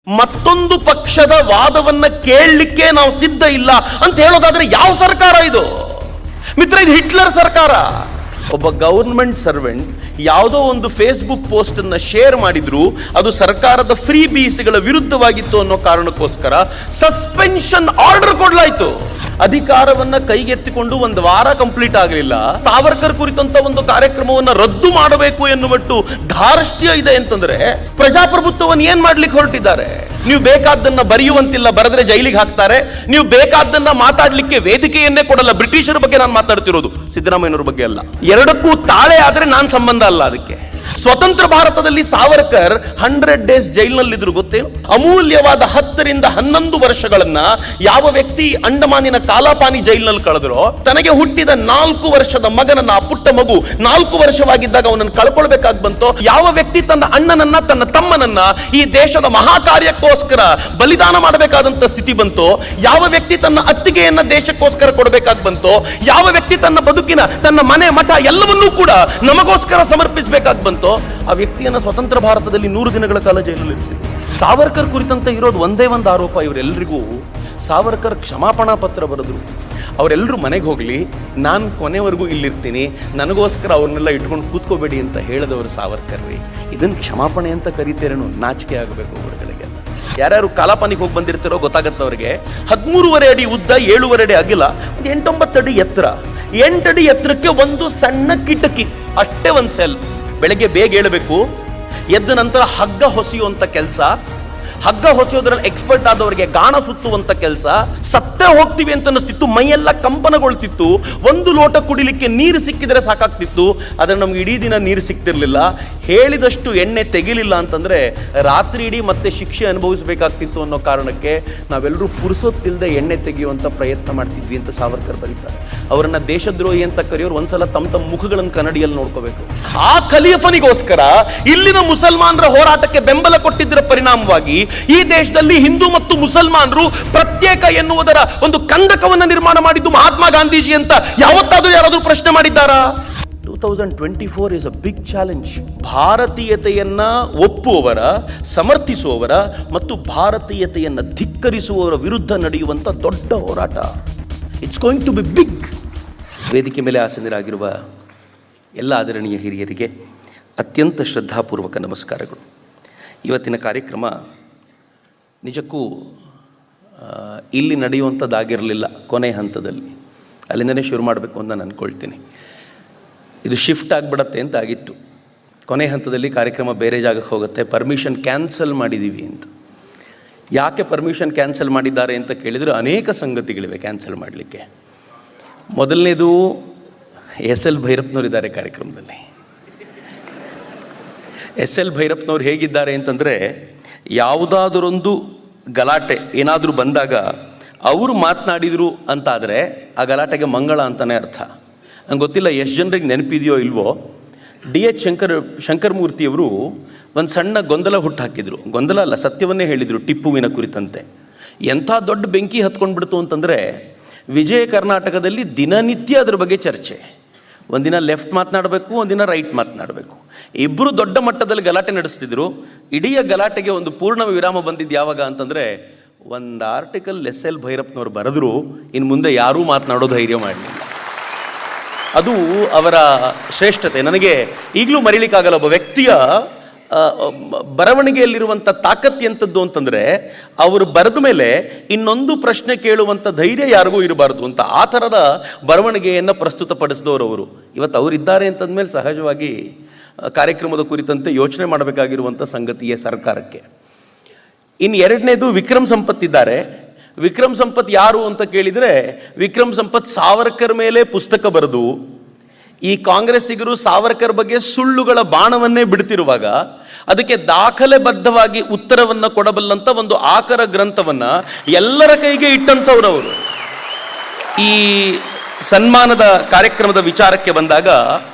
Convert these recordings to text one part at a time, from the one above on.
ಮತ್ತೊಂದು ಪಕ್ಷದ ವಾದವನ್ನ ಕೇಳಲಿಕ್ಕೆ ನಾವು ಸಿದ್ಧ ಇಲ್ಲ ಅಂತ ಹೇಳೋದಾದ್ರೆ ಯಾವ ಸರ್ಕಾರ ಇದು ಮಿತ್ರ? ಇದು ಹಿಟ್ಲರ್ ಸರ್ಕಾರ. ಒಬ್ಬ ಗವರ್ಮೆಂಟ್ ಸರ್ವೆಂಟ್ ಯಾವುದೋ ಒಂದು ಫೇಸ್ಬುಕ್ ಪೋಸ್ಟ್ ಅನ್ನ ಶೇರ್ ಮಾಡಿದ್ರು, ಅದು ಸರ್ಕಾರದ ಫ್ರೀ ಬೀಸ್ಗಳ ವಿರುದ್ಧವಾಗಿತ್ತು ಅನ್ನೋ ಕಾರಣಕ್ಕೋಸ್ಕರ ಸಸ್ಪೆನ್ಷನ್ ಆರ್ಡರ್ ಕೊಡ್ಲಾಯ್ತು. ಅಧಿಕಾರವನ್ನ ಕೈಗೆತ್ತಿಕೊಂಡು ಒಂದು ವಾರ ಕಂಪ್ಲೀಟ್ ಆಗಲಿಲ್ಲ, ಸಾವರ್ಕರ್ ಕುರಿತಂತ ಒಂದು ಕಾರ್ಯಕ್ರಮವನ್ನ ರದ್ದು ಮಾಡಬೇಕು ಎನ್ನುವಟ್ಟು ಧಾರ್ಷ್ಟ್ಯ ಇದೆ ಅಂತಂದ್ರೆ ಪ್ರಜಾಪ್ರಭುತ್ವವನ್ನು ಏನ್ ಮಾಡ್ಲಿಕ್ಕೆ ಹೊರಟಿದ್ದಾರೆ? ನೀವು ಬೇಕಾದ್ದನ್ನ ಬರೆಯುವಂತಿಲ್ಲ, ಬರೆದ್ರೆ ಜೈಲಿಗೆ ಹಾಕ್ತಾರೆ. ನೀವು ಬೇಕಾದ್ದನ್ನ ಮಾತಾಡ್ಲಿಕ್ಕೆ ವೇದಿಕೆಯನ್ನೇ ಕೊಡಲ್ಲ. ಬ್ರಿಟಿಷರ ಬಗ್ಗೆ ನಾನು ಮಾತಾಡ್ತಿರೋದು, ಸಿದ್ದರಾಮಯ್ಯನವ್ರ ಬಗ್ಗೆ ಅಲ್ಲ. ಎರಡಕ್ಕೂ ತಾಳೆ ಆದ್ರೆ ನಾನ್ ಸಂಬಂಧ ಅಲ್ಲ ಅದಕ್ಕೆ. ಸ್ವತಂತ್ರ ಭಾರತದಲ್ಲಿ ಸಾವರ್ಕರ್ 100 ಡೇಸ್ ಜೈಲಿನಲ್ಲಿದ್ರು ಗೊತ್ತೇನು? ಅಮೂಲ್ಯವಾದ 10 ರಿಂದ 11 ವರ್ಷಗಳನ್ನ ಯಾವ ವ್ಯಕ್ತಿ ಅಂಡಮಾನಿನ ಕಾಲಾಪಾನಿ ಜೈಲಿನಲ್ಲಿ ಕಳೆದ್ರೋ, ತನಗೆ ಹುಟ್ಟಿದ 4 ವರ್ಷದ ಮಗನನ್ನ, ಆ ಪುಟ್ಟ ಮಗು 4 ವರ್ಷವಾಗಿದ್ದಾಗ ಅವನನ್ನು ಕಳ್ಕೊಳ್ಬೇಕಾಗಿ ಬಂತೋ, ಯಾವ ವ್ಯಕ್ತಿ ತನ್ನ ಅಣ್ಣನನ್ನ, ತನ್ನ ತಮ್ಮನನ್ನ ಈ ದೇಶದ ಮಹಾ ಕಾರ್ಯಕ್ಕೋಸ್ಕರ ಬಲಿದಾನ ಮಾಡಬೇಕಾದಂತ ಸ್ಥಿತಿ ಬಂತೋ, ಯಾವ ವ್ಯಕ್ತಿ ತನ್ನ ಅತ್ತಿಗೆಯನ್ನ ದೇಶಕ್ಕೋಸ್ಕರ ಕೊಡಬೇಕಾಗಿ ಬಂತೋ, ಯಾವ ವ್ಯಕ್ತಿ ತನ್ನ ಬದುಕಿನ, ತನ್ನ ಮನೆ ಮಠ ಎಲ್ಲವನ್ನೂ ಕೂಡ ನಮಗೋಸ್ಕರ ಸಮರ್ಪಿಸಬೇಕಾಗಿ ಬಂತೋ, ಆ ವ್ಯಕ್ತಿಯನ್ನ ಸ್ವತಂತ್ರ ಭಾರತದಲ್ಲಿ 100 ದಿನಗಳ ಕಾಲ ಜೈಲಲ್ಲಿ ಇರಿಸಿದ್ರು. ಸಾವರ್ಕರ್ ಕುರಿತಂತೆ ಇರೋದು ಒಂದೇ ಒಂದು ಆರೋಪ, ಇವರೆಲ್ಲರಿಗೂ ಸಾವರ್ಕರ್ ಕ್ಷಮಾಪಣಾ ಪತ್ರ ಬರೆದ್ರು. ಅವರೆಲ್ಲರೂ ಮನೆಗೆ ಹೋಗ್ಲಿ, ನಾನು ಕೊನೆವರೆಗೂ ಇಲ್ಲಿರ್ತೀನಿ, ನನಗೋಸ್ಕರ ಅವ್ರನ್ನೆಲ್ಲ ಇಟ್ಕೊಂಡು ಕೂತ್ಕೋಬೇಡಿ ಅಂತ ಹೇಳಿದವರು ಸಾವರ್ಕರ್ ರೀ. ಇದನ್ನು ಕ್ಷಮಾಪಣೆ ಅಂತ ಕರೀತೇರೇನು? ನಾಚಿಕೆ ಆಗಬೇಕು ಅವರುಗಳಿಗೆಲ್ಲ. ಯಾರ್ಯಾರು ಕಾಲಾಪಾನಿಗೆ ಹೋಗಿ ಬಂದಿರ್ತಾರೋ ಗೊತ್ತಾಗತ್ತೆ ಅವ್ರಿಗೆ. 13.5 ಅಡಿ ಉದ್ದ, 7.5 ಅಡಿ ಅಗಲ, 8-9 ಅಡಿ ಎತ್ತರ. 8 ಅಡಿ ಎತ್ತರಕ್ಕೆ ಒಂದು ಸಣ್ಣ ಕಿಟಕಿ, ಅಷ್ಟೇ ಒಂದು ಸೆಲ್. ಬೆಳಗ್ಗೆ ಬೇಗ ಏಳಬೇಕು, ಎದ್ದ ನಂತರ ಹಗ್ಗ ಹೊಸೆಯುವಂತ ಕೆಲಸ, ಹಗ್ಗ ಹೊಸೆಯೋದ್ರಲ್ಲಿ ಎಕ್ಸ್ಪರ್ಟ್ ಆದವರಿಗೆ ಗಾಣ ಸುತ್ತುವಂತ ಕೆಲಸ. ಸತ್ತೇ ಹೋಗ್ತೀವಿ ಅಂತ ಅನಿಸ್ತಿತ್ತು, ಮೈಯೆಲ್ಲ ಕಂಪನಗೊಳ್ತಿತ್ತು. ಒಂದು ಲೋಟ ಕುಡಿಲಿಕ್ಕೆ ನೀರು ಸಿಕ್ಕಿದ್ರೆ ಸಾಕಾಗ್ತಿತ್ತು, ಆದ್ರೆ ನಮ್ಗೆ ಇಡೀ ದಿನ ನೀರು ಸಿಕ್ತಿರ್ಲಿಲ್ಲ. ಹೇಳಿದಷ್ಟು ಎಣ್ಣೆ ತೆಗಿಲಿಲ್ಲ ಅಂತಂದ್ರೆ ರಾತ್ರಿ ಇಡೀ ಮತ್ತೆ ಶಿಕ್ಷೆ ಅನುಭವಿಸಬೇಕಾಗ್ತಿತ್ತು ಅನ್ನೋ ಕಾರಣಕ್ಕೆ ನಾವೆಲ್ಲರೂ ಪುರುಸೊತ್ತಿಲ್ಲದೆ ಎಣ್ಣೆ ತೆಗೆಯುವಂತ ಪ್ರಯತ್ನ ಮಾಡ್ತಿದ್ವಿ ಅಂತ ಸಾವರ್ಕರ್ ಬರೀತಾರೆ. ಅವರನ್ನ ದೇಶದ್ರೋಹಿ ಅಂತ ಕರೆಯೋರು ಒಂದ್ಸಲ ತಮ್ಮ ಮುಖಗಳನ್ನು ಕನ್ನಡಿಯಲ್ಲಿ ನೋಡ್ಕೋಬೇಕು. ಆ ಖಲೀಫನಿಗೋಸ್ಕರ ಇಲ್ಲಿನ ಮುಸಲ್ಮಾನರ ಹೋರಾಟಕ್ಕೆ ಬೆಂಬಲ ಕೊಟ್ಟಿದ್ದರ ಪರಿಣಾಮವಾಗಿ ಈ ದೇಶದಲ್ಲಿ ಹಿಂದೂ ಮತ್ತು ಮುಸಲ್ಮಾನರು ಪ್ರತ್ಯೇಕ ಎನ್ನುವುದರ ಒಂದು ಕಂದಕವನ್ನು ನಿರ್ಮಾಣ ಮಾಡಿದ್ದು ಮಹಾತ್ಮ ಗಾಂಧೀಜಿ ಅಂತ ಯಾವತ್ತಾದ್ರೂ ಯಾರಾದ್ರೂ ಪ್ರಶ್ನೆ ಮಾಡಿದ್ದಾರಾ? 2024 is a big challenge. ಭಾರತೀಯತೆಯನ್ನ ಒಪ್ಪುವವರ, ಸಮರ್ಥಿಸುವವರ ಮತ್ತು ಭಾರತೀಯತೆಯನ್ನ ಧಿಕ್ಕರಿಸುವವರ ವಿರುದ್ಧ ನಡೆಯುವಂತ ದೊಡ್ಡ ಹೋರಾಟ. It's going to be big. ವೇದಿಕೆ ಮೇಲೆ ಆಸೀನರಾಗಿರುವ ಎಲ್ಲ ಆದರಣೀಯ ಹಿರಿಯರಿಗೆ ಅತ್ಯಂತ ಶ್ರದ್ಧಾಪೂರ್ವಕ ನಮಸ್ಕಾರಗಳು. ಇವತ್ತಿನ ಕಾರ್ಯಕ್ರಮ ನಿಜಕ್ಕೂ ಇಲ್ಲಿ ನಡೆಯುವಂಥದ್ದಾಗಿರಲಿಲ್ಲ. ಕೊನೆ ಹಂತದಲ್ಲಿ ಅಲ್ಲಿಂದನೇ ಶುರು ಮಾಡಬೇಕು ಅಂತ ನಾನು ಅಂದ್ಕೊಳ್ತೀನಿ. ಇದು ಶಿಫ್ಟ್ ಆಗಿಬಿಡತ್ತೆ ಅಂತ ಆಗಿತ್ತು. ಕೊನೆ ಹಂತದಲ್ಲಿ ಕಾರ್ಯಕ್ರಮ ಬೇರೆ ಜಾಗಕ್ಕೆ ಹೋಗುತ್ತೆ, ಪರ್ಮಿಷನ್ ಕ್ಯಾನ್ಸಲ್ ಮಾಡಿದ್ದೀವಿ ಅಂತ. ಯಾಕೆ ಪರ್ಮಿಷನ್ ಕ್ಯಾನ್ಸಲ್ ಮಾಡಿದ್ದಾರೆ ಅಂತ ಕೇಳಿದರೆ ಅನೇಕ ಸಂಗತಿಗಳಿವೆ ಕ್ಯಾನ್ಸಲ್ ಮಾಡಲಿಕ್ಕೆ. ಮೊದಲನೇದು, SL ಭೈರಪ್ಪನವರಿದ್ದಾರೆ ಕಾರ್ಯಕ್ರಮದಲ್ಲಿ. SL ಭೈರಪ್ಪನವ್ರು ಹೇಗಿದ್ದಾರೆ ಅಂತಂದರೆ, ಯಾವುದಾದರೊಂದು ಗಲಾಟೆ ಏನಾದರೂ ಬಂದಾಗ ಅವರು ಮಾತನಾಡಿದರು ಅಂತಾದರೆ ಆ ಗಲಾಟೆಗೆ ಮಂಗಳ ಅಂತಲೇ ಅರ್ಥ. ನಂಗೆ ಗೊತ್ತಿಲ್ಲ ಎಷ್ಟು ಜನರಿಗೆ ನೆನಪಿದೆಯೋ ಇಲ್ವೋ, DH ಶಂಕರಮೂರ್ತಿಯವರು ಒಂದು ಸಣ್ಣ ಗೊಂದಲ ಹುಟ್ಟಾಕಿದ್ರು. ಗೊಂದಲ ಅಲ್ಲ, ಸತ್ಯವನ್ನೇ ಹೇಳಿದರು ಟಿಪ್ಪುವಿನ ಕುರಿತಂತೆ. ಎಂಥ ದೊಡ್ಡ ಬೆಂಕಿ ಹತ್ಕೊಂಡ್ಬಿಡ್ತು ಅಂತಂದರೆ, ವಿಜಯ ಕರ್ನಾಟಕದಲ್ಲಿ ದಿನನಿತ್ಯ ಅದ್ರ ಬಗ್ಗೆ ಚರ್ಚೆ. ಒಂದಿನ ಲೆಫ್ಟ್ ಮಾತನಾಡಬೇಕು, ಒಂದಿನ ರೈಟ್ ಮಾತನಾಡಬೇಕು. ಇಬ್ಬರು ದೊಡ್ಡ ಮಟ್ಟದಲ್ಲಿ ಗಲಾಟೆ ನಡೆಸ್ತಿದ್ರು. ಇಡೀ ಗಲಾಟೆಗೆ ಒಂದು ಪೂರ್ಣ ವಿರಾಮ ಬಂದಿದ್ದು ಯಾವಾಗ ಅಂತಂದರೆ, ಒಂದು ಆರ್ಟಿಕಲ್ SL ಭೈರಪ್ಪನವ್ರು ಬರೆದ್ರು, ಇನ್ನು ಮುಂದೆ ಯಾರೂ ಮಾತನಾಡೋ ಧೈರ್ಯ ಮಾಡಲಿಲ್ಲ. ಅದು ಅವರ ಶ್ರೇಷ್ಠತೆ. ನನಗೆ ಈಗಲೂ ಮರೀಲಿಕ್ಕಾಗಲ್ಲ. ಒಬ್ಬ ವ್ಯಕ್ತಿಯ ಬರವಣಿಗೆಯಲ್ಲಿರುವಂಥ ತಾಕತ್ತು ಎಂಥದ್ದು ಅಂತಂದರೆ, ಅವರು ಬರೆದ ಮೇಲೆ ಇನ್ನೊಂದು ಪ್ರಶ್ನೆ ಕೇಳುವಂಥ ಧೈರ್ಯ ಯಾರಿಗೂ ಇರಬಾರ್ದು ಅಂತ ಆ ಥರದ ಬರವಣಿಗೆಯನ್ನು ಪ್ರಸ್ತುತಪಡಿಸಿದವರು ಅವರು. ಇವತ್ತು ಅವರಿದ್ದಾರೆ ಅಂತಂದಮೇಲೆ ಸಹಜವಾಗಿ ಕಾರ್ಯಕ್ರಮದ ಕುರಿತಂತೆ ಯೋಚನೆ ಮಾಡಬೇಕಾಗಿರುವಂಥ ಸಂಗತಿಯೇ ಸರ್ಕಾರಕ್ಕೆ. ಇನ್ನು ಎರಡನೇದು, ವಿಕ್ರಮ್ ಸಂಪತ್ ಇದ್ದಾರೆ. ವಿಕ್ರಮ್ ಸಂಪತ್ ಯಾರು ಅಂತ ಕೇಳಿದರೆ, ವಿಕ್ರಮ್ ಸಂಪತ್ ಸಾವರ್ಕರ್ ಮೇಲೆ ಪುಸ್ತಕ ಬರೆದು ಈ ಕಾಂಗ್ರೆಸ್ಸಿಗರು ಸಾವರ್ಕರ್ ಬಗ್ಗೆ ಸುಳ್ಳುಗಳ ಬಾಣವನ್ನೇ ಬಿಡ್ತಿರುವಾಗ ಅದಕ್ಕೆ ದಾಖಲೆಬದ್ಧವಾಗಿ ಉತ್ತರವನ್ನು ಕೊಡಬಲ್ಲಂಥ ಒಂದು ಆಕರ ಗ್ರಂಥವನ್ನು ಎಲ್ಲರ ಕೈಗೆ ಇಟ್ಟಂಥವ್ರವರು. ಈ ಸನ್ಮಾನದ ಕಾರ್ಯಕ್ರಮದ ವಿಚಾರಕ್ಕೆ ಬಂದಾಗ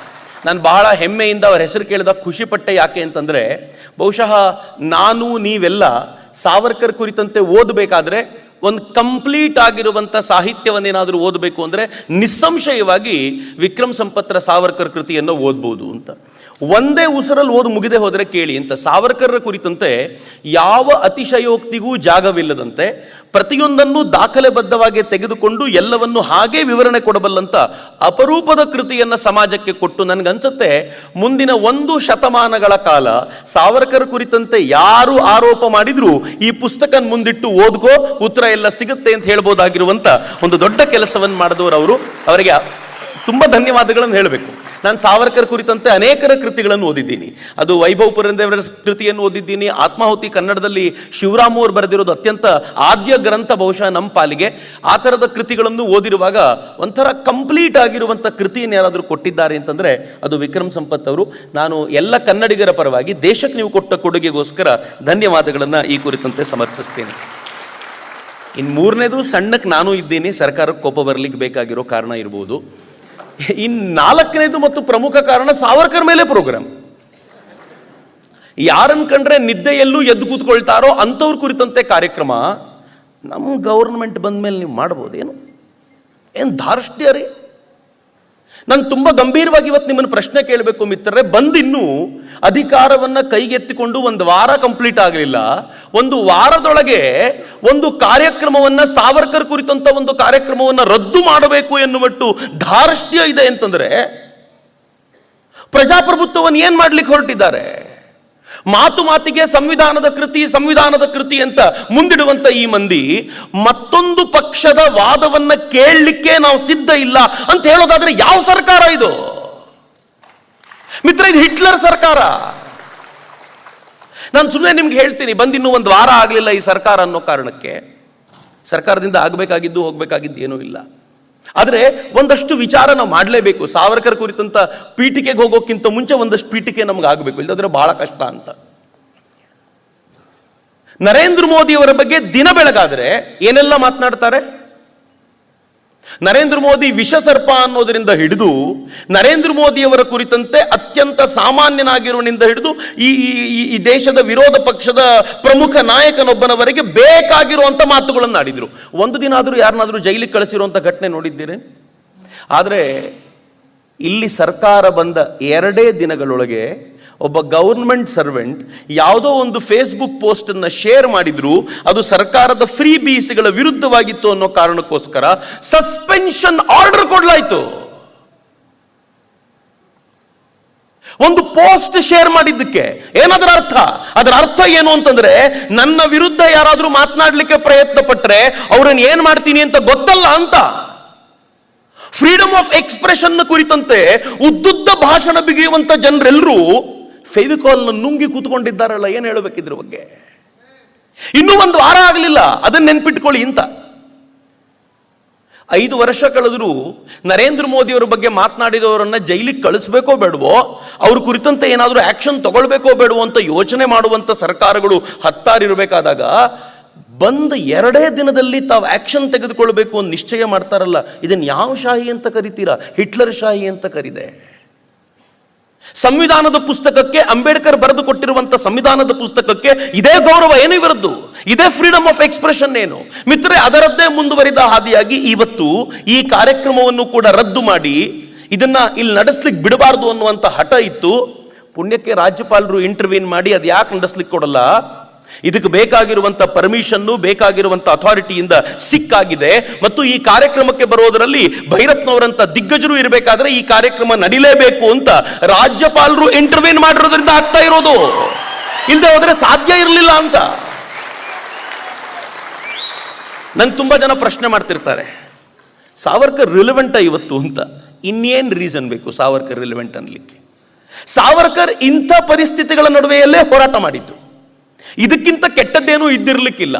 ನಾನು ಬಹಳ ಹೆಮ್ಮೆಯಿಂದ ಅವರ ಹೆಸರು ಕೇಳಿದಾಗ ಖುಷಿಪಟ್ಟೆ. ಯಾಕೆ ಅಂತಂದರೆ, ಬಹುಶಃ ನಾನು ನೀವೆಲ್ಲ ಸಾವರ್ಕರ್ ಕುರಿತಂತೆ ಓದಬೇಕಾದ್ರೆ ಒಂದು ಕಂಪ್ಲೀಟ್ ಆಗಿರುವಂಥ ಸಾಹಿತ್ಯವನ್ನೇನಾದರೂ ಓದಬೇಕು ಅಂದರೆ ನಿಸ್ಸಂಶಯವಾಗಿ ವಿಕ್ರಮ್ ಸಂಪತ್ತರ ಸಾವರ್ಕರ್ ಕೃತಿಯನ್ನು ಓದ್ಬೋದು ಅಂತ. ಒಂದೇ ಉಸಿರಲ್ಲಿ ಓದು ಮುಗಿದೇ ಹೋದರೆ ಕೇಳಿ ಅಂತ. ಸಾವರ್ಕರ್ ಕುರಿತಂತೆ ಯಾವ ಅತಿಶಯೋಕ್ತಿಗೂ ಜಾಗವಿಲ್ಲದಂತೆ ಪ್ರತಿಯೊಂದನ್ನು ದಾಖಲೆಬದ್ಧವಾಗಿ ತೆಗೆದುಕೊಂಡು ಎಲ್ಲವನ್ನು ಹಾಗೆ ವಿವರಣೆ ಕೊಡಬಲ್ಲಂತ ಅಪರೂಪದ ಕೃತಿಯನ್ನು ಸಮಾಜಕ್ಕೆ ಕೊಟ್ಟು, ನನಗನ್ಸುತ್ತೆ ಮುಂದಿನ 1 ಶತಮಾನಗಳ ಕಾಲ ಸಾವರ್ಕರ್ ಕುರಿತಂತೆ ಯಾರು ಆರೋಪ ಮಾಡಿದ್ರು ಈ ಪುಸ್ತಕ ಮುಂದಿಟ್ಟು ಓದ್ಕೋ, ಉತ್ತರ ಎಲ್ಲ ಸಿಗುತ್ತೆ ಅಂತ ಹೇಳ್ಬೋದಾಗಿರುವಂತ ಒಂದು ದೊಡ್ಡ ಕೆಲಸವನ್ನು ಮಾಡಿದವರು ಅವರು. ಅವರಿಗೆ ತುಂಬಾ ಧನ್ಯವಾದಗಳನ್ನು ಹೇಳಬೇಕು. ನಾನು ಸಾವರ್ಕರ್ ಕುರಿತಂತೆ ಅನೇಕರ ಕೃತಿಗಳನ್ನು ಓದಿದ್ದೀನಿ. ಅದು ವೈಭವ್ ಪುರಂದೇವರ ಕೃತಿಯನ್ನು ಓದಿದ್ದೀನಿ. ಆತ್ಮಾಹುತಿ ಕನ್ನಡದಲ್ಲಿ ಶಿವರಾಮ್ ಅವರು ಬರೆದಿರೋದು ಅತ್ಯಂತ ಆದ್ಯ ಗ್ರಂಥ ಬಹುಶಃ ನಮ್ಮ ಪಾಲಿಗೆ. ಆ ಥರದ ಕೃತಿಗಳನ್ನು ಓದಿರುವಾಗ ಒಂಥರ ಕಂಪ್ಲೀಟ್ ಆಗಿರುವಂಥ ಕೃತಿಯನ್ನು ಯಾರಾದರೂ ಕೊಟ್ಟಿದ್ದಾರೆ ಅಂತಂದರೆ ಅದು ವಿಕ್ರಮ್ ಸಂಪತ್ ಅವರು. ನಾನು ಎಲ್ಲ ಕನ್ನಡಿಗರ ಪರವಾಗಿ ದೇಶಕ್ಕೆ ನೀವು ಕೊಟ್ಟ ಕೊಡುಗೆಗೋಸ್ಕರ ಧನ್ಯವಾದಗಳನ್ನು ಈ ಕುರಿತಂತೆ ಸಮರ್ಪಿಸ್ತೇನೆ. ಇನ್ನು 3ನೇದು, ಸಣ್ಣಕ್ಕೆ ನಾನು ಇದ್ದೀನಿ, ಸರ್ಕಾರಕ್ಕೆ ಕೋಪ ಬರಲಿಕ್ಕೆ ಬೇಕಾಗಿರೋ ಕಾರಣ ಇರ್ಬೋದು. ಇನ್ನು 4ನೇದು ಮತ್ತು ಪ್ರಮುಖ ಕಾರಣ ಸಾವರ್ಕರ್ ಮೇಲೆ ಪ್ರೋಗ್ರಾಮ್. ಯಾರನ್ನು ಕಂಡ್ರೆ ನಿದ್ದೆಯಲ್ಲೂ ಎದ್ದು ಕೂತ್ಕೊಳ್ತಾರೋ ಅಂಥವ್ರ ಕುರಿತಂತೆ ಕಾರ್ಯಕ್ರಮ ನಮ್ಮ ಗೌರ್ಮೆಂಟ್ ಬಂದ ಮೇಲೆ ನೀವು ಮಾಡ್ಬೋದೇನು? ಏನು ಧಾರ್ಷ್ಟ್ಯ ರೀ! ನಾನು ತುಂಬ ಗಂಭೀರವಾಗಿ ಇವತ್ತು ನಿಮ್ಮನ್ನು ಪ್ರಶ್ನೆ ಕೇಳಬೇಕು ಮಿತ್ರರೇ. ಬಂದಿನ್ನೂ ಅಧಿಕಾರವನ್ನು ಕೈಗೆತ್ತಿಕೊಂಡು 1 ವಾರ ಕಂಪ್ಲೀಟ್ ಆಗಲಿಲ್ಲ. 1 ವಾರದೊಳಗೆ ಒಂದು ಕಾರ್ಯಕ್ರಮವನ್ನು, ಸಾವರ್ಕರ್ ಕುರಿತಂತ ಒಂದು ಕಾರ್ಯಕ್ರಮವನ್ನು ರದ್ದು ಮಾಡಬೇಕು ಎನ್ನುವಟ್ಟು ಧಾರ್ಷ್ಟ್ಯ ಇದೆ ಅಂತಂದ್ರೆ ಪ್ರಜಾಪ್ರಭುತ್ವವನ್ನು ಏನ್ ಮಾಡ್ಲಿಕ್ಕೆ ಹೊರಟಿದ್ದಾರೆ? ಮಾತಿಗೆ ಸಂವಿಧಾನದ ಕೃತಿ ಅಂತ ಮುಂದಿಡುವಂತ ಈ ಮಂದಿ ಮತ್ತೊಂದು ಪಕ್ಷದ ವಾದವನ್ನ ಕೇಳಲಿಕ್ಕೆ ನಾವು ಸಿದ್ಧ ಇಲ್ಲ ಅಂತ ಹೇಳೋದಾದ್ರೆ ಯಾವ ಸರ್ಕಾರ ಇದು ಮಿತ್ರ? ಇದು ಹಿಟ್ಲರ್ ಸರ್ಕಾರ. ನಾನು ಸುಮ್ಮನೆ ನಿಮ್ಗೆ ಹೇಳ್ತೀನಿ, ಬಂದಿನ್ನೂ 1 ವಾರ ಆಗಲಿಲ್ಲ ಈ ಸರ್ಕಾರ ಅನ್ನೋ ಕಾರಣಕ್ಕೆ ಸರ್ಕಾರದಿಂದ ಆಗಬೇಕಾಗಿದ್ದು ಹೋಗ್ಬೇಕಾಗಿದ್ದು ಏನೂ ಇಲ್ಲ. ಆದರೆ ಒಂದಷ್ಟು ವಿಚಾರ ನಾವು ಮಾಡಲೇಬೇಕು. ಸಾವರ್ಕರ್ ಕುರಿತಂತ ಪೀಠಿಕೆಗೆ ಹೋಗೋಕ್ಕಿಂತ ಮುಂಚೆ ಒಂದಷ್ಟು ಪೀಠಿಕೆ ನಮ್ಗೆ ಆಗಬೇಕು, ಇಲ್ಲದ್ರೆ ಬಹಳ ಕಷ್ಟ ಅಂತ. ನರೇಂದ್ರ ಮೋದಿ ಅವರ ಬಗ್ಗೆ ದಿನ ಬೆಳಗಾದ್ರೆ ಏನೆಲ್ಲ ಮಾತನಾಡ್ತಾರೆ. ನರೇಂದ್ರ ಮೋದಿ ವಿಷಸರ್ಪ ಅನ್ನೋದರಿಂದ ಹಿಡಿದು, ನರೇಂದ್ರ ಮೋದಿಯವರ ಕುರಿತಂತೆ ಅತ್ಯಂತ ಸಾಮಾನ್ಯನಾಗಿರುವನಿಂದ ಹಿಡಿದು ಈ ದೇಶದ ವಿರೋಧ ಪಕ್ಷದ ಪ್ರಮುಖ ನಾಯಕನೊಬ್ಬನವರೆಗೆ ಬೇಕಾಗಿರುವಂತ ಮಾತುಗಳನ್ನು ಆಡಿದ್ರು. ಒಂದು ದಿನ ಆದರೂ ಯಾರನ್ನಾದರೂ ಜೈಲಿಗೆ ಕಳಿಸಿರುವಂತ ಘಟನೆ ನೋಡಿದ್ದೀರಿ? ಆದರೆ ಇಲ್ಲಿ ಸರ್ಕಾರ ಬಂದ 2 ದಿನಗಳೊಳಗೆ ಒಬ್ಬ ಗವರ್ಮೆಂಟ್ ಸರ್ವೆಂಟ್ ಯಾವುದೋ ಒಂದು ಫೇಸ್ಬುಕ್ ಪೋಸ್ಟ್ ಅನ್ನು ಶೇರ್ ಮಾಡಿದ್ರು, ಅದು ಸರ್ಕಾರದ ಫ್ರೀ ಬೀಸ್ಗಳ ವಿರುದ್ಧವಾಗಿತ್ತು ಅನ್ನೋ ಕಾರಣಕ್ಕೋಸ್ಕರ ಸಸ್ಪೆನ್ಷನ್ ಆರ್ಡರ್ ಕೊಡಲಾಯಿತು. ಒಂದು ಪೋಸ್ಟ್ ಶೇರ್ ಮಾಡಿದ್ದಕ್ಕೆ ಏನದರ ಅರ್ಥ? ಅದರ ಅರ್ಥ ಏನು ಅಂತಂದ್ರೆ, ನನ್ನ ವಿರುದ್ಧ ಯಾರಾದ್ರೂ ಮಾತನಾಡಲಿಕ್ಕೆ ಪ್ರಯತ್ನ ಪಟ್ರೆ ಅವ್ರನ್ನ ಏನ್ ಮಾಡ್ತೀನಿ ಅಂತ ಗೊತ್ತಲ್ಲ ಅಂತ. ಫ್ರೀಡಮ್ ಆಫ್ ಎಕ್ಸ್ಪ್ರೆಷನ್ ಕುರಿತಂತೆ ಉದ್ದುದ್ದ ಭಾಷಣ ಬಿಗಿಯುವಂತ ಜನರೆಲ್ಲರೂ ಫೆವಿಕಾಲ್ನ ನುಂಗಿ ಕೂತ್ಕೊಂಡಿದ್ದಾರಲ್ಲ, ಏನು ಹೇಳಬೇಕಿದ್ರ ಬಗ್ಗೆ? ಇನ್ನೂ 1 ವಾರ ಆಗಲಿಲ್ಲ, ಅದನ್ನ ನೆನ್ಪಿಟ್ಕೊಳ್ಳಿ ಅಂತ. 5 ವರ್ಷ ಕಳೆದರೂ ನರೇಂದ್ರ ಮೋದಿಯವರ ಬಗ್ಗೆ ಮಾತನಾಡಿದವರನ್ನ ಜೈಲಿಗೆ ಕಳಿಸ್ಬೇಕೋ ಬೇಡವೋ, ಅವ್ರ ಕುರಿತಂತೆ ಏನಾದರೂ ಆಕ್ಷನ್ ತಗೊಳ್ಬೇಕೋ ಬೇಡವೋ ಅಂತ ಯೋಚನೆ ಮಾಡುವಂತ ಸರ್ಕಾರಗಳು 10 ಇರಬೇಕಾದಾಗ ಬಂದ 2 ದಿನದಲ್ಲಿ ತಾವು ಆಕ್ಷನ್ ತೆಗೆದುಕೊಳ್ಬೇಕು ಅಂತ ನಿಶ್ಚಯ ಮಾಡ್ತಾರಲ್ಲ, ಇದನ್ನು ಯಾವ ಶಾಹಿ ಅಂತ ಕರಿತೀರಾ? ಹಿಟ್ಲರ್ ಶಾಹಿ ಅಂತ ಕರಿದೆ. ಸಂವಿಧಾನದ ಪುಸ್ತಕಕ್ಕೆ, ಅಂಬೇಡ್ಕರ್ ಬರೆದು ಕೊಟ್ಟಿರುವಂತ ಸಂವಿಧಾನದ ಪುಸ್ತಕಕ್ಕೆ ಇದೇ ಗೌರವ ಏನು ಇವರದ್ದು? ಇದೇ ಫ್ರೀಡಮ್ ಆಫ್ ಎಕ್ಸ್ಪ್ರೆಷನ್ ಏನು ಮಿತ್ರರೇ? ಅದರದ್ದೇ ಮುಂದುವರಿದ ಹಾದಿಯಾಗಿ ಇವತ್ತು ಈ ಕಾರ್ಯಕ್ರಮವನ್ನು ಕೂಡ ರದ್ದು ಮಾಡಿ ಇದನ್ನ ಇಲ್ಲಿ ನಡೆಸ್ಲಿಕ್ಕೆ ಬಿಡಬಾರ್ದು ಅನ್ನುವಂತ ಹಠ ಇತ್ತು. ಪುಣ್ಯಕ್ಕೆ ರಾಜ್ಯಪಾಲರು ಇಂಟರ್ವ್ಯೂನ್ ಮಾಡಿ ಅದು ಯಾಕೆ ನಡೆಸ್ಲಿಕ್ಕೆ ಕೊಡಲ್ಲ, ಇದಕ್ಕೆ ಬೇಕಾಗಿರುವಂತ ಪರ್ಮಿಷನ್, ಬೇಕಾಗಿರುವಂತ ಅಥಾರಿಟಿಯಿಂದ ಸಿಕ್ಕಾಗಿದೆ. ಮತ್ತು ಈ ಕಾರ್ಯಕ್ರಮಕ್ಕೆ ಬರೋದರಲ್ಲಿ ಭೈರಪ್ಪನವರಂತ ದಿಗ್ಗಜರು ಇರಬೇಕಾದ್ರೆ ಈ ಕಾರ್ಯಕ್ರಮ ನಡಿಲೇಬೇಕು ಅಂತ ರಾಜ್ಯಪಾಲರು ಇಂಟರ್ವ್ಯೂನ್ ಮಾಡಿರೋದ್ರಿಂದ ಆಗ್ತಾ ಇರೋದು. ಇಲ್ಲದೆ ಹೋದ್ರೆ ಸಾಧ್ಯ ಇರಲಿಲ್ಲ ಅಂತ. ನನ್ಗೆ ತುಂಬಾ ಜನ ಪ್ರಶ್ನೆ ಮಾಡ್ತಿರ್ತಾರೆ, ಸಾವರ್ಕರ್ ರಿಲೆವೆಂಟ್ ಇವತ್ತು ಅಂತ. ಇನ್ನೇನ್ ರೀಸನ್ ಬೇಕು ಸಾವರ್ಕರ್ ರಿಲೆವೆಂಟ್ ಅನ್ಲಿಕ್ಕೆ? ಸಾವರ್ಕರ್ ಇಂಥ ಪರಿಸ್ಥಿತಿಗಳ ನಡುವೆಯಲ್ಲೇ ಹೋರಾಟ ಮಾಡಿದ್ದು. ಇದಕ್ಕಿಂತ ಕೆಟ್ಟದ್ದೇನೂ ಇದ್ದಿರ್ಲಿಕ್ಕಿಲ್ಲ.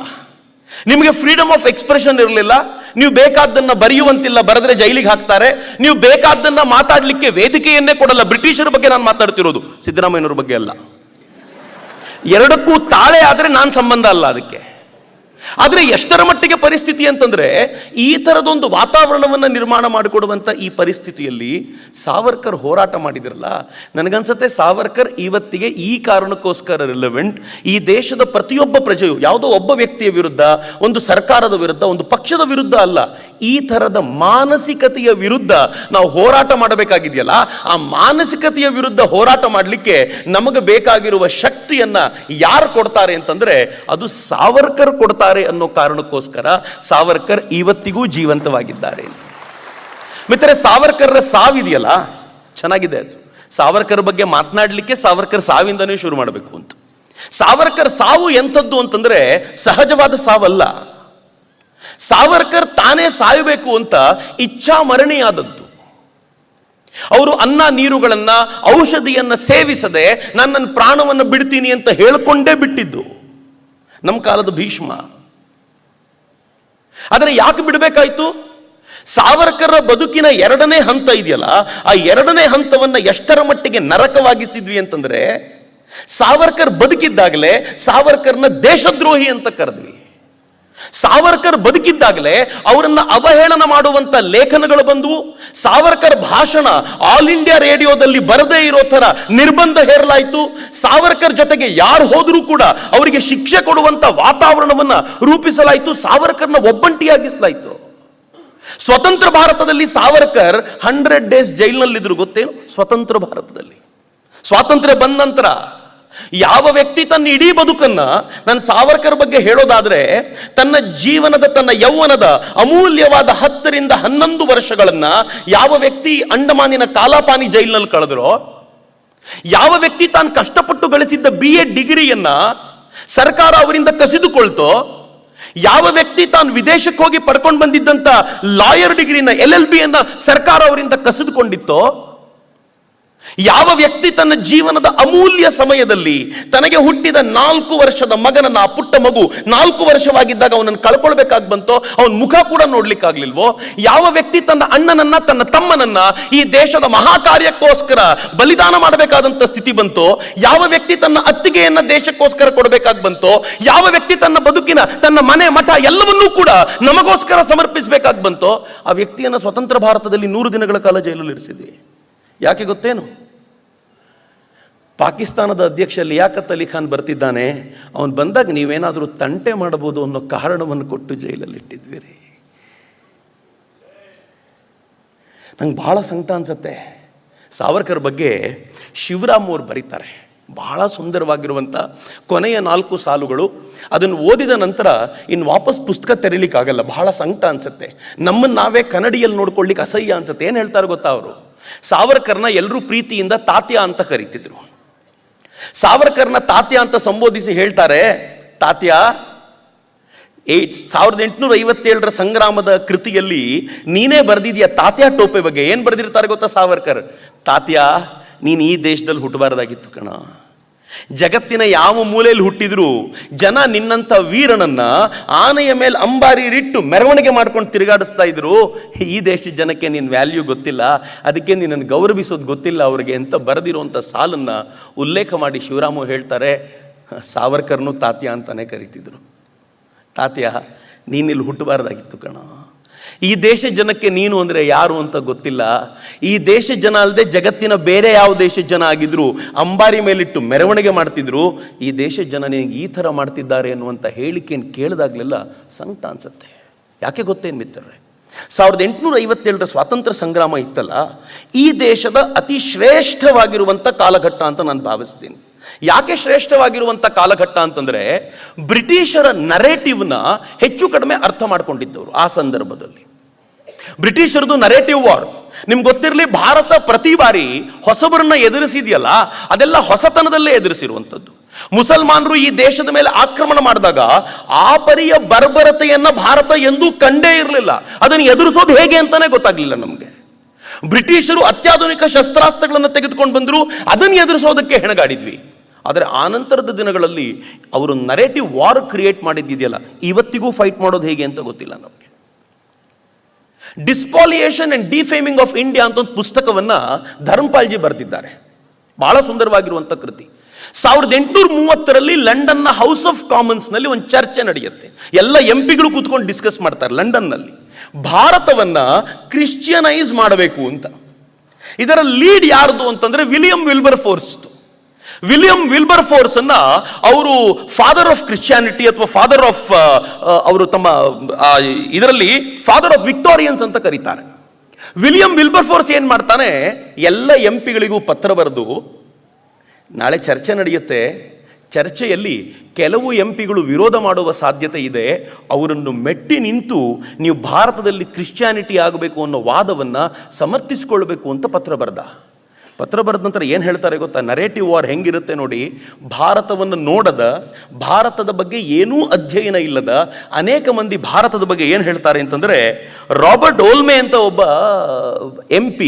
ನಿಮಗೆ ಫ್ರೀಡಮ್ ಆಫ್ ಎಕ್ಸ್ಪ್ರೆಷನ್ ಇರಲಿಲ್ಲ, ನೀವು ಬೇಕಾದ್ದನ್ನ ಬರೆಯುವಂತಿಲ್ಲ, ಬರೆದ್ರೆ ಜೈಲಿಗೆ ಹಾಕ್ತಾರೆ. ನೀವು ಬೇಕಾದ್ದನ್ನ ಮಾತಾಡ್ಲಿಕ್ಕೆ ವೇದಿಕೆಯನ್ನೇ ಕೊಡಲ್ಲ. ಬ್ರಿಟಿಷರ ಬಗ್ಗೆ ನಾನು ಮಾತಾಡ್ತಿರೋದು, ಸಿದ್ದರಾಮಯ್ಯನವ್ರ ಬಗ್ಗೆ ಅಲ್ಲ. 2ಕ್ಕೂ ತಾಳೆ ಆದ್ರೆ ನಾನು ಸಂಬಂಧ ಅಲ್ಲ ಅದಕ್ಕೆ. ಆದರೆ ಎಷ್ಟರ ಮಟ್ಟಿಗೆ ಪರಿಸ್ಥಿತಿ ಅಂತಂದ್ರೆ ಈ ಥರದೊಂದು ವಾತಾವರಣವನ್ನು ನಿರ್ಮಾಣ ಮಾಡಿಕೊಡುವಂಥ ಈ ಪರಿಸ್ಥಿತಿಯಲ್ಲಿ ಸಾವರ್ಕರ್ ಹೋರಾಟ ಮಾಡಿದ್ರಲ್ಲ, ನನಗನ್ಸುತ್ತೆ ಸಾವರ್ಕರ್ ಇವತ್ತಿಗೆ ಈ ಕಾರಣಕ್ಕೋಸ್ಕರ ರಿಲೆವೆಂಟ್. ಈ ದೇಶದ ಪ್ರತಿಯೊಬ್ಬ ಪ್ರಜೆಯು ಯಾವುದೋ ಒಬ್ಬ ವ್ಯಕ್ತಿಯ ವಿರುದ್ಧ, ಒಂದು ಸರ್ಕಾರದ ವಿರುದ್ಧ, ಒಂದು ಪಕ್ಷದ ವಿರುದ್ಧ ಅಲ್ಲ, ಈ ಥರದ ಮಾನಸಿಕತೆಯ ವಿರುದ್ಧ ನಾವು ಹೋರಾಟ ಮಾಡಬೇಕಾಗಿದೆಯಲ್ಲ, ಆ ಮಾನಸಿಕತೆಯ ವಿರುದ್ಧ ಹೋರಾಟ ಮಾಡಲಿಕ್ಕೆ ನಮಗೆ ಬೇಕಾಗಿರುವ ಶಕ್ತಿಯನ್ನ ಯಾರು ಕೊಡ್ತಾರೆ ಅಂತಂದ್ರೆ ಅದು ಸಾವರ್ಕರ್ ಕೊಡ್ತಾರೆ ಅನ್ನೋ ಕಾರಣಕ್ಕೋಸ್ಕರ ಸಾವರ್ಕರ್ ಇವತ್ತಿಗೂ ಜೀವಂತವಾಗಿದ್ದಾರೆ. ಮಿತ್ರರೇ, ಸಾವರ್ಕರ್ ಸಾವಿದೆಯಲ್ಲ, ಚೆನ್ನಾಗಿದೆ ಅದು. ಸಾವರ್ಕರ್ ಬಗ್ಗೆ ಮಾತನಾಡಲಿಕ್ಕೆ ಸಾವರ್ಕರ್ ಸಾವಿಂದನೇ ಶುರು ಮಾಡಬೇಕು ಅಂತ. ಸಾವರ್ಕರ್ ಸಾವು ಎಂಥದ್ದು ಅಂತಂದ್ರೆ ಸಹಜವಾದ ಸಾವಲ್ಲ. ಸಾವರ್ಕರ್ ತಾನೇ ಸಾಯಬೇಕು ಅಂತ ಇಚ್ಛಾ ಮರಣಿಯಾದದ್ದು. ಅವರು ಅನ್ನ ನೀರುಗಳನ್ನ, ಔಷಧಿಯನ್ನ ಸೇವಿಸದೆ ನನ್ನ ಪ್ರಾಣವನ್ನು ಬಿಡ್ತೀನಿ ಅಂತ ಹೇಳ್ಕೊಂಡೇ ಬಿಟ್ಟಿದ್ದು ನಮ್ಮ ಕಾಲದ ಭೀಷ್ಮ. ಆದರೆ ಯಾಕೆ ಬಿಡಬೇಕಾಯ್ತು? ಸಾವರ್ಕರ್ ಬದುಕಿನ ಎರಡನೇ ಹಂತ ಇದೆಯಲ್ಲ, ಆ ಎರಡನೇ ಹಂತವನ್ನ ಎಷ್ಟರ ಮಟ್ಟಿಗೆ ನರಕವಾಗಿಸಿದ್ವಿ ಅಂತಂದ್ರೆ, ಸಾವರ್ಕರ್ ಬದುಕಿದ್ದಾಗಲೇ ಸಾವರ್ಕರ್ನ ದೇಶದ್ರೋಹಿ ಅಂತ ಕರೆದ್ವಿ. ಸಾವರ್ಕರ್ ಬದುಕಿದ್ದಾಗಲೇ ಅವರನ್ನ ಅವಹೇಳನ ಮಾಡುವಂತ ಲೇಖನಗಳು ಬಂದವು. ಸಾವರ್ಕರ್ ಭಾಷಣ ಆಲ್ ಇಂಡಿಯಾ ರೇಡಿಯೋದಲ್ಲಿ ಬರದೇ ಇರೋ ತರ ನಿರ್ಬಂಧ ಹೇರಲಾಯಿತು. ಸಾವರ್ಕರ್ ಜೊತೆಗೆ ಯಾರು ಹೋದರೂ ಕೂಡ ಅವರಿಗೆ ಶಿಕ್ಷೆ ಕೊಡುವಂತ ವಾತಾವರಣವನ್ನ ರೂಪಿಸಲಾಯಿತು. ಸಾವರ್ಕರ್ನ ಒಬ್ಬಂಟಿಯಾಗಿಸಲಾಯಿತು. ಸ್ವತಂತ್ರ ಭಾರತದಲ್ಲಿ ಸಾವರ್ಕರ್ 100 days ಜೈಲಿನಲ್ಲಿದ್ರು, ಗೊತ್ತೇನು? ಸ್ವತಂತ್ರ ಭಾರತದಲ್ಲಿ ಸ್ವಾತಂತ್ರ್ಯ ಬಂದ ನಂತರ ಯಾವ ವ್ಯಕ್ತಿ ತನ್ನ ಇಡೀ ಬದುಕನ್ನ, ನನ್ನ ಸಾವರ್ಕರ್ ಬಗ್ಗೆ ಹೇಳೋದಾದ್ರೆ, ತನ್ನ ಜೀವನದ, ತನ್ನ ಯೌವನದ ಅಮೂಲ್ಯವಾದ 10 ರಿಂದ 11 ವರ್ಷಗಳನ್ನ ಯಾವ ವ್ಯಕ್ತಿ ಅಂಡಮಾನಿನ ಕಾಲಾಪಾನಿ ಜೈಲಿನಲ್ಲಿ ಕಳೆದ್ರೋ, ಯಾವ ವ್ಯಕ್ತಿ ತಾನು ಕಷ್ಟಪಟ್ಟು ಗಳಿಸಿದ್ದ BA ಡಿಗ್ರಿಯನ್ನ ಸರ್ಕಾರ ಅವರಿಂದ ಕಸಿದುಕೊಳ್ತೋ, ಯಾವ ವ್ಯಕ್ತಿ ತಾನು ವಿದೇಶಕ್ಕೆ ಹೋಗಿ ಪಡ್ಕೊಂಡು ಬಂದಿದ್ದಂತ ಲಾಯರ್ ಡಿಗ್ರಿನ LLB ಅನ್ನ ಸರ್ಕಾರ ಅವರಿಂದ ಕಸಿದುಕೊಂಡಿತ್ತೋ, ಯಾವ ವ್ಯಕ್ತಿ ತನ್ನ ಜೀವನದ ಅಮೂಲ್ಯ ಸಮಯದಲ್ಲಿ ತನಗೆ ಹುಟ್ಟಿದ 4 ವರ್ಷದ ಮಗನನ್ನ, ಆ ಪುಟ್ಟ ಮಗು 4 ವರ್ಷವಾಗಿದ್ದಾಗ ಅವನನ್ನು ಕಳ್ಕೊಳ್ಬೇಕಾಗಿ ಬಂತೋ, ಅವನ ಮುಖ ಕೂಡ ನೋಡ್ಲಿಕ್ಕಾಗ್ಲಿಲ್ವೋ, ಯಾವ ವ್ಯಕ್ತಿ ತನ್ನ ಅಣ್ಣನನ್ನ, ತನ್ನ ತಮ್ಮನನ್ನ ಈ ದೇಶದ ಮಹಾಕಾರ್ಯಕ್ಕೋಸ್ಕರ ಬಲಿದಾನ ಮಾಡಬೇಕಾದಂತ ಸ್ಥಿತಿ ಬಂತೋ, ಯಾವ ವ್ಯಕ್ತಿ ತನ್ನ ಅತ್ತಿಗೆಯನ್ನ ದೇಶಕ್ಕೋಸ್ಕರ ಕೊಡಬೇಕಾಗಿ ಬಂತೋ, ಯಾವ ವ್ಯಕ್ತಿ ತನ್ನ ಬದುಕಿನ, ತನ್ನ ಮನೆ ಮಠ ಎಲ್ಲವನ್ನೂ ಕೂಡ ನಮಗೋಸ್ಕರ ಸಮರ್ಪಿಸಬೇಕಾಗಿ ಬಂತೋ, ಆ ವ್ಯಕ್ತಿಯನ್ನ ಸ್ವತಂತ್ರ ಭಾರತದಲ್ಲಿ 100 ದಿನಗಳ ಕಾಲ ಜೈಲಲ್ಲಿ ಇರಿಸಿದೆ. ಯಾಕೆ ಗೊತ್ತೇನು? ಪಾಕಿಸ್ತಾನದ ಅಧ್ಯಕ್ಷ ಲಿಯಾಕತ್ ಅಲಿ ಖಾನ್ ಬರ್ತಿದ್ದಾನೆ, ಅವನು ಬಂದಾಗ ನೀವೇನಾದರೂ ತಂಟೆ ಮಾಡಬಹುದು ಅನ್ನೋ ಕಾರಣವನ್ನು ಕೊಟ್ಟು ಜೈಲಲ್ಲಿ ಇಟ್ಟಿದ್ವಿ ರೀ. ನಂಗೆ ಬಹಳ ಸಂಕಟ ಅನ್ಸುತ್ತೆ. ಸಾವರ್ಕರ್ ಬಗ್ಗೆ ಶಿವರಾಮ್ ಅವ್ರು ಬರೀತಾರೆ, ಬಹಳ ಸುಂದರವಾಗಿರುವಂಥ ಕೊನೆಯ 4 ಸಾಲುಗಳು. ಅದನ್ನು ಓದಿದ ನಂತರ ಇನ್ನು ವಾಪಸ್ ಪುಸ್ತಕ ತೆರೀಲಿಕ್ಕಾಗಲ್ಲ, ಬಹಳ ಸಂಕಟ ಅನ್ಸುತ್ತೆ. ನಮ್ಮನ್ನು ನಾವೇ ಕನ್ನಡಿಯಲ್ಲಿ ನೋಡ್ಕೊಳ್ಳಿಕ್ಕೆ ಅಸಹ್ಯ ಅನ್ಸುತ್ತೆ. ಏನು ಹೇಳ್ತಾರೆ ಗೊತ್ತಾ ಅವರು? ಸಾವರ್ಕರ್ನ ಎಲ್ಲರೂ ಪ್ರೀತಿಯಿಂದ ತಾತ್ಯ ಅಂತ ಕರೀತಿದ್ರು. ಸಾವರ್ಕರ್ನ ತಾತ್ಯ ಅಂತ ಸಂಬೋಧಿಸಿ ಹೇಳ್ತಾರೆ, ತಾತ್ಯ, 1857 ಸಂಗ್ರಾಮದ ಕೃತಿಯಲ್ಲಿ ನೀನೇ ಬರೆದಿದ್ಯಾ ತಾತ್ಯ ಟೋಪೆ ಬಗ್ಗೆ. ಏನ್ ಬರೆದಿರ್ತಾರೆ ಗೊತ್ತಾ ಸಾವರ್ಕರ್? ತಾತ್ಯ, ನೀನು ಈ ದೇಶದಲ್ಲಿ ಹುಟ್ಟಬಾರದಾಗಿತ್ತು ಕಣ. ಜಗತ್ತಿನ ಯಾವ ಮೂಲೆಯಲ್ಲಿ ಹುಟ್ಟಿದ್ರು ಜನ ನಿನ್ನಂಥ ವೀರನನ್ನ ಆನೆಯ ಮೇಲೆ ಅಂಬಾರಿರಿಟ್ಟು ಮೆರವಣಿಗೆ ಮಾಡ್ಕೊಂಡು ತಿರುಗಾಡಿಸ್ತಾ ಇದ್ರು. ಈ ದೇಶದ ಜನಕ್ಕೆ ನಿನ್ನ ವ್ಯಾಲ್ಯೂ ಗೊತ್ತಿಲ್ಲ, ಅದಕ್ಕೆ ನಿನ್ನನ್ನು ಗೌರವಿಸೋದು ಗೊತ್ತಿಲ್ಲ ಅವ್ರಿಗೆ ಅಂತ ಬರೆದಿರುವಂಥ ಸಾಲನ್ನ ಉಲ್ಲೇಖ ಮಾಡಿ ಶಿವರಾಮ ಹೇಳ್ತಾರೆ, ಸಾವರ್ಕರ್ನು ತಾತ್ಯ ಅಂತಾನೆ ಕರೀತಿದ್ರು. ತಾತ್ಯ, ನೀನಿಲ್ಲಿ ಹುಟ್ಟಬಾರ್ದಾಗಿತ್ತು ಕಣ. ಈ ದೇಶ ಜನಕ್ಕೆ ನೀನು ಅಂದರೆ ಯಾರು ಅಂತ ಗೊತ್ತಿಲ್ಲ. ಈ ದೇಶ ಜನ ಅಲ್ಲದೆ ಜಗತ್ತಿನ ಬೇರೆ ಯಾವ ದೇಶದ ಜನ ಆಗಿದ್ರು ಅಂಬಾರಿ ಮೇಲಿಟ್ಟು ಮೆರವಣಿಗೆ ಮಾಡ್ತಿದ್ರು. ಈ ದೇಶದ ಜನ ನಿನಗೆ ಈ ಥರ ಮಾಡ್ತಿದ್ದಾರೆ ಅನ್ನುವಂಥ ಹೇಳಿಕೆಯನ್ನು ಕೇಳಿದಾಗಲೆಲ್ಲ ಸಂಕಟ ಅನ್ಸುತ್ತೆ. ಯಾಕೆ ಗೊತ್ತೇನು ಮಿತ್ರರೇ? 1857 ಸ್ವಾತಂತ್ರ್ಯ ಸಂಗ್ರಾಮ ಇತ್ತಲ್ಲ, ಈ ದೇಶದ ಅತಿ ಶ್ರೇಷ್ಠವಾಗಿರುವಂಥ ಕಾಲಘಟ್ಟ ಅಂತ ನಾನು ಭಾವಿಸ್ತೀನಿ. ಯಾಕೆ ಶ್ರೇಷ್ಠವಾಗಿರುವಂಥ ಕಾಲಘಟ್ಟ ಅಂತಂದ್ರೆ, ಬ್ರಿಟಿಷರ ನರೇಟಿವ್ನ ಹೆಚ್ಚು ಕಡಿಮೆ ಅರ್ಥ ಮಾಡ್ಕೊಂಡಿದ್ದವರು ಆ ಸಂದರ್ಭದಲ್ಲಿ. ಬ್ರಿಟಿಷರದು ನರೇಟಿವ್ ವಾರ್ ನಿಮ್ಗೆ ಗೊತ್ತಿರಲಿ. ಭಾರತ ಪ್ರತಿ ಬಾರಿ ಹೊಸಬರನ್ನ ಎದುರಿಸಿದೆಯಲ್ಲ, ಅದೆಲ್ಲ ಹೊಸತನದಲ್ಲೇ ಎದುರಿಸಿರುವಂಥದ್ದು. ಮುಸಲ್ಮಾನರು ಈ ದೇಶದ ಮೇಲೆ ಆಕ್ರಮಣ ಮಾಡಿದಾಗ ಆ ಪರಿಯ ಬರ್ಬರತೆಯನ್ನ ಭಾರತ ಎಂದೂ ಕಂಡೇ ಇರಲಿಲ್ಲ. ಅದನ್ನು ಎದುರಿಸೋದು ಹೇಗೆ ಅಂತಾನೆ ಗೊತ್ತಾಗ್ಲಿಲ್ಲ ನಮಗೆ. ಬ್ರಿಟಿಷರು ಅತ್ಯಾಧುನಿಕ ಶಸ್ತ್ರಾಸ್ತ್ರಗಳನ್ನು ತೆಗೆದುಕೊಂಡು ಬಂದ್ರು, ಅದನ್ನು ಎದುರಿಸೋದಕ್ಕೆ ಹೆಣಗಾಡಿದ್ವಿ. ಆದರೆ ಆನಂತರದ ದಿನಗಳಲ್ಲಿ ಅವರು ನರೇಟಿವ್ ವಾರ್ ಕ್ರಿಯೇಟ್ ಮಾಡಿದ್ದಿದೆಯಲ್ಲ, ಇವತ್ತಿಗೂ ಫೈಟ್ ಮಾಡೋದು ಹೇಗೆ ಅಂತ ಗೊತ್ತಿಲ್ಲ ನಮಗೆ. ಡಿಸ್ಪಾಲಿಯೇಷನ್ ಅಂಡ್ ಡಿಫೇಮಿಂಗ್ ಆಫ್ ಇಂಡಿಯಾ ಅಂತ ಒಂದು ಪುಸ್ತಕವನ್ನ ಧರ್ಮಪಾಲ್ಜಿ ಬರೆದಿದ್ದಾರೆ. ಬಹಳ ಸುಂದರವಾಗಿರುವಂಥ ಕೃತಿ. 1830 ಲಂಡನ್ನ ಹೌಸ್ ಆಫ್ ಕಾಮನ್ಸ್ ನಲ್ಲಿ ಒಂದು ಚರ್ಚೆ ನಡೆಯುತ್ತೆ. ಎಲ್ಲ ಎಂಪಿಗಳು ಕೂತ್ಕೊಂಡು ಡಿಸ್ಕಸ್ ಮಾಡ್ತಾರೆ ಲಂಡನ್ ನಲ್ಲಿ, ಭಾರತವನ್ನ ಕ್ರಿಶ್ಚಿಯನೈಸ್ ಮಾಡಬೇಕು ಅಂತ. ಇದರ ಲೀಡ್ ಯಾರ್ದು ಅಂತಂದ್ರೆ William Wilber force. William Wilber force ಅನ್ನ ಅವರು ಫಾದರ್ ಆಫ್ ಕ್ರಿಶ್ಚಿಯಾನಿಟಿ ಅಥವಾ ಫಾದರ್ ಆಫ್ ಅವರು ತಮ್ಮ ಇದರಲ್ಲಿ ಫಾದರ್ ಆಫ್ ವಿಕ್ಟೋರಿಯನ್ಸ್ ಅಂತ ಕರೀತಾರೆ. ವಿಲಿಯಂ ವಿಲ್ಬರ್ ಫೋರ್ಸ್ ಏನ್ ಮಾಡ್ತಾನೆ, ಎಲ್ಲ ಎಂಪಿಗಳಿಗೂ ಪತ್ರ ಬರೆದು ನಾಳೆ ಚರ್ಚೆ ನಡೆಯುತ್ತೆ, ಚರ್ಚೆಯಲ್ಲಿ ಕೆಲವು ಎಂಪಿಗಳು ವಿರೋಧ ಮಾಡುವ ಸಾಧ್ಯತೆ ಇದೆ, ಅವರನ್ನು ಮೆಟ್ಟಿ ನಿಂತು ನೀವು ಭಾರತದಲ್ಲಿ ಕ್ರಿಶ್ಚಿಯಾನಿಟಿ ಆಗಬೇಕು ಅನ್ನೋ ವಾದವನ್ನು ಸಮರ್ಥಿಸಿಕೊಳ್ಬೇಕು ಅಂತ ಪತ್ರ ಬರೆದ ನಂತರ ಏನು ಹೇಳ್ತಾರೆ ಗೊತ್ತಾ? ನರೇಟಿವ್ ವಾರ್ ಹೆಂಗಿರುತ್ತೆ ನೋಡಿ. ಭಾರತವನ್ನು ನೋಡದ, ಭಾರತದ ಬಗ್ಗೆ ಏನೂ ಅಧ್ಯಯನ ಇಲ್ಲದ ಅನೇಕ ಮಂದಿ ಭಾರತದ ಬಗ್ಗೆ ಏನು ಹೇಳ್ತಾರೆ ಅಂತಂದರೆ, ರಾಬರ್ಟ್ ಓಲ್ಮೆ ಅಂತ ಒಬ್ಬ MP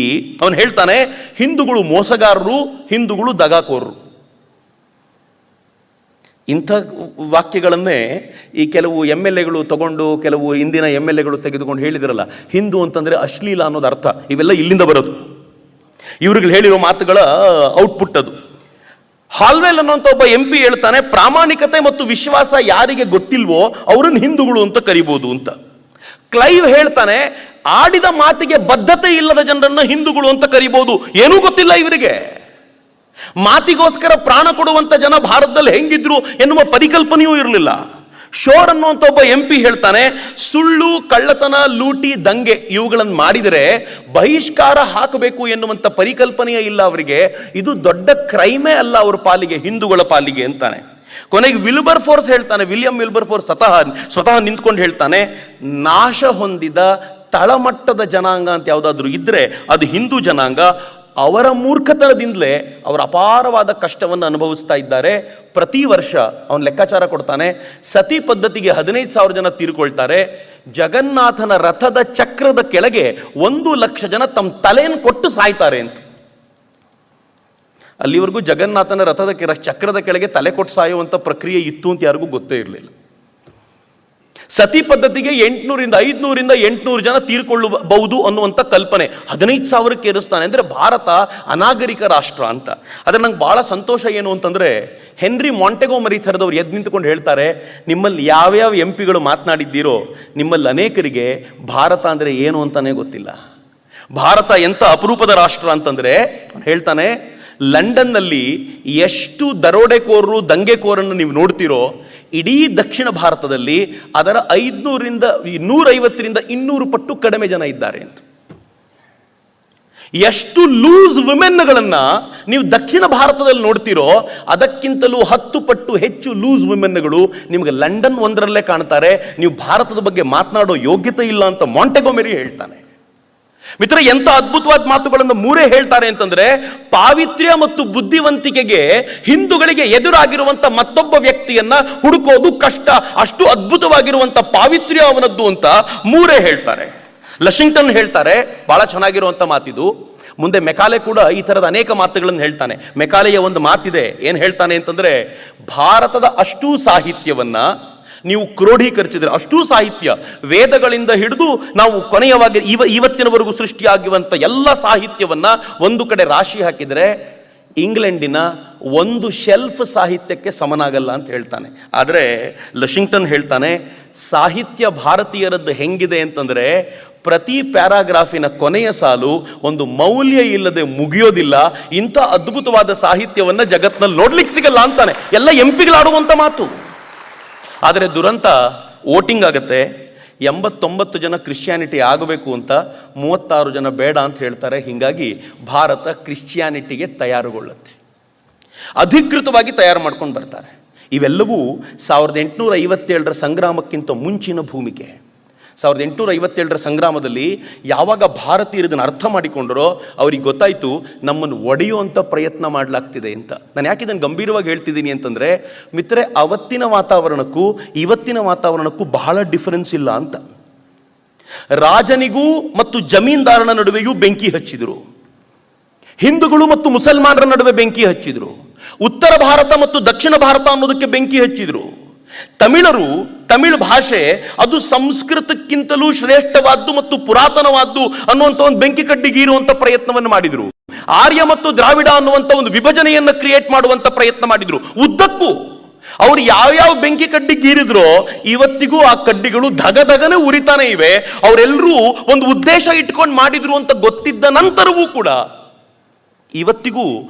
ಅವನು ಹೇಳ್ತಾನೆ, ಹಿಂದೂಗಳು ಮೋಸಗಾರರು, ಹಿಂದೂಗಳು ದಗಾಕೋರರು. ಇಂಥ ವಾಕ್ಯಗಳನ್ನೇ ಈ ಕೆಲವು MLAಗಳು ತಗೊಂಡು, ಕೆಲವು ಇಂದಿನ MLAಗಳು ತೆಗೆದುಕೊಂಡು ಹೇಳಿದ್ರಲ್ಲ, ಹಿಂದೂ ಅಂತಂದರೆ ಅಶ್ಲೀಲ ಅನ್ನೋದು ಅರ್ಥ. ಇವೆಲ್ಲ ಇಲ್ಲಿಂದ ಬರೋದು, ಇವ್ರಿಗೆ ಹೇಳಿರೋ ಮಾತುಗಳ ಔಟ್ಪುಟ್ ಅದು. ಹಾಲ್ವೆಲ್ ಅನ್ನೋಂಥ ಒಬ್ಬ MP ಹೇಳ್ತಾನೆ, ಪ್ರಾಮಾಣಿಕತೆ ಮತ್ತು ವಿಶ್ವಾಸ ಯಾರಿಗೆ ಗೊತ್ತಿಲ್ವೋ ಅವರನ್ನು ಹಿಂದೂಗಳು ಅಂತ ಕರಿಬೋದು ಅಂತ. ಕ್ಲೈವ್ ಹೇಳ್ತಾನೆ, ಆಡಿದ ಮಾತಿಗೆ ಬದ್ಧತೆ ಇಲ್ಲದ ಜನರನ್ನ ಹಿಂದೂಗಳು ಅಂತ ಕರಿಬಹುದು. ಏನೂ ಗೊತ್ತಿಲ್ಲ ಇವರಿಗೆ, ಮಾತಿಗೋಸ್ಕರ ಪ್ರಾಣ ಕೊಡುವಂತ ಜನ ಭಾರತದಲ್ಲಿ ಹೆಂಗಿದ್ರು ಎನ್ನುವ ಪರಿಕಲ್ಪನೆಯೂ ಇರಲಿಲ್ಲ. ಶೋರ್ ಅನ್ನುವಂಥ ಒಬ್ಬ MP ಹೇಳ್ತಾನೆ, ಸುಳ್ಳು, ಕಳ್ಳತನ, ಲೂಟಿ, ದಂಗೆ ಇವುಗಳನ್ನು ಮಾಡಿದರೆ ಬಹಿಷ್ಕಾರ ಹಾಕಬೇಕು ಎನ್ನುವಂಥ ಪರಿಕಲ್ಪನೆಯೇ ಇಲ್ಲ ಅವರಿಗೆ. ಇದು ದೊಡ್ಡ ಕ್ರೈಮೇ ಅಲ್ಲ ಅವ್ರ ಪಾಲಿಗೆ, ಹಿಂದೂಗಳ ಪಾಲಿಗೆ ಅಂತಾನೆ. ಕೊನೆಗೆ ವಿಲ್ಬರ್ ಫೋರ್ಸ್ ಹೇಳ್ತಾನೆ, ವಿಲಿಯಂ ವಿಲ್ಬರ್ ಫೋರ್ಸ್ ಸ್ವತಃ ನಿಂತ್ಕೊಂಡು ಹೇಳ್ತಾನೆ, ನಾಶ ಹೊಂದಿದ ತಳಮಟ್ಟದ ಜನಾಂಗ ಅಂತ ಯಾವುದಾದ್ರೂ ಇದ್ರೆ ಅದು ಹಿಂದೂ ಜನಾಂಗ. ಅವರ ಮೂರ್ಖತನದಿಂದಲೇ ಅವರ ಅಪಾರವಾದ ಕಷ್ಟವನ್ನು ಅನುಭವಿಸ್ತಾ ಇದ್ದಾರೆ. ಪ್ರತಿ ವರ್ಷ ಅವನು ಲೆಕ್ಕಾಚಾರ ಕೊಡ್ತಾನೆ, ಸತಿ ಪದ್ಧತಿಗೆ 15,000 ಜನ ತೀರ್ಕೊಳ್ತಾರೆ. ಜಗನ್ನಾಥನ ರಥದ ಚಕ್ರದ ಕೆಳಗೆ 1,00,000 ಜನ ತಮ್ಮ ತಲೆಯನ್ನು ಕೊಟ್ಟು ಸಾಯ್ತಾರೆ ಅಂತ. ಅಲ್ಲಿವರೆಗೂ ಜಗನ್ನಾಥನ ರಥದ ಚಕ್ರದ ಕೆಳಗೆ ತಲೆ ಕೊಟ್ಟು ಸಾಯುವಂಥ ಪ್ರಕ್ರಿಯೆ ಇತ್ತು ಅಂತ ಯಾರಿಗೂ ಗೊತ್ತೇ ಇರಲಿಲ್ಲ. ಸತಿ ಪದ್ಧತಿಗೆ 500 ಜನ ತೀರ್ಕೊಳ್ಳಬಹುದು ಅನ್ನುವಂಥ ಕಲ್ಪನೆ 15,000ಕ್ಕೆ ಏರಿಸ್ತಾನೆ. ಅಂದರೆ ಭಾರತ ಅನಾಗರಿಕ ರಾಷ್ಟ್ರ ಅಂತ. ಆದರೆ ನಂಗೆ ಭಾಳ ಸಂತೋಷ ಏನು ಅಂತಂದರೆ, ಹೆನ್ರಿ ಮಾಂಟೆಗೊಮರಿ ಥರದವ್ರು ಎದ್ದು ನಿಂತ್ಕೊಂಡು ಹೇಳ್ತಾರೆ, ನಿಮ್ಮಲ್ಲಿ ಯಾವ್ಯಾವ MPಗಳು ಮಾತನಾಡಿದ್ದೀರೋ ನಿಮ್ಮಲ್ಲಿ ಅನೇಕರಿಗೆ ಭಾರತ ಅಂದರೆ ಏನು ಅಂತಾನೆ ಗೊತ್ತಿಲ್ಲ. ಭಾರತ ಎಂಥ ಅಪರೂಪದ ರಾಷ್ಟ್ರ ಅಂತಂದರೆ ಹೇಳ್ತಾನೆ, ಲಂಡನ್ನಲ್ಲಿ ಎಷ್ಟು ದರೋಡೆಕೋರರು, ದಂಗೆಕೋರನ್ನು ನೀವು ನೋಡ್ತೀರೋ, ಇಡೀ ದಕ್ಷಿಣ ಭಾರತದಲ್ಲಿ ಅದರ 500ರಿಂದ 150ರಿಂದ 200 ಪಟ್ಟು ಕಡಿಮೆ ಜನ ಇದ್ದಾರೆ ಅಂತ. ಎಷ್ಟು ಲೂಸ್ ವುಮೆನ್ಗಳನ್ನ ನೀವು ದಕ್ಷಿಣ ಭಾರತದಲ್ಲಿ ನೋಡ್ತೀರೋ, ಅದಕ್ಕಿಂತಲೂ 10 ಪಟ್ಟು ಹೆಚ್ಚು ಲೂಸ್ ವುಮೆನ್ಗಳು ನಿಮಗೆ ಲಂಡನ್ ಒಂದರಲ್ಲೇ ಕಾಣ್ತಾರೆ. ನೀವು ಭಾರತದ ಬಗ್ಗೆ ಮಾತನಾಡೋ ಯೋಗ್ಯತೆ ಇಲ್ಲ ಅಂತ ಮಾಂಟೆಗೊಮೆರಿ ಹೇಳ್ತಾನೆ. ಮಿತ್ರ, ಎಂತ ಅದ್ಭುತವಾದ ಮಾತುಗಳನ್ನು ಮೂರೇ ಹೇಳ್ತಾರೆ ಅಂತಂದ್ರೆ, ಪಾವಿತ್ರ್ಯ ಮತ್ತು ಬುದ್ಧಿವಂತಿಕೆಗೆ ಹಿಂದೂಗಳಿಗೆ ಎದುರಾಗಿರುವಂತ ಮತ್ತೊಬ್ಬ ವ್ಯಕ್ತಿಯನ್ನ ಹುಡುಕೋದು ಕಷ್ಟ, ಅಷ್ಟು ಅದ್ಭುತವಾಗಿರುವಂತ ಪಾವಿತ್ರ್ಯ ಅವನದ್ದು ಅಂತ ಮೂರೇ ಹೇಳ್ತಾರೆ. ಲಶಿಂಗ್ಟನ್ ಹೇಳ್ತಾರೆ, ಬಹಳ ಚೆನ್ನಾಗಿರುವಂತ ಮಾತಿದು. ಮುಂದೆ ಮೆಕಾಲೆ ಕೂಡ ಈ ತರದ ಅನೇಕ ಮಾತುಗಳನ್ನು ಹೇಳ್ತಾನೆ. ಮೆಕಾಲೆಯ ಒಂದು ಮಾತಿದೆ, ಏನ್ ಹೇಳ್ತಾನೆ ಅಂತಂದ್ರೆ, ಭಾರತದ ಅಷ್ಟೂ ಸಾಹಿತ್ಯವನ್ನ ನೀವು ಕ್ರೋಢೀಕರಿಸಿದ್ರೆ, ಅಷ್ಟೂ ಸಾಹಿತ್ಯ ವೇದಗಳಿಂದ ಹಿಡಿದು ನಾವು ಕೊನೆಯವಾಗಿ ಇವತ್ತಿನವರೆಗೂ ಸೃಷ್ಟಿಯಾಗಿರುವಂಥ ಎಲ್ಲ ಸಾಹಿತ್ಯವನ್ನ ಒಂದು ಕಡೆ ರಾಶಿ ಹಾಕಿದರೆ ಇಂಗ್ಲೆಂಡಿನ ಒಂದು ಶೆಲ್ಫ್ ಸಾಹಿತ್ಯಕ್ಕೆ ಸಮನಾಗಲ್ಲ ಅಂತ ಹೇಳ್ತಾನೆ. ಆದರೆ ಲಶಿಂಗ್ಟನ್ ಹೇಳ್ತಾನೆ, ಸಾಹಿತ್ಯ ಭಾರತೀಯರದ್ದು ಹೆಂಗಿದೆ ಅಂತಂದರೆ, ಪ್ರತಿ ಪ್ಯಾರಾಗ್ರಾಫಿನ ಕೊನೆಯ ಸಾಲು ಒಂದು ಮೌಲ್ಯ ಇಲ್ಲದೆ ಮುಗಿಯೋದಿಲ್ಲ. ಇಂಥ ಅದ್ಭುತವಾದ ಸಾಹಿತ್ಯವನ್ನು ಜಗತ್ತಿನಲ್ಲಿ ನೋಡ್ಲಿಕ್ಕೆ ಸಿಗಲ್ಲ ಅಂತಾನೆ. ಎಲ್ಲ MPಗಳಾಡುವಂಥ ಮಾತು. ಆದರೆ ದುರಂತ, ವೋಟಿಂಗ್ ಆಗುತ್ತೆ, 89 ಜನ ಕ್ರಿಶ್ಚಿಯಾನಿಟಿ ಆಗಬೇಕು ಅಂತ, 36 ಜನ ಬೇಡ ಅಂತ ಹೇಳ್ತಾರೆ. ಹೀಗಾಗಿ ಭಾರತ ಕ್ರಿಶ್ಚಿಯಾನಿಟಿಗೆ ತಯಾರುಗೊಳ್ಳುತ್ತೆ, ಅಧಿಕೃತವಾಗಿ ತಯಾರು ಮಾಡ್ಕೊಂಡು ಬರ್ತಾರೆ. ಇವೆಲ್ಲವೂ 1857 ಸಂಗ್ರಾಮಕ್ಕಿಂತ ಮುಂಚಿನ ಭೂಮಿಕೆ. 1857 ಸಂಗ್ರಾಮದಲ್ಲಿ ಯಾವಾಗ ಭಾರತೀಯರು ಇದನ್ನು ಅರ್ಥ ಮಾಡಿಕೊಂಡರೋ ಅವ್ರಿಗೆ ಗೊತ್ತಾಯಿತು, ನಮ್ಮನ್ನು ಒಡೆಯುವಂಥ ಪ್ರಯತ್ನ ಮಾಡಲಾಗ್ತಿದೆ ಅಂತ. ನಾನು ಯಾಕೆ ಇದನ್ನು ಗಂಭೀರವಾಗಿ ಹೇಳ್ತಿದ್ದೀನಿ ಅಂತಂದರೆ, ಮಿತ್ರರೆ, ಅವತ್ತಿನ ವಾತಾವರಣಕ್ಕೂ ಇವತ್ತಿನ ವಾತಾವರಣಕ್ಕೂ ಬಹಳ ಡಿಫರೆನ್ಸ್ ಇಲ್ಲ ಅಂತ. ರಾಜನಿಗೂ ಮತ್ತು ಜಮೀನ್ದಾರನ ನಡುವೆಯೂ ಬೆಂಕಿ ಹಚ್ಚಿದ್ರು, ಹಿಂದೂಗಳು ಮತ್ತು ಮುಸಲ್ಮಾನರ ನಡುವೆ ಬೆಂಕಿ ಹಚ್ಚಿದ್ರು, ಉತ್ತರ ಭಾರತ ಮತ್ತು ದಕ್ಷಿಣ ಭಾರತ ಅನ್ನೋದಕ್ಕೆ ಬೆಂಕಿ ಹಚ್ಚಿದ್ರು. ತಮಿಳು ಭಾಷೆ ಅದು ಸಂಸ್ಕೃತಕ್ಕಿಂತಲೂ ಶ್ರೇಷ್ಠವಾದ್ದು ಮತ್ತು ಪುರಾತನವಾದ್ದು ಅನ್ನುವಂಥ ಒಂದು ಬೆಂಕಿ ಕಡ್ಡಿಗೀರುವಂಥ ಪ್ರಯತ್ನವನ್ನು ಮಾಡಿದರು. ಆರ್ಯ ಮತ್ತು ದ್ರಾವಿಡ ಅನ್ನುವಂಥ ಒಂದು ವಿಭಜನೆಯನ್ನು ಕ್ರಿಯೇಟ್ ಮಾಡುವಂತ ಪ್ರಯತ್ನ ಮಾಡಿದ್ರು. ಉದ್ದಕ್ಕೂ ಅವ್ರು ಯಾವ್ಯಾವ ಬೆಂಕಿ ಕಡ್ಡಿ ಗೀರಿದ್ರೋ ಇವತ್ತಿಗೂ ಆ ಕಡ್ಡಿಗಳು ಧಗಧಗನೆ ಉರಿತಾನೆ ಇವೆ. ಅವರೆಲ್ಲರೂ ಒಂದು ಉದ್ದೇಶ ಇಟ್ಕೊಂಡು ಮಾಡಿದ್ರು ಅಂತ ಗೊತ್ತಿದ್ದ ನಂತರವೂ ಕೂಡ ಇವತ್ತಿಗೂ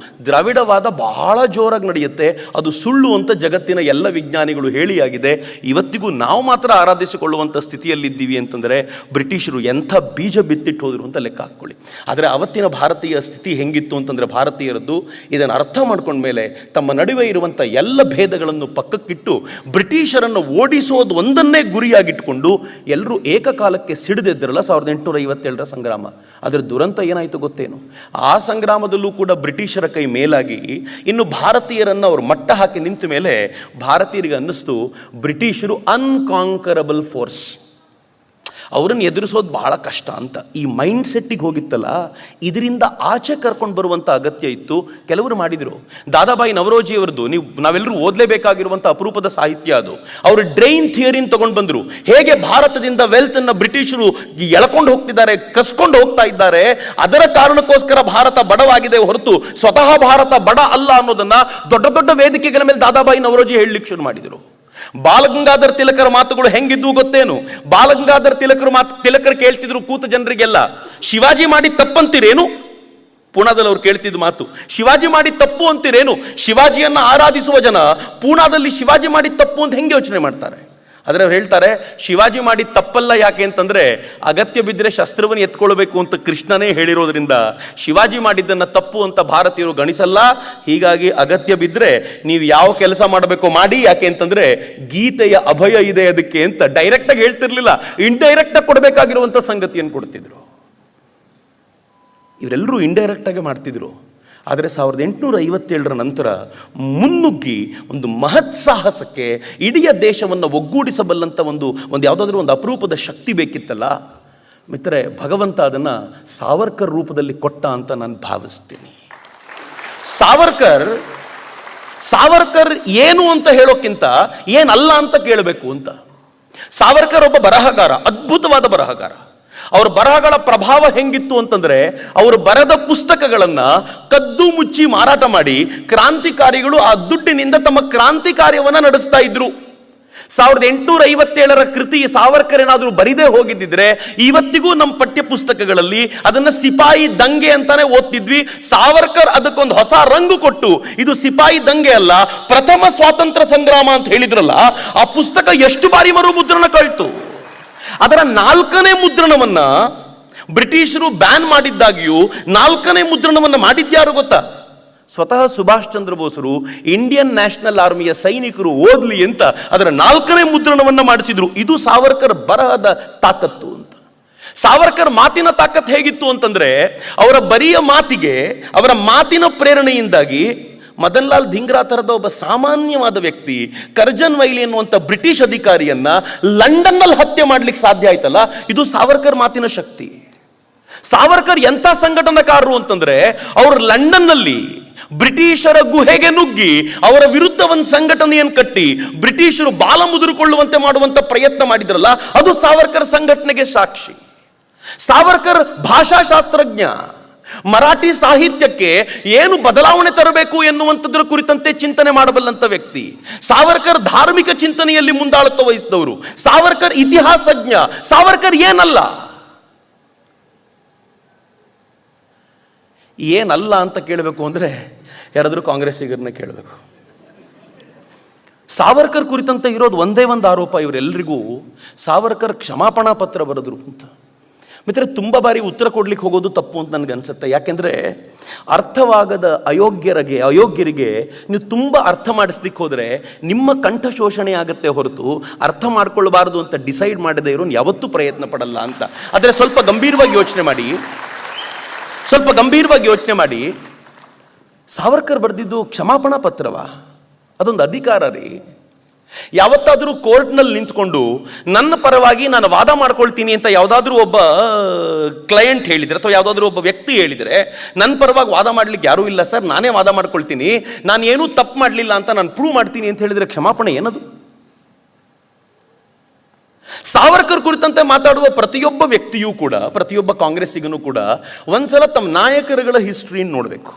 ದ್ರಾವಿಡವಾದ ಬಹಳ ಜೋರಾಗಿ ನಡೆಯುತ್ತೆ. ಅದು ಸುಳ್ಳು ಅಂತ ಜಗತ್ತಿನ ಎಲ್ಲ ವಿಜ್ಞಾನಿಗಳು ಹೇಳಿಯಾಗಿದೆ. ಇವತ್ತಿಗೂ ನಾವು ಮಾತ್ರ ಆರಾಧಿಸಿಕೊಳ್ಳುವಂಥ ಸ್ಥಿತಿಯಲ್ಲಿದ್ದೀವಿ ಅಂತಂದರೆ ಬ್ರಿಟಿಷರು ಎಂಥ ಬೀಜ ಬಿತ್ತಿಟ್ಟು ಹೋದ್ರು ಅಂತ ಲೆಕ್ಕ ಹಾಕ್ಕೊಳ್ಳಿ. ಆದರೆ ಅವತ್ತಿನ ಭಾರತೀಯ ಸ್ಥಿತಿ ಹೆಂಗಿತ್ತು ಅಂತಂದರೆ, ಭಾರತೀಯರದ್ದು ಇದನ್ನು ಅರ್ಥ ಮಾಡ್ಕೊಂಡ್ಮೇಲೆ ತಮ್ಮ ನಡುವೆ ಇರುವಂಥ ಎಲ್ಲ ಭೇದಗಳನ್ನು ಪಕ್ಕಕ್ಕಿಟ್ಟು ಬ್ರಿಟಿಷರನ್ನು ಓಡಿಸೋದು ಒಂದನ್ನೇ ಗುರಿಯಾಗಿಟ್ಕೊಂಡು ಎಲ್ಲರೂ ಏಕಕಾಲಕ್ಕೆ ಸಿಡಿದಿದ್ದರಲ್ಲ 1857 ಸಂಗ್ರಾಮ. ಅದರ ದುರಂತ ಏನಾಯಿತು ಗೊತ್ತೇನು? ಆ ಸಂಗ್ರಾಮದಲ್ಲೂ ಕೂಡ ಬ್ರಿಟಿಷರ ಕೈ ಮೇಲಾಗಿ ಇನ್ನು ಭಾರತೀಯರನ್ನು ಅವರು ಮಟ್ಟ ಹಾಕಿ ನಿಂತ ಮೇಲೆ ಭಾರತೀಯರಿಗೆ ಅನ್ನಿಸ್ತು ಬ್ರಿಟಿಷರು ಅನ್ಕಾಂಕರಬಲ್ ಫೋರ್ಸ್, ಅವರನ್ನು ಎದುರಿಸೋದು ಬಹಳ ಕಷ್ಟ ಅಂತ. ಈ ಮೈಂಡ್ ಸೆಟ್ಟಿಗೆ ಹೋಗಿತ್ತಲ್ಲ, ಇದರಿಂದ ಆಚೆ ಕರ್ಕೊಂಡು ಬರುವಂಥ ಅಗತ್ಯ ಇತ್ತು. ಕೆಲವರು ಮಾಡಿದರು. ದಾದಾಬಾಯಿ ನವರೋಜಿಯವರದ್ದು ನಾವೆಲ್ಲರೂ ಓದಲೇಬೇಕಾಗಿರುವಂಥ ಅಪರೂಪದ ಸಾಹಿತ್ಯ ಅದು. ಅವರು ಡ್ರೈನ್ ಥಿಯರಿನ ತಗೊಂಡು ಬಂದರು. ಹೇಗೆ ಭಾರತದಿಂದ ವೆಲ್ತನ್ನು ಬ್ರಿಟಿಷರು ಎಳ್ಕೊಂಡು ಹೋಗ್ತಿದ್ದಾರೆ, ಕಸ್ಕೊಂಡು ಹೋಗ್ತಾ ಇದ್ದಾರೆ, ಅದರ ಕಾರಣಕ್ಕೋಸ್ಕರ ಭಾರತ ಬಡವಾಗಿದೆ ಹೊರತು ಸ್ವತಃ ಭಾರತ ಬಡ ಅಲ್ಲ ಅನ್ನೋದನ್ನ ದೊಡ್ಡ ದೊಡ್ಡ ವೇದಿಕೆಗಳ ಮೇಲೆ ದಾದಾಬಾಯಿ ನವರೋಜಿ ಹೇಳಲಿಕ್ಕೆ ಶುರು ಮಾಡಿದರು. ಬಾಲಗಂಗಾಧರ್ ತಿಲಕರ ಮಾತುಗಳು ಹೆಂಗಿದ್ವು ಗೊತ್ತೇನು? ಬಾಲಗಂಗಾಧರ್ ತಿಲಕರು ಕೇಳ್ತಿದ್ರು ಕೂತ ಜನರಿಗೆಲ್ಲ, ಶಿವಾಜಿ ಮಾಡಿ ತಪ್ಪಂತೀರೇನು? ಪೂನಾದಲ್ಲಿ ಅವ್ರು ಕೇಳ್ತಿದ್ದ ಮಾತು, ಶಿವಾಜಿ ಮಾಡಿ ತಪ್ಪು ಅಂತೀರೇನು? ಶಿವಾಜಿಯನ್ನ ಆರಾಧಿಸುವ ಜನ ಪೂನಾದಲ್ಲಿ ಶಿವಾಜಿ ಮಾಡಿ ತಪ್ಪು ಅಂತ ಹೆಂಗೆ ಯೋಚನೆ ಮಾಡ್ತಾರೆ? ಆದರೆ ಅವ್ರು ಹೇಳ್ತಾರೆ ಶಿವಾಜಿ ಮಾಡಿ ತಪ್ಪಲ್ಲ. ಯಾಕೆ ಅಂತಂದ್ರೆ ಅಗತ್ಯ ಬಿದ್ದರೆ ಶಸ್ತ್ರವನ್ನು ಎತ್ಕೊಳ್ಬೇಕು ಅಂತ ಕೃಷ್ಣನೇ ಹೇಳಿರೋದ್ರಿಂದ ಶಿವಾಜಿ ಮಾಡಿದ್ದನ್ನು ತಪ್ಪು ಅಂತ ಭಾರತೀಯರು ಗಣಿಸಲ್ಲ. ಹೀಗಾಗಿ ಅಗತ್ಯ ಬಿದ್ದರೆ ನೀವು ಯಾವ ಕೆಲಸ ಮಾಡಬೇಕೋ ಮಾಡಿ, ಯಾಕೆ ಅಂತಂದ್ರೆ ಗೀತೆಯ ಅಭಯ ಇದೆ ಅದಕ್ಕೆ ಅಂತ ಡೈರೆಕ್ಟ್ ಆಗಿ ಹೇಳ್ತಿರ್ಲಿಲ್ಲ, ಇಂಡೈರೆಕ್ಟ್ ಆಗಿ ಕೊಡಬೇಕಾಗಿರುವಂತ ಸಂಗತಿಯನ್ನು ಕೊಡ್ತಿದ್ರು. ಇವರೆಲ್ಲರೂ ಇಂಡೈರೆಕ್ಟ್ ಆಗಿ ಮಾಡ್ತಿದ್ರು. ಆದರೆ 1857 ನಂತರ ಮುನ್ನುಗ್ಗಿ ಒಂದು ಮಹತ್ ಸಾಹಸಕ್ಕೆ ಇಡೀ ದೇಶವನ್ನು ಒಗ್ಗೂಡಿಸಬಲ್ಲಂಥ ಒಂದು ಯಾವುದಾದ್ರೂ ಒಂದು ಅಪರೂಪದ ಶಕ್ತಿ ಬೇಕಿತ್ತಲ್ಲ ಮಿತ್ರರೆ, ಭಗವಂತ ಅದನ್ನು ಸಾವರ್ಕರ್ ರೂಪದಲ್ಲಿ ಕೊಟ್ಟ ಅಂತ ನಾನು ಭಾವಿಸ್ತೀನಿ. ಸಾವರ್ಕರ್ ಏನು ಅಂತ ಹೇಳೋಕ್ಕಿಂತ ಏನಲ್ಲ ಅಂತ ಕೇಳಬೇಕು ಅಂತ. ಸಾವರ್ಕರ್ ಒಬ್ಬ ಬರಹಗಾರ, ಅದ್ಭುತವಾದ ಬರಹಗಾರ. ಅವ್ರ ಬರಹಗಳ ಪ್ರಭಾವ ಹೆಂಗಿತ್ತು ಅಂತಂದ್ರೆ, ಅವರು ಬರೆದ ಪುಸ್ತಕಗಳನ್ನ ಕದ್ದು ಮುಚ್ಚಿ ಮಾರಾಟ ಮಾಡಿ ಕ್ರಾಂತಿಕಾರಿಗಳು ಆ ದುಡ್ಡಿನಿಂದ ತಮ್ಮ ಕ್ರಾಂತಿ ಕಾರ್ಯವನ್ನ ನಡೆಸ್ತಾ ಇದ್ರು. 1857 ಕೃತಿ ಸಾವರ್ಕರ್ ಏನಾದರೂ ಬರಿದೇ ಹೋಗಿದ್ದಿದ್ರೆ ಇವತ್ತಿಗೂ ನಮ್ಮ ಪಠ್ಯ ಪುಸ್ತಕಗಳಲ್ಲಿ ಅದನ್ನ ಸಿಪಾಯಿ ದಂಗೆ ಅಂತಾನೆ ಓದ್ತಿದ್ವಿ. ಸಾವರ್ಕರ್ ಅದಕ್ಕೊಂದು ಹೊಸ ರಂಗು ಕೊಟ್ಟು ಇದು ಸಿಪಾಯಿ ದಂಗೆ ಅಲ್ಲ, ಪ್ರಥಮ ಸ್ವಾತಂತ್ರ್ಯ ಸಂಗ್ರಾಮ ಅಂತ ಹೇಳಿದ್ರಲ್ಲ, ಆ ಪುಸ್ತಕ ಎಷ್ಟು ಬಾರಿ ಮರು ಮುದ್ರಣ ಕಳ್ತು. ಅದರ 4ನೇ ಮುದ್ರಣವನ್ನ ಬ್ರಿಟಿಷರು ಬ್ಯಾನ್ ಮಾಡಿದ್ದಾಗಿಯೂ 4ನೇ ಮುದ್ರಣವನ್ನ ಮಾಡಿದ್ಯಾರು ಗೊತ್ತಾ? ಸ್ವತಃ ಸುಭಾಷ್ ಚಂದ್ರ ಬೋಸರು ಇಂಡಿಯನ್ ನ್ಯಾಷನಲ್ ಆರ್ಮಿಯ ಸೈನಿಕರು ಓದ್ಲಿ ಅಂತ ಅದರ 4ನೇ ಮುದ್ರಣವನ್ನ ಮಾಡಿಸಿದ್ರು. ಇದು ಸಾವರ್ಕರ್ ಬರಹದ ತಾಕತ್ತು ಅಂತ. ಸಾವರ್ಕರ್ ಮಾತಿನ ತಾಕತ್ತು ಹೇಗಿತ್ತು ಅಂತಂದ್ರೆ, ಅವರ ಬರಿಯ ಮಾತಿಗೆ, ಅವರ ಮಾತಿನ ಪ್ರೇರಣೆಯಿಂದಾಗಿ ಮದನ್ ಲಾಲ್ ಧಿಂಗ್ರಾ ತರದ ಒಬ್ಬ ಸಾಮಾನ್ಯವಾದ ವ್ಯಕ್ತಿ ಕರ್ಜನ್ ವೈಲಿ ಎನ್ನುವಂತ ಬ್ರಿಟಿಷ್ ಅಧಿಕಾರಿಯನ್ನ ಲಂಡನ್ನಲ್ಲಿ ಹತ್ಯೆ ಮಾಡ್ಲಿಕ್ಕೆ ಸಾಧ್ಯ ಆಯ್ತಲ್ಲ, ಇದು ಸಾವರ್ಕರ್ ಮಾತಿನ ಶಕ್ತಿ. ಸಾವರ್ಕರ್ ಎಂಥ ಸಂಘಟನಾಕಾರರು ಅಂತಂದ್ರೆ, ಅವರು ಲಂಡನ್ನಲ್ಲಿ ಬ್ರಿಟಿಷರ ಗುಹೆಗೆ ನುಗ್ಗಿ ಅವರ ವಿರುದ್ಧ ಒಂದು ಸಂಘಟನೆಯನ್ನು ಕಟ್ಟಿ ಬ್ರಿಟಿಷರು ಬಾಲ ಮುದುರಿಕೊಳ್ಳುವಂತೆ ಮಾಡುವಂತ ಪ್ರಯತ್ನ ಮಾಡಿದ್ರಲ್ಲ, ಅದು ಸಾವರ್ಕರ್ ಸಂಘಟನೆಗೆ ಸಾಕ್ಷಿ. ಸಾವರ್ಕರ್ ಭಾಷಾಶಾಸ್ತ್ರಜ್ಞ. ಮರಾಠಿ ಸಾಹಿತ್ಯಕ್ಕೆ ಏನು ಬದಲಾವಣೆ ತರಬೇಕು ಎನ್ನುವಂಥದ್ರ ಕುರಿತಂತೆ ಚಿಂತನೆ ಮಾಡಬಲ್ಲಂತ ವ್ಯಕ್ತಿ. ಸಾವರ್ಕರ್ ಧಾರ್ಮಿಕ ಚಿಂತನೆಯಲ್ಲಿ ಮುಂದಾಳತ್ವ ವಹಿಸಿದವರು. ಸಾವರ್ಕರ್ ಇತಿಹಾಸಜ್ಞ. ಸಾವರ್ಕರ್ ಏನಲ್ಲ ಅಂತ ಕೇಳಬೇಕು ಅಂದ್ರೆ ಯಾರಾದರೂ ಕಾಂಗ್ರೆಸ್ಸಿಗರನ್ನ ಕೇಳಬೇಕು. ಸಾವರ್ಕರ್ ಕುರಿತಂತೆ ಇರೋದು ಒಂದೇ ಒಂದು ಆರೋಪ ಇವರೆಲ್ಲರಿಗೂ, ಸಾವರ್ಕರ್ ಕ್ಷಮಾಪಣಾ ಪತ್ರ ಬರೆದ್ರು ಅಂತ. ಮಿತ್ರ, ತುಂಬ ಬಾರಿ ಉತ್ತರ ಕೊಡ್ಲಿಕ್ಕೆ ಹೋಗೋದು ತಪ್ಪು ಅಂತ ನನಗನ್ಸುತ್ತೆ. ಯಾಕೆಂದರೆ ಅರ್ಥವಾಗದ ಅಯೋಗ್ಯರಿಗೆ ನೀವು ತುಂಬ ಅರ್ಥ ಮಾಡಿಸ್ಲಿಕ್ಕೆ ಹೋದರೆ ನಿಮ್ಮ ಕಂಠ ಶೋಷಣೆ ಆಗುತ್ತೆ ಹೊರತು ಅರ್ಥ ಮಾಡ್ಕೊಳ್ಬಾರ್ದು ಅಂತ ಡಿಸೈಡ್ ಮಾಡದೇ ಇರೋನು ಯಾವತ್ತೂ ಪ್ರಯತ್ನ ಪಡಲ್ಲ ಅಂತ. ಆದರೆ ಸ್ವಲ್ಪ ಗಂಭೀರವಾಗಿ ಯೋಚನೆ ಮಾಡಿ. ಸಾವರ್ಕರ್ ಬರೆದಿದ್ದು ಕ್ಷಮಾಪಣಾ ಪತ್ರವಾ? ಅದೊಂದು ಅಧಿಕಾರ ರೀ. ಯಾವತ್ತಾದರೂ ಕೋರ್ಟ್ನಲ್ಲಿ ನಿಂತ್ಕೊಂಡು ನನ್ನ ಪರವಾಗಿ ನಾನು ವಾದ ಮಾಡ್ಕೊಳ್ತೀನಿ ಅಂತ ಯಾವುದಾದ್ರೂ ಒಬ್ಬ ಕ್ಲೈಂಟ್ ಹೇಳಿದರೆ ಅಥವಾ ಯಾವುದಾದ್ರೂ ಒಬ್ಬ ವ್ಯಕ್ತಿ ಹೇಳಿದರೆ, ನನ್ನ ಪರವಾಗಿ ವಾದ ಮಾಡ್ಲಿಕ್ಕೆ ಯಾರೂ ಇಲ್ಲ ಸರ್, ನಾನೇ ವಾದ ಮಾಡ್ಕೊಳ್ತೀನಿ, ನಾನು ಏನೂ ತಪ್ಪು ಮಾಡಲಿಲ್ಲ ಅಂತ ನಾನು ಪ್ರೂವ್ ಮಾಡ್ತೀನಿ ಅಂತ ಹೇಳಿದರೆ ಕ್ಷಮಾಪಣೆ ಏನದು? ಸಾವರ್ಕರ್ ಕುರಿತಂತೆ ಮಾತಾಡುವ ಪ್ರತಿಯೊಬ್ಬ ವ್ಯಕ್ತಿಯೂ ಕೂಡ, ಪ್ರತಿಯೊಬ್ಬ ಕಾಂಗ್ರೆಸ್ಸಿಗನೂ ಕೂಡ ಒಂದ್ಸಲ ತಮ್ಮ ನಾಯಕರುಗಳ ಹಿಸ್ಟ್ರಿಯನ್ನು ನೋಡಬೇಕು.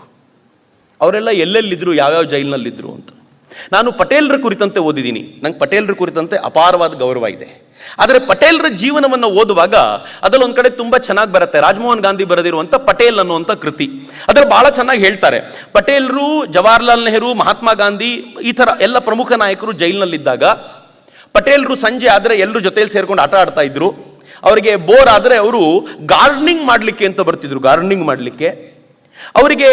ಅವರೆಲ್ಲ ಎಲ್ಲೆಲ್ಲಿದ್ರು, ಯಾವ್ಯಾವ ಜೈಲಿನಲ್ಲಿದ್ದರು ಅಂತ. ನಾನು ಪಟೇಲ್ರ ಕುರಿತಂತೆ ಓದಿದ್ದೀನಿ. ನಂಗೆ ಪಟೇಲ್ರ ಕುರಿತಂತೆ ಅಪಾರವಾದ ಗೌರವ ಇದೆ. ಆದರೆ ಪಟೇಲ್ರ ಜೀವನವನ್ನು ಓದುವಾಗ ಅದರಲ್ಲಿ ಒಂದು ಕಡೆ ತುಂಬ ಚೆನ್ನಾಗಿ ಬರುತ್ತೆ. ರಾಜಮೋಹನ್ ಗಾಂಧಿ ಬರೆದಿರುವಂಥ ಪಟೇಲ್ ಅನ್ನುವಂಥ ಕೃತಿ, ಅದರಲ್ಲಿ ಬಹಳ ಚೆನ್ನಾಗಿ ಹೇಳ್ತಾರೆ. ಪಟೇಲ್ರು, ಜವಾಹರ್ಲಾಲ್ ನೆಹರು, ಮಹಾತ್ಮ ಗಾಂಧಿ ಈ ಥರ ಎಲ್ಲ ಪ್ರಮುಖ ನಾಯಕರು ಜೈಲಿನಲ್ಲಿದ್ದಾಗ ಪಟೇಲ್ರು ಸಂಜೆ ಆದರೆ ಎಲ್ಲರೂ ಜೊತೆಯಲ್ಲಿ ಸೇರ್ಕೊಂಡು ಆಟ ಆಡ್ತಾ ಇದ್ರು. ಅವರಿಗೆ ಬೋರ್ ಆದರೆ ಅವರು ಗಾರ್ಡನಿಂಗ್ ಮಾಡಲಿಕ್ಕೆ ಅಂತ ಬರ್ತಿದ್ರು. ಗಾರ್ಡನಿಂಗ್ ಮಾಡಲಿಕ್ಕೆ ಅವರಿಗೆ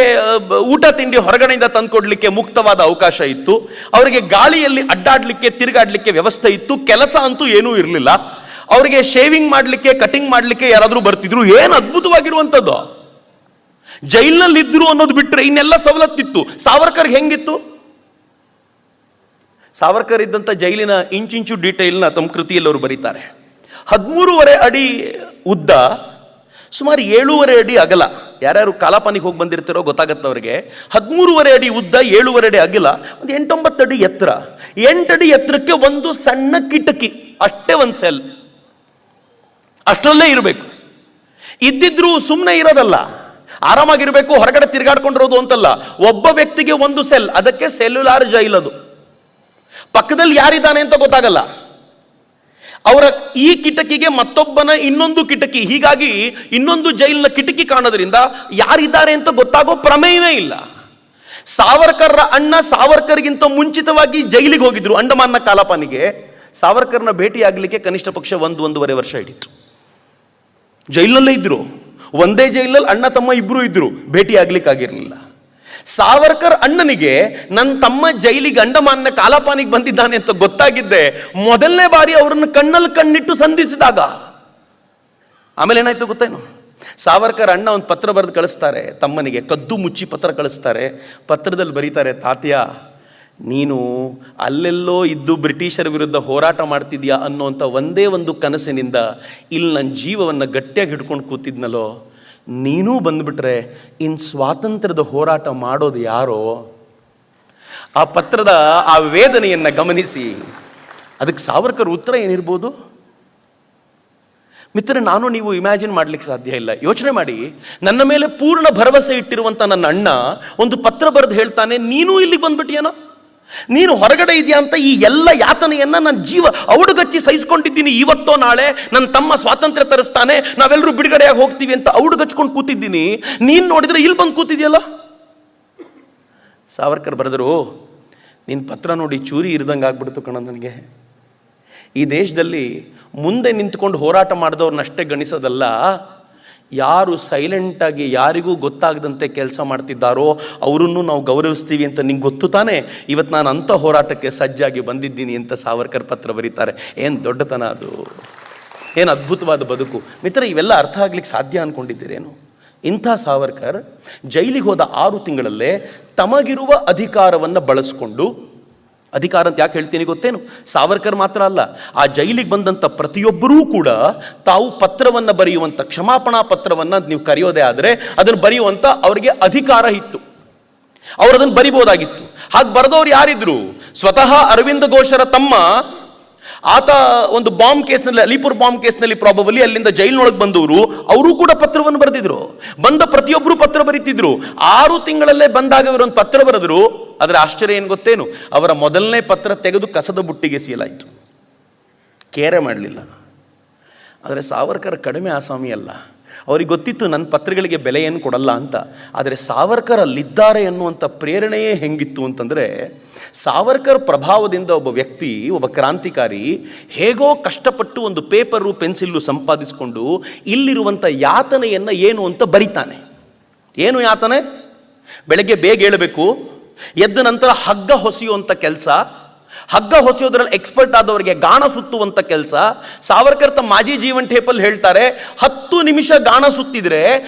ಊಟ ತಿಂಡಿ ಹೊರಗಡೆಯಿಂದ ತಂದುಕೊಡ್ಲಿಕ್ಕೆ ಮುಕ್ತವಾದ ಅವಕಾಶ ಇತ್ತು. ಅವರಿಗೆ ಗಾಳಿಯಲ್ಲಿ ಅಡ್ಡಾಡ್ಲಿಕ್ಕೆ, ತಿರುಗಾಡ್ಲಿಕ್ಕೆ ವ್ಯವಸ್ಥೆ ಇತ್ತು. ಕೆಲಸ ಅಂತೂ ಏನೂ ಇರಲಿಲ್ಲ. ಅವರಿಗೆ ಶೇವಿಂಗ್ ಮಾಡಲಿಕ್ಕೆ, ಕಟಿಂಗ್ ಮಾಡಲಿಕ್ಕೆ ಯಾರಾದರೂ ಬರ್ತಿದ್ರು. ಏನು ಅದ್ಭುತವಾಗಿರುವಂಥದ್ದು! ಜೈಲಿನಲ್ಲಿದ್ರು ಅನ್ನೋದು ಬಿಟ್ಟರೆ ಇನ್ನೆಲ್ಲ ಸವಲತ್ತಿತ್ತು. ಸಾವರ್ಕರ್ ಹೆಂಗಿತ್ತು? ಸಾವರ್ಕರ್ ಇದ್ದಂಥ ಜೈಲಿನ ಇಂಚಿಂಚು ಡೀಟೇಲ್ನ ತಮ್ಮ ಕೃತಿಯಲ್ಲಿ ಅವರು ಬರೀತಾರೆ. 13.5 ಅಡಿ ಉದ್ದ, ಸುಮಾರು 7.5 ಅಡಿ ಅಗಲ. ಯಾರ್ಯಾರು ಕಾಲಾಪಾನಿಗೆ ಹೋಗಿ ಬಂದಿರ್ತಾರೋ ಗೊತ್ತಾಗತ್ತೆ ಅವರಿಗೆ. 13.5 ಅಡಿ ಉದ್ದ, 7.5 ಅಡಿ ಅಗಲ, ಒಂದು 8-9 ಅಡಿ ಎತ್ತರ. 8 ಅಡಿ ಎತ್ತರಕ್ಕೆ ಒಂದು ಸಣ್ಣ ಕಿಟಕಿ, ಅಷ್ಟೇ ಒಂದು ಸೆಲ್, ಅಷ್ಟರಲ್ಲೇ ಇರಬೇಕು. ಇದ್ದಿದ್ರು ಸುಮ್ಮನೆ ಇರೋದಲ್ಲ, ಆರಾಮಾಗಿರ್ಬೇಕು, ಹೊರಗಡೆ ತಿರುಗಾಡ್ಕೊಂಡಿರೋದು ಅಂತಲ್ಲ. ಒಬ್ಬ ವ್ಯಕ್ತಿಗೆ ಒಂದು ಸೆಲ್, ಅದಕ್ಕೆ ಸೆಲ್ಯುಲಾರ್ ಜೈಲ್. ಅದು ಪಕ್ಕದಲ್ಲಿ ಯಾರಿದ್ದಾನೆ ಅಂತ ಗೊತ್ತಾಗಲ್ಲ. ಅವರ ಈ ಕಿಟಕಿಗೆ ಮತ್ತೊಬ್ಬನ ಇನ್ನೊಂದು ಕಿಟಕಿ, ಹೀಗಾಗಿ ಇನ್ನೊಂದು ಜೈಲಿನ ಕಿಟಕಿ ಕಾಣೋದ್ರಿಂದ ಯಾರಿದ್ದಾರೆ ಅಂತ ಗೊತ್ತಾಗೋ ಪ್ರಮೇಯವೇ ಇಲ್ಲ. ಸಾವರ್ಕರ್ರ ಅಣ್ಣ ಸಾವರ್ಕರ್ಗಿಂತ ಮುಂಚಿತವಾಗಿ ಜೈಲಿಗೆ ಹೋಗಿದ್ರು ಅಂಡಮಾನ್ನ ಕಾಲಾಪಾನಿಗೆ. ಸಾವರ್ಕರ್ನ ಭೇಟಿ ಆಗಲಿಕ್ಕೆ ಕನಿಷ್ಠ ಪಕ್ಷ 1-1.5 ವರ್ಷ ಹಿಡಿತು. ಜೈಲಿನಲ್ಲೇ ಇದ್ರು, ಒಂದೇ ಜೈಲಲ್ಲಿ ಅಣ್ಣ ತಮ್ಮ ಇಬ್ರು ಇದ್ರು, ಭೇಟಿ ಆಗ್ಲಿಕ್ಕಾಗಿರ್ಲಿಲ್ಲ. ಸಾವರ್ಕರ್ ಅಣ್ಣನಿಗೆ ನನ್ನ ತಮ್ಮ ಜೈಲಿಗೆ ಅಂಡಮಾನ್ನ ಕಾಲಾಪಾನಿಗೆ ಬಂದಿದ್ದಾನೆ ಅಂತ ಗೊತ್ತಾಗಿದ್ದೆ ಮೊದಲನೇ ಬಾರಿ ಅವರನ್ನು ಕಣ್ಣಲ್ಲಿ ಕಣ್ಣಿಟ್ಟು ಸಂಧಿಸಿದಾಗ. ಆಮೇಲೆ ಏನಾಯ್ತು ಗೊತ್ತೇನು? ಸಾವರ್ಕರ್ ಅಣ್ಣ ಒಂದು ಪತ್ರ ಬರೆದು ಕಳಿಸ್ತಾರೆ ತಮ್ಮನಿಗೆ, ಕದ್ದು ಮುಚ್ಚಿ ಪತ್ರ ಕಳಿಸ್ತಾರೆ. ಪತ್ರದಲ್ಲಿ ಬರೀತಾರೆ, ತಾತ್ಯ ನೀನು ಅಲ್ಲೆಲ್ಲೋ ಇದ್ದು ಬ್ರಿಟಿಷರ ವಿರುದ್ಧ ಹೋರಾಟ ಮಾಡ್ತಿದ್ಯಾ ಅನ್ನೋಂಥ ಒಂದೇ ಒಂದು ಕನಸಿನಿಂದ ಇಲ್ಲಿ ನನ್ನ ಜೀವವನ್ನು ಗಟ್ಟಿಯಾಗಿ ಹಿಡ್ಕೊಂಡು ಕೂತಿದ್ನಲ್ಲೋ, ನೀನೂ ಬಂದ್ಬಿಟ್ರೆ ಇನ್ನು ಸ್ವಾತಂತ್ರ್ಯದ ಹೋರಾಟ ಮಾಡೋದು ಯಾರೋ? ಆ ಪತ್ರದ ಆ ವೇದನೆಯನ್ನು ಗಮನಿಸಿ ಅದಕ್ಕೆ ಸಾವರ್ಕರ್ ಉತ್ತರ ಏನಿರ್ಬೋದು ಮಿತ್ರ? ನಾನು ನೀವು ಇಮ್ಯಾಜಿನ್ ಮಾಡ್ಲಿಕ್ಕೆ ಸಾಧ್ಯ ಇಲ್ಲ. ಯೋಚನೆ ಮಾಡಿ, ನನ್ನ ಮೇಲೆ ಪೂರ್ಣ ಭರವಸೆ ಇಟ್ಟಿರುವಂಥ ನನ್ನ ಅಣ್ಣ ಒಂದು ಪತ್ರ ಬರೆದು ಹೇಳ್ತಾನೆ, ನೀನೂ ಇಲ್ಲಿ ಬಂದ್ಬಿಟ್ಟಿಯೇನೋ, ನೀನು ಹೊರಗಡೆ ಇದೆಯಾ ಅಂತ ಈ ಎಲ್ಲ ಯಾತನೆಯನ್ನ ನನ್ನ ಜೀವ ಔಡುಗಚ್ಚಿ ಸಹಿಸ್ಕೊಂಡಿದ್ದೀನಿ. ಇವತ್ತೋ ನಾಳೆ ನನ್ನ ತಮ್ಮ ಸ್ವಾತಂತ್ರ್ಯ ತರಿಸ್ತಾನೆ, ನಾವೆಲ್ಲರೂ ಬಿಡುಗಡೆಯಾಗಿ ಹೋಗ್ತೀವಿ ಅಂತ ಔಡುಗಚ್ಕೊಂಡು ಕೂತಿದ್ದೀನಿ. ನೀನು ನೋಡಿದ್ರೆ ಇಲ್ಲಿ ಬಂದು ಕೂತಿದ್ಯಲ್ಲ. ಸಾವರ್ಕರ್ ಬರೆದರು, ನಿನ್ನ ಪತ್ರ ನೋಡಿ ಚೂರಿ ಇರ್ದಂಗೆ ಆಗ್ಬಿಡ್ತು ಕಣ ನನಗೆ. ಈ ದೇಶದಲ್ಲಿ ಮುಂದೆ ನಿಂತ್ಕೊಂಡು ಹೋರಾಟ ಮಾಡಿದವ್ರನ್ನಷ್ಟೇ ಗಣಿಸೋದಲ್ಲ, ಯಾರು ಸೈಲೆಂಟಾಗಿ ಯಾರಿಗೂ ಗೊತ್ತಾಗದಂತೆ ಕೆಲಸ ಮಾಡ್ತಿದ್ದಾರೋ ಅವರನ್ನು ನಾವು ಗೌರವಿಸ್ತೀವಿ ಅಂತ ನಿಂಗೆ ಗೊತ್ತು ತಾನೆ. ಇವತ್ತು ನಾನು ಅಂಥ ಹೋರಾಟಕ್ಕೆ ಸಜ್ಜಾಗಿ ಬಂದಿದ್ದೀನಿ ಅಂತ ಸಾವರ್ಕರ್ ಪತ್ರ ಬರೀತಾರೆ. ಏನು ದೊಡ್ಡತನ ಅದು, ಏನು ಅದ್ಭುತವಾದ ಬದುಕು ಮಿತ್ರ. ಇವೆಲ್ಲ ಅರ್ಥ ಆಗ್ಲಿಕ್ಕೆ ಸಾಧ್ಯ ಅಂದ್ಕೊಂಡಿದ್ದೀರೇನು? ಇಂಥ ಸಾವರ್ಕರ್ ಜೈಲಿಗೆ ಹೋದ 6 ತಿಂಗಳಲ್ಲೇ ತಮಗಿರುವ ಅಧಿಕಾರವನ್ನು ಬಳಸ್ಕೊಂಡು, ಅಧಿಕಾರ ಅಂತ ಯಾಕೆ ಹೇಳ್ತೀನಿ ಗೊತ್ತೇನು? ಸಾವರ್ಕರ್ ಮಾತ್ರ ಅಲ್ಲ, ಆ ಜೈಲಿಗೆ ಬಂದಂಥ ಪ್ರತಿಯೊಬ್ಬರೂ ಕೂಡ ತಾವು ಪತ್ರವನ್ನು ಬರೆಯುವಂಥ, ಕ್ಷಮಾಪಣಾ ಪತ್ರವನ್ನು ನೀವು ಕರೆಯೋದೇ ಆದರೆ ಅದನ್ನು ಬರೆಯುವಂಥ ಅವರಿಗೆ ಅಧಿಕಾರ ಇತ್ತು. ಅವರು ಅದನ್ನು ಬರಿಬೋದಾಗಿತ್ತು. ಹಾಗೆ ಬರೆದವ್ರು ಯಾರಿದ್ರು? ಸ್ವತಃ ಅರವಿಂದ ಘೋಷರ ತಮ್ಮ, ಆತ ಒಂದು ಬಾಂಬ್ ಕೇಸ್ನಲ್ಲಿ, ಅಲಿಪುರ್ ಬಾಂಬ್ ಕೇಸ್ನಲ್ಲಿ ಪ್ರಾಬಬಲಿ ಅಲ್ಲಿಂದ ಜೈಲಿನೊಳಗೆ ಬಂದವರು, ಅವರು ಕೂಡ ಪತ್ರವನ್ನು ಬರೆದಿದ್ರು. ಬಂದ ಪ್ರತಿಯೊಬ್ಬರು ಪತ್ರ ಬರೀತಿದ್ರು. 6 ತಿಂಗಳಲ್ಲೇ ಬಂದಾಗ ಇವರೊಂದು ಪತ್ರ ಬರೆದ್ರು. ಆದರೆ ಆಶ್ಚರ್ಯ ಏನು ಗೊತ್ತೇನು? ಅವರ ಮೊದಲನೇ ಪತ್ರ ತೆಗೆದು ಕಸದ ಬುಟ್ಟಿಗೆ ಸೀಲಾಯಿತು, ಕೇರೆ ಮಾಡಲಿಲ್ಲ. ಆದರೆ ಸಾವರ್ಕರ್ ಕಡಿಮೆ ಆಸಾಮಿ ಅಲ್ಲ. ಅವ್ರಿಗೆ ಗೊತ್ತಿತ್ತು ನನ್ನ ಪತ್ರಗಳಿಗೆ ಬೆಲೆ ಏನು ಕೊಡಲ್ಲ ಅಂತ. ಆದರೆ ಸಾವರ್ಕರ್ ಅಲ್ಲಿದ್ದಾರೆ ಎನ್ನುವಂಥ ಪ್ರೇರಣೆಯೇ ಹೆಂಗಿತ್ತು ಅಂತಂದರೆ, ಸಾವರ್ಕರ್ ಪ್ರಭಾವದಿಂದ ಒಬ್ಬ ವ್ಯಕ್ತಿ, ಒಬ್ಬ ಕ್ರಾಂತಿಕಾರಿ ಹೇಗೋ ಕಷ್ಟಪಟ್ಟು ಒಂದು ಪೇಪರು ಪೆನ್ಸಿಲ್ಲು ಸಂಪಾದಿಸಿಕೊಂಡು ಇಲ್ಲಿರುವಂಥ ಯಾತನೆಯನ್ನು ಏನು ಅಂತ ಬರಿತಾನೆ. ಏನು ಯಾತನೆ? ಬೆಳಗ್ಗೆ ಬೇಗ ಏಳಬೇಕು, ಎದ್ದ ನಂತರ ಹಗ್ಗ ಹೊಸೆಯುವಂಥ ಕೆಲಸ, ಹಗ್ಗ ಹೊಸೆಯೋದ್ರಲ್ಲಿ ಎಕ್ಸ್ಪರ್ಟ್ ಆದವರಿಗೆ ಗಾಣ ಸುತ್ತುವಂಥ ಕೆಲಸ. ಸಾವರ್ಕರ್ ತಮ್ಮ ಮಾಜಿ ಜೀವನ್ ಟೇಪಲ್ಲಿ ಹೇಳ್ತಾರೆ, 10 ನಿಮಿಷ ಗಾಣ ಸುತ್ತಿದ್ರೆ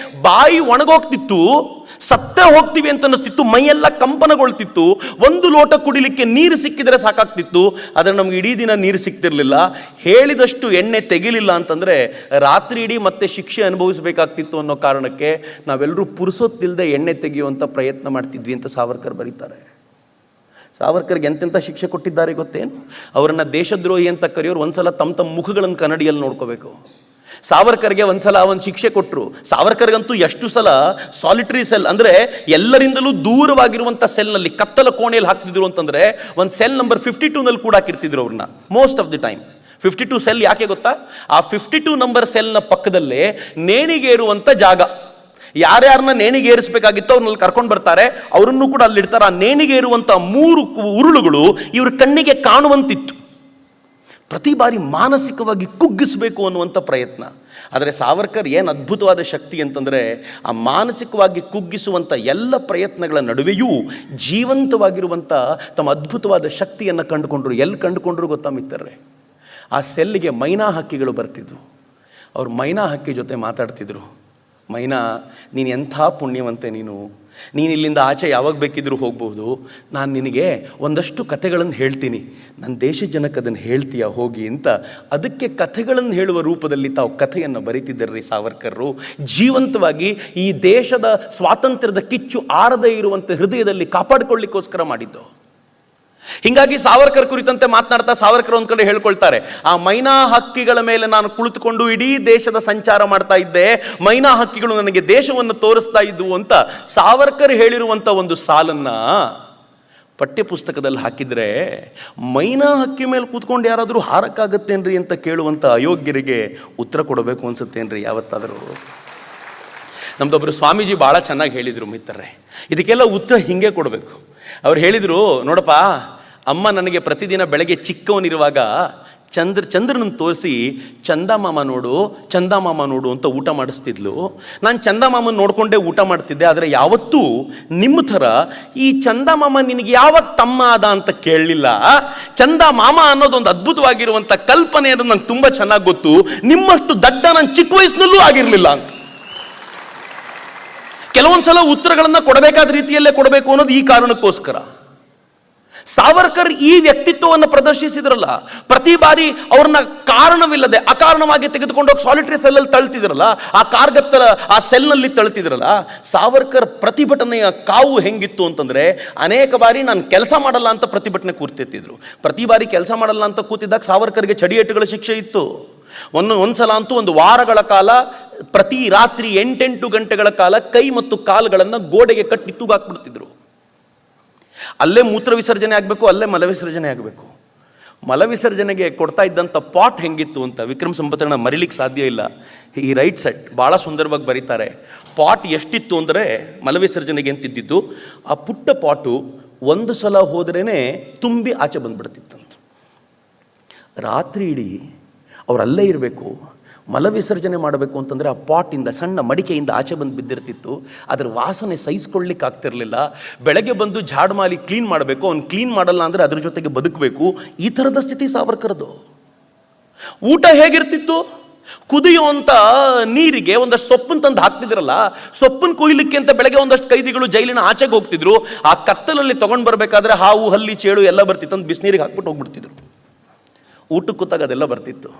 ಬಾಯಿ ಒಣಗೋಗ್ತಿತ್ತು, ಸತ್ತೇ ಹೋಗ್ತೀವಿ ಅಂತ ಅನ್ನಿಸ್ತಿತ್ತು, ಮೈಯೆಲ್ಲ ಕಂಪನಗೊಳ್ತಿತ್ತು. 1 ಲೋಟ ಕುಡಿಲಿಕ್ಕೆ ನೀರು ಸಿಕ್ಕಿದ್ರೆ ಸಾಕಾಗ್ತಿತ್ತು, ಆದರೆ ನಮ್ಗೆ ಇಡೀ ದಿನ ನೀರು ಸಿಕ್ತಿರ್ಲಿಲ್ಲ. ಹೇಳಿದಷ್ಟು ಎಣ್ಣೆ ತೆಗಿಲಿಲ್ಲ ಅಂತಂದರೆ ರಾತ್ರಿ ಇಡೀ ಮತ್ತೆ ಶಿಕ್ಷೆ ಅನುಭವಿಸಬೇಕಾಗ್ತಿತ್ತು ಅನ್ನೋ ಕಾರಣಕ್ಕೆ ನಾವೆಲ್ಲರೂ ಪುರುಸೊತ್ತಿಲ್ಲದೆ ಎಣ್ಣೆ ತೆಗೆಯುವಂಥ ಪ್ರಯತ್ನ ಮಾಡ್ತಿದ್ವಿ ಅಂತ ಸಾವರ್ಕರ್ ಬರೀತಾರೆ. ಸಾವರ್ಕರ್ಗೆ ಎಂತೆಂಥ ಶಿಕ್ಷೆ ಕೊಟ್ಟಿದ್ದಾರೆ ಗೊತ್ತೇನು? ಅವರನ್ನು ದೇಶದ್ರೋಹಿ ಅಂತ ಕರೆಯೋರು ಒಂದ್ಸಲ ತಮ್ಮ ಮುಖಗಳನ್ನು ಕನ್ನಡಿಯಲ್ಲಿ ನೋಡ್ಕೋಬೇಕು. ಸಾವರ್ಕರ್ಗೆ ಒಂದ್ಸಲ ಒಂದು ಶಿಕ್ಷೆ ಕೊಟ್ಟರು. ಸಾವರ್ಕರ್ಗಂತೂ ಎಷ್ಟು ಸಲ ಸಾಲಿಟರಿ ಸೆಲ್, ಅಂದರೆ ಎಲ್ಲರಿಂದಲೂ ದೂರವಾಗಿರುವಂಥ ಸೆಲ್ನಲ್ಲಿ, ಕತ್ತಲ ಕೋಣೆಯಲ್ಲಿ ಹಾಕ್ತಿದ್ರು ಅಂತಂದರೆ ಒಂದು ಸೆಲ್ ನಂಬರ್ 52ನಲ್ಲಿ ಕೂಡ ಹಾಕಿರ್ತಿದ್ರು ಅವ್ರನ್ನ most of the time. 52 cell ಯಾಕೆ ಗೊತ್ತಾ? ಆ 52 ನಂಬರ್ ಸೆಲ್ನ ಪಕ್ಕದಲ್ಲೇ ನೇಣಿಗೇರುವಂಥ ಜಾಗ. ಯಾರ್ಯಾರನ್ನ ನೇಣಿಗೆ ಏರಿಸಬೇಕಾಗಿತ್ತು ಅವ್ರನ್ನಲ್ಲಿ ಕರ್ಕೊಂಡು ಬರ್ತಾರೆ, ಅವರನ್ನು ಕೂಡ ಅಲ್ಲಿಡ್ತಾರೆ. ಆ ನೇಣಿಗೆ ಇರುವಂಥ 3 ಉರುಳುಗಳು ಇವ್ರ ಕಣ್ಣಿಗೆ ಕಾಣುವಂತಿತ್ತು. ಪ್ರತಿ ಬಾರಿ ಮಾನಸಿಕವಾಗಿ ಕುಗ್ಗಿಸಬೇಕು ಅನ್ನುವಂಥ ಪ್ರಯತ್ನ. ಆದರೆ ಸಾವರ್ಕರ್ ಏನು ಅದ್ಭುತವಾದ ಶಕ್ತಿ ಅಂತಂದರೆ, ಆ ಮಾನಸಿಕವಾಗಿ ಕುಗ್ಗಿಸುವಂಥ ಎಲ್ಲ ಪ್ರಯತ್ನಗಳ ನಡುವೆಯೂ ಜೀವಂತವಾಗಿರುವಂಥ ತಮ್ಮ ಅದ್ಭುತವಾದ ಶಕ್ತಿಯನ್ನು ಕಂಡುಕೊಂಡ್ರು. ಎಲ್ಲಿ ಕಂಡುಕೊಂಡ್ರು ಗೊತ್ತಾ ಮಿತ್ರರೇ? ಆ ಸೆಲ್ಗೆ ಮೈನಾ ಹಕ್ಕಿಗಳು ಬರ್ತಿದ್ವು. ಅವ್ರು ಮೈನಾ ಹಕ್ಕಿ ಜೊತೆ ಮಾತಾಡ್ತಿದ್ರು. ಮೈನಾ, ನೀನು ಎಂಥ ಪುಣ್ಯವಂತೆ, ನೀನು ಇಲ್ಲಿಂದ ಆಚೆ ಯಾವಾಗ ಬೇಕಿದ್ರೂ ಹೋಗ್ಬೋದು. ನಾನು ನಿನಗೆ ಒಂದಷ್ಟು ಕಥೆಗಳನ್ನು ಹೇಳ್ತೀನಿ, ನನ್ನ ದೇಶದ ಜನಕ್ಕೆ ಅದನ್ನು ಹೇಳ್ತೀಯ ಹೋಗಿ ಅಂತ. ಅದಕ್ಕೆ ಕಥೆಗಳನ್ನು ಹೇಳುವ ರೂಪದಲ್ಲಿ ತಾವು ಕಥೆಯನ್ನು ಬರೀತಿದ್ದರ್ರಿ ಸಾವರ್ಕರ್ರು. ಜೀವಂತವಾಗಿ ಈ ದೇಶದ ಸ್ವಾತಂತ್ರ್ಯದ ಕಿಚ್ಚು ಆರದೇ ಇರುವಂತೆ ಹೃದಯದಲ್ಲಿ ಕಾಪಾಡಿಕೊಳ್ಳಿಕ್ಕೋಸ್ಕರ ಮಾಡಿದ್ದು. ಹೀಗಾಗಿ ಸಾವರ್ಕರ್ ಕುರಿತಂತೆ ಮಾತನಾಡ್ತಾ ಸಾವರ್ಕರ್ ಒಂದ್ ಕಡೆ ಹೇಳ್ಕೊಳ್ತಾರೆ, ಆ ಮೈನಾ ಹಕ್ಕಿಗಳ ಮೇಲೆ ನಾನು ಕುಳಿತುಕೊಂಡು ಇಡೀ ದೇಶದ ಸಂಚಾರ ಮಾಡ್ತಾ ಇದ್ದೆ, ಮೈನಾ ಹಕ್ಕಿಗಳು ನನಗೆ ದೇಶವನ್ನು ತೋರಿಸ್ತಾ ಇದ್ವು ಅಂತ ಸಾವರ್ಕರ್ ಹೇಳಿರುವಂತ ಒಂದು ಸಾಲನ್ನ ಪಠ್ಯಪುಸ್ತಕದಲ್ಲಿ ಹಾಕಿದ್ರೆ, ಮೈನಾ ಹಕ್ಕಿ ಮೇಲೆ ಕೂತ್ಕೊಂಡು ಯಾರಾದರೂ ಹಾರಕ್ಕಾಗತ್ತೇನ್ರಿ ಅಂತ ಕೇಳುವಂಥ ಅಯೋಗ್ಯರಿಗೆ ಉತ್ತರ ಕೊಡಬೇಕು ಅನ್ಸುತ್ತೇನ್ರಿ ಯಾವತ್ತಾದರೂ? ನಮ್ದೊಬ್ಬರು ಸ್ವಾಮೀಜಿ ಭಾಳ ಚೆನ್ನಾಗಿ ಹೇಳಿದರು ಮಿತ್ರರೇ, ಇದಕ್ಕೆಲ್ಲ ಉತ್ತರ ಹಿಂಗೆ ಕೊಡಬೇಕು. ಅವ್ರು ಹೇಳಿದರು, ನೋಡಪ್ಪ ಅಮ್ಮ ನನಗೆ ಪ್ರತಿದಿನ ಬೆಳಗ್ಗೆ ಚಿಕ್ಕವನಿರುವಾಗ ಚಂದ್ರನನ್ನು ತೋರಿಸಿ ಚಂದಮಾಮ ನೋಡು ಅಂತ ಊಟ ಮಾಡಿಸ್ತಿದ್ಲು. ನಾನು ಚಂದಮಾಮನ ನೋಡಿಕೊಂಡೇ ಊಟ ಮಾಡ್ತಿದ್ದೆ. ಆದರೆ ಯಾವತ್ತೂ ನಿಮ್ಮ ಥರ ಈ ಚಂದಮಾಮ ನಿನಗೆ ಯಾವಾಗ ತಮ್ಮ ಆದ ಅಂತ ಕೇಳಲಿಲ್ಲ. ಚಂದಮಾಮ ಅನ್ನೋದೊಂದು ಅದ್ಭುತವಾಗಿರುವಂಥ ಕಲ್ಪನೆ ಅನ್ನೋದು ನಂಗೆ ತುಂಬ ಚೆನ್ನಾಗಿ ಗೊತ್ತು. ನಿಮ್ಮಷ್ಟು ದಡ್ಡ ನಾನು ಚಿಕ್ಕ ವಯಸ್ಸಿನಲ್ಲೂ ಆಗಿರಲಿಲ್ಲ ಅಂತ. ಕೆಲವೊಂದ್ಸಲ ಉತ್ತರಗಳನ್ನು ಕೊಡಬೇಕಾದ ರೀತಿಯಲ್ಲೇ ಕೊಡಬೇಕು ಅನ್ನೋದು ಈ ಕಾರಣಕ್ಕೋಸ್ಕರ. ಸಾವರ್ಕರ್ ಈ ವ್ಯಕ್ತಿತ್ವವನ್ನು ಪ್ರದರ್ಶಿಸಿದ್ರಲ್ಲ, ಪ್ರತಿ ಬಾರಿ ಅವ್ರನ್ನ ಕಾರಣವಿಲ್ಲದೆ ಅಕಾರಣವಾಗಿ ತೆಗೆದುಕೊಂಡೋಗಿ ಸಾಲಿಟರಿ ಸೆಲ್ಲಲ್ಲಿ ತಳ್ತಿದ್ರಲ್ಲ, ಆ ಕಾರ್ಗತ್ತರ ಆ ಸೆಲ್ನಲ್ಲಿ ತಳ್ತಿದ್ರಲ್ಲ. ಸಾವರ್ಕರ್ ಪ್ರತಿಭಟನೆಯ ಕಾವು ಹೆಂಗಿತ್ತು ಅಂತಂದ್ರೆ, ಅನೇಕ ಬಾರಿ ನಾನು ಕೆಲಸ ಮಾಡಲ್ಲ ಅಂತ ಪ್ರತಿಭಟನೆ ಕೂರ್ತಿದ್ರು. ಪ್ರತಿ ಬಾರಿ ಕೆಲಸ ಮಾಡಲ್ಲ ಅಂತ ಕೂತಿದ್ದಾಗ ಸಾವರ್ಕರ್ಗೆ ಚಡಿಯೇಟುಗಳ ಶಿಕ್ಷೆ ಇತ್ತು. ಒಂದ್ಸಲ ಅಂತೂ ಒಂದು ವಾರಗಳ ಕಾಲ ಪ್ರತಿ ರಾತ್ರಿ 8 ಗಂಟೆಗಳ ಕಾಲ ಕೈ ಮತ್ತು ಕಾಲುಗಳನ್ನು ಗೋಡೆಗೆ ಕಟ್ಟಿ ತೂಗಾಕ್ಬಿಡ್ತಿದ್ರು. ಅಲ್ಲೇ ಮೂತ್ರ ವಿಸರ್ಜನೆ ಆಗಬೇಕು, ಅಲ್ಲೇ ಮಲ ವಿಸರ್ಜನೆ ಆಗಬೇಕು. ಮಲ ವಿಸರ್ಜನೆಗೆ ಕೊಡ್ತಾ ಇದ್ದಂಥ ಪಾಟ್ ಹೆಂಗಿತ್ತು ಅಂತ ವಿಕ್ರಮ್ ಸಂಪತ್ರಣ ಮರಿಲಿಕ್ಕೆ ಸಾಧ್ಯ ಇಲ್ಲ. ಈ ರೈಟ್ ಸೆಟ್ ಭಾಳ ಸುಂದರವಾಗಿ ಬರೀತಾರೆ. ಪಾಟ್ ಎಷ್ಟಿತ್ತು ಅಂದರೆ, ಮಲ ವಿಸರ್ಜನೆಗೆ ಅಂತಿದ್ದಿದ್ದು ಆ ಪುಟ್ಟ ಪಾಟು ಒಂದು ಸಲ ಹೋದ್ರೇ ತುಂಬಿ ಆಚೆ ಬಂದ್ಬಿಡ್ತಿತ್ತಂತ. ರಾತ್ರಿ ಇಡೀ ಅವರಲ್ಲೇ ಇರಬೇಕು. ಮಲ ವಿಸರ್ಜನೆ ಮಾಡಬೇಕು ಅಂತಂದರೆ ಆ ಪಾಟಿಂದ, ಸಣ್ಣ ಮಡಿಕೆಯಿಂದ ಆಚೆ ಬಂದು ಬಿದ್ದಿರ್ತಿತ್ತು. ಅದರ ವಾಸನೆ ಸಹಿಸ್ಕೊಳ್ಳಿಕ್ಕೆ ಆಗ್ತಿರ್ಲಿಲ್ಲ. ಬೆಳಗ್ಗೆ ಬಂದು ಜಾಡ್ಮಾಲಿ ಕ್ಲೀನ್ ಮಾಡಬೇಕು, ಅವ್ನು ಕ್ಲೀನ್ ಮಾಡಲ್ಲ ಅಂದರೆ ಅದ್ರ ಜೊತೆಗೆ ಬದುಕಬೇಕು. ಈ ಥರದ ಸ್ಥಿತಿ ಸಾವರ್ಕರ್ದು. ಊಟ ಹೇಗಿರ್ತಿತ್ತು? ಕುದಿಯುವಂಥ ನೀರಿಗೆ ಒಂದಷ್ಟು ಸೊಪ್ಪನ್ನು ತಂದು ಹಾಕ್ತಿದ್ರಲ್ಲ, ಸೊಪ್ಪನ್ನು ಕೊಯ್ಲಿಕ್ಕೆ ಅಂತ ಬೆಳಗ್ಗೆ ಒಂದಷ್ಟು ಕೈದಿಗಳು ಜೈಲಿನ ಆಚೆಗೆ ಹೋಗ್ತಿದ್ರು. ಆ ಕತ್ತಲಲ್ಲಿ ತೊಗೊಂಡು ಬರಬೇಕಾದ್ರೆ ಹಾವು ಹಲ್ಲಿ ಚೇಳು ಎಲ್ಲ ಬರ್ತಿತ್ತು ಅಂತ ಬಿಸಿನೀರಿಗೆ ಹಾಕ್ಬಿಟ್ಟು ಹೋಗ್ಬಿಡ್ತಿದ್ರು. ಊಟಕ್ಕೆ ಕೂತಾಗ ಅದೆಲ್ಲ ಬರ್ತಿತ್ತು.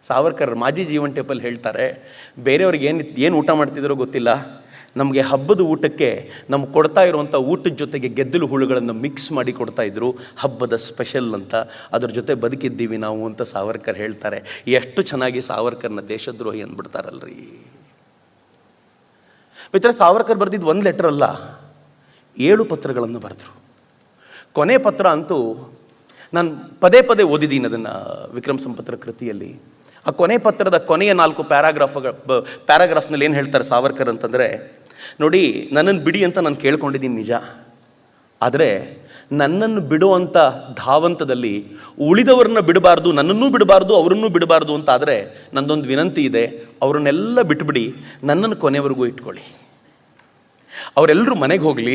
ಸಾವರ್ಕರ್ ಮಾಜಿ ಜೀವನ್ ಟೇಪಲ್ಲಿ ಹೇಳ್ತಾರೆ, ಬೇರೆಯವ್ರಿಗೆ ಏನು ಊಟ ಮಾಡ್ತಿದ್ರೋ ಗೊತ್ತಿಲ್ಲ, ನಮಗೆ ಹಬ್ಬದ ಊಟಕ್ಕೆ ನಮ್ಗೆ ಕೊಡ್ತಾ ಇರುವಂಥ ಊಟದ ಜೊತೆಗೆ ಗೆದ್ದಲು ಹುಳುಗಳನ್ನು ಮಿಕ್ಸ್ ಮಾಡಿ ಕೊಡ್ತಾ ಇದ್ರು, ಹಬ್ಬದ ಸ್ಪೆಷಲ್ ಅಂತ. ಅದ್ರ ಜೊತೆ ಬದುಕಿದ್ದೀವಿ ನಾವು ಅಂತ ಸಾವರ್ಕರ್ ಹೇಳ್ತಾರೆ. ಎಷ್ಟು ಚೆನ್ನಾಗಿ ಸಾವರ್ಕರ್ನ ದೇಶದ್ರೋಹಿ ಅಂದ್ಬಿಡ್ತಾರಲ್ರಿ. ಮಿತ್ರ, ಸಾವರ್ಕರ್ ಬರೆದಿದ್ದು ಒಂದು ಲೆಟರ್ ಅಲ್ಲ, 7 ಪತ್ರಗಳನ್ನು ಬರೆದ್ರು. ಕೊನೆ ಪತ್ರ ಅಂತೂ ನಾನು ಪದೇ ಪದೇ ಓದಿದ್ದೀನಿ ಅದನ್ನು ವಿಕ್ರಮ್ ಸಂಪತ್ರ ಕೃತಿಯಲ್ಲಿ. ಆ ಕೊನೆ ಪತ್ರದ ಕೊನೆಯ 4 ಪ್ಯಾರಾಗ್ರಾಫ್ನಲ್ಲಿ ಏನು ಹೇಳ್ತಾರೆ ಸಾವರ್ಕರ್ ಅಂತಂದರೆ, ನೋಡಿ, ನನ್ನನ್ನು ಬಿಡಿ ಅಂತ ನಾನು ಕೇಳ್ಕೊಂಡಿದ್ದೀನಿ ನಿಜ, ಆದರೆ ನನ್ನನ್ನು ಬಿಡುವಂಥ ಧಾವಂತದಲ್ಲಿ ಉಳಿದವ್ರನ್ನ ಬಿಡಬಾರ್ದು, ನನ್ನನ್ನೂ ಬಿಡಬಾರ್ದು, ಅವರನ್ನೂ ಬಿಡಬಾರ್ದು ಅಂತ. ಆದರೆ ನನ್ನದೊಂದು ವಿನಂತಿ ಇದೆ, ಅವರನ್ನೆಲ್ಲ ಬಿಟ್ಬಿಡಿ, ನನ್ನನ್ನು ಕೊನೆವರೆಗೂ ಇಟ್ಕೊಳ್ಳಿ. ಅವರೆಲ್ಲರೂ ಮನೆಗೆ ಹೋಗಲಿ,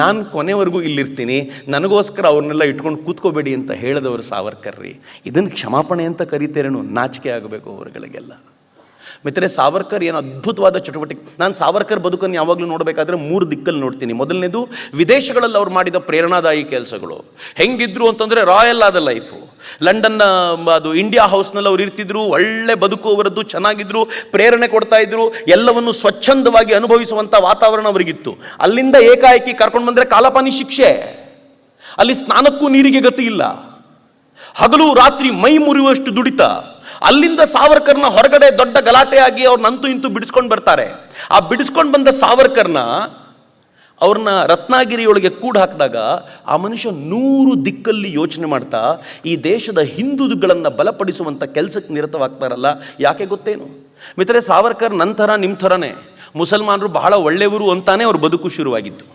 ನಾನು ಕೊನೆವರೆಗೂ ಇಲ್ಲಿರ್ತೀನಿ, ನನಗೋಸ್ಕರ ಅವ್ರನ್ನೆಲ್ಲ ಇಟ್ಕೊಂಡು ಕೂತ್ಕೋಬೇಡಿ ಅಂತ ಹೇಳಿದವರು ಸಾವರ್ಕರ್ ರೀ. ಇದನ್ನು ಕ್ಷಮಾಪಣೆ ಅಂತ ಕರೀತೇರೇನು? ನಾಚಿಕೆ ಆಗಬೇಕು ಅವರುಗಳಿಗೆಲ್ಲ. ಮಿತ್ರರೇ, ಸಾವರ್ಕರ್ ಏನು ಅದ್ಭುತವಾದ ಚಟುವಟಿಕೆ. ನಾನು ಸಾವರ್ಕರ್ ಬದುಕನ್ನು ಯಾವಾಗಲೂ ನೋಡಬೇಕಾದ್ರೆ 3 ದಿಕ್ಕಲ್ಲಿ ನೋಡ್ತೀನಿ. ಮೊದಲನೇದು, ವಿದೇಶಗಳಲ್ಲಿ ಅವ್ರು ಮಾಡಿದ ಪ್ರೇರಣಾದಾಯಿ ಕೆಲಸಗಳು ಹೆಂಗಿದ್ರು ಅಂತಂದರೆ, ರಾಯಲ್ ಆದ ಲೈಫು. ಲಂಡನ್ನ ಅದು ಇಂಡಿಯಾ ಹೌಸ್ನಲ್ಲಿ ಅವ್ರು ಇರ್ತಿದ್ರು, ಒಳ್ಳೆ ಬದುಕು ಅವರದ್ದು, ಚೆನ್ನಾಗಿದ್ರು, ಪ್ರೇರಣೆ ಕೊಡ್ತಾ ಇದ್ರು, ಎಲ್ಲವನ್ನು ಸ್ವಚ್ಛಂದವಾಗಿ ಅನುಭವಿಸುವಂಥ ವಾತಾವರಣ ಅವರಿಗಿತ್ತು. ಅಲ್ಲಿಂದ ಏಕಾಏಕಿ ಕರ್ಕೊಂಡು ಬಂದರೆ ಕಾಲಪಾನಿ ಶಿಕ್ಷೆ. ಅಲ್ಲಿ ಸ್ನಾನಕ್ಕೂ ನೀರಿಗೆ ಗತಿ ಇಲ್ಲ, ಹಗಲು ರಾತ್ರಿ ಮೈ ಮುರಿಯುವಷ್ಟು ದುಡಿತ. ಅಲ್ಲಿಂದ ಸಾವರ್ಕರ್ನ ಹೊರಗಡೆ ದೊಡ್ಡ ಗಲಾಟೆಯಾಗಿ ಅವ್ರನ್ನಂತೂ ಇಂತೂ ಬಿಡಿಸ್ಕೊಂಡು ಬರ್ತಾರೆ. ಆ ಬಿಡಿಸ್ಕೊಂಡು ಬಂದ ಸಾವರ್ಕರ್ನ ಅವ್ರನ್ನ ರತ್ನಾಗಿರಿಯೊಳಗೆ ಕೂಡ ಹಾಕಿದಾಗ ಆ ಮನುಷ್ಯ 100 ದಿಕ್ಕಲ್ಲಿ ಯೋಚನೆ ಮಾಡ್ತಾ ಈ ದೇಶದ ಹಿಂದೂಗಳನ್ನು ಬಲಪಡಿಸುವಂಥ ಕೆಲಸಕ್ಕೆ ನಿರತವಾಗ್ತಾರಲ್ಲ. ಯಾಕೆ ಗೊತ್ತೇನು ಮಿತ್ರರೇ, ಸಾವರ್ಕರ್ ನಂತರ ನಿಮ್ಮ ಥರನೇ ಮುಸಲ್ಮಾನರು ಬಹಳ ಒಳ್ಳೆಯವರು ಅಂತಾನೆ ಅವ್ರ ಬದುಕು ಶುರುವಾಗಿದ್ದು.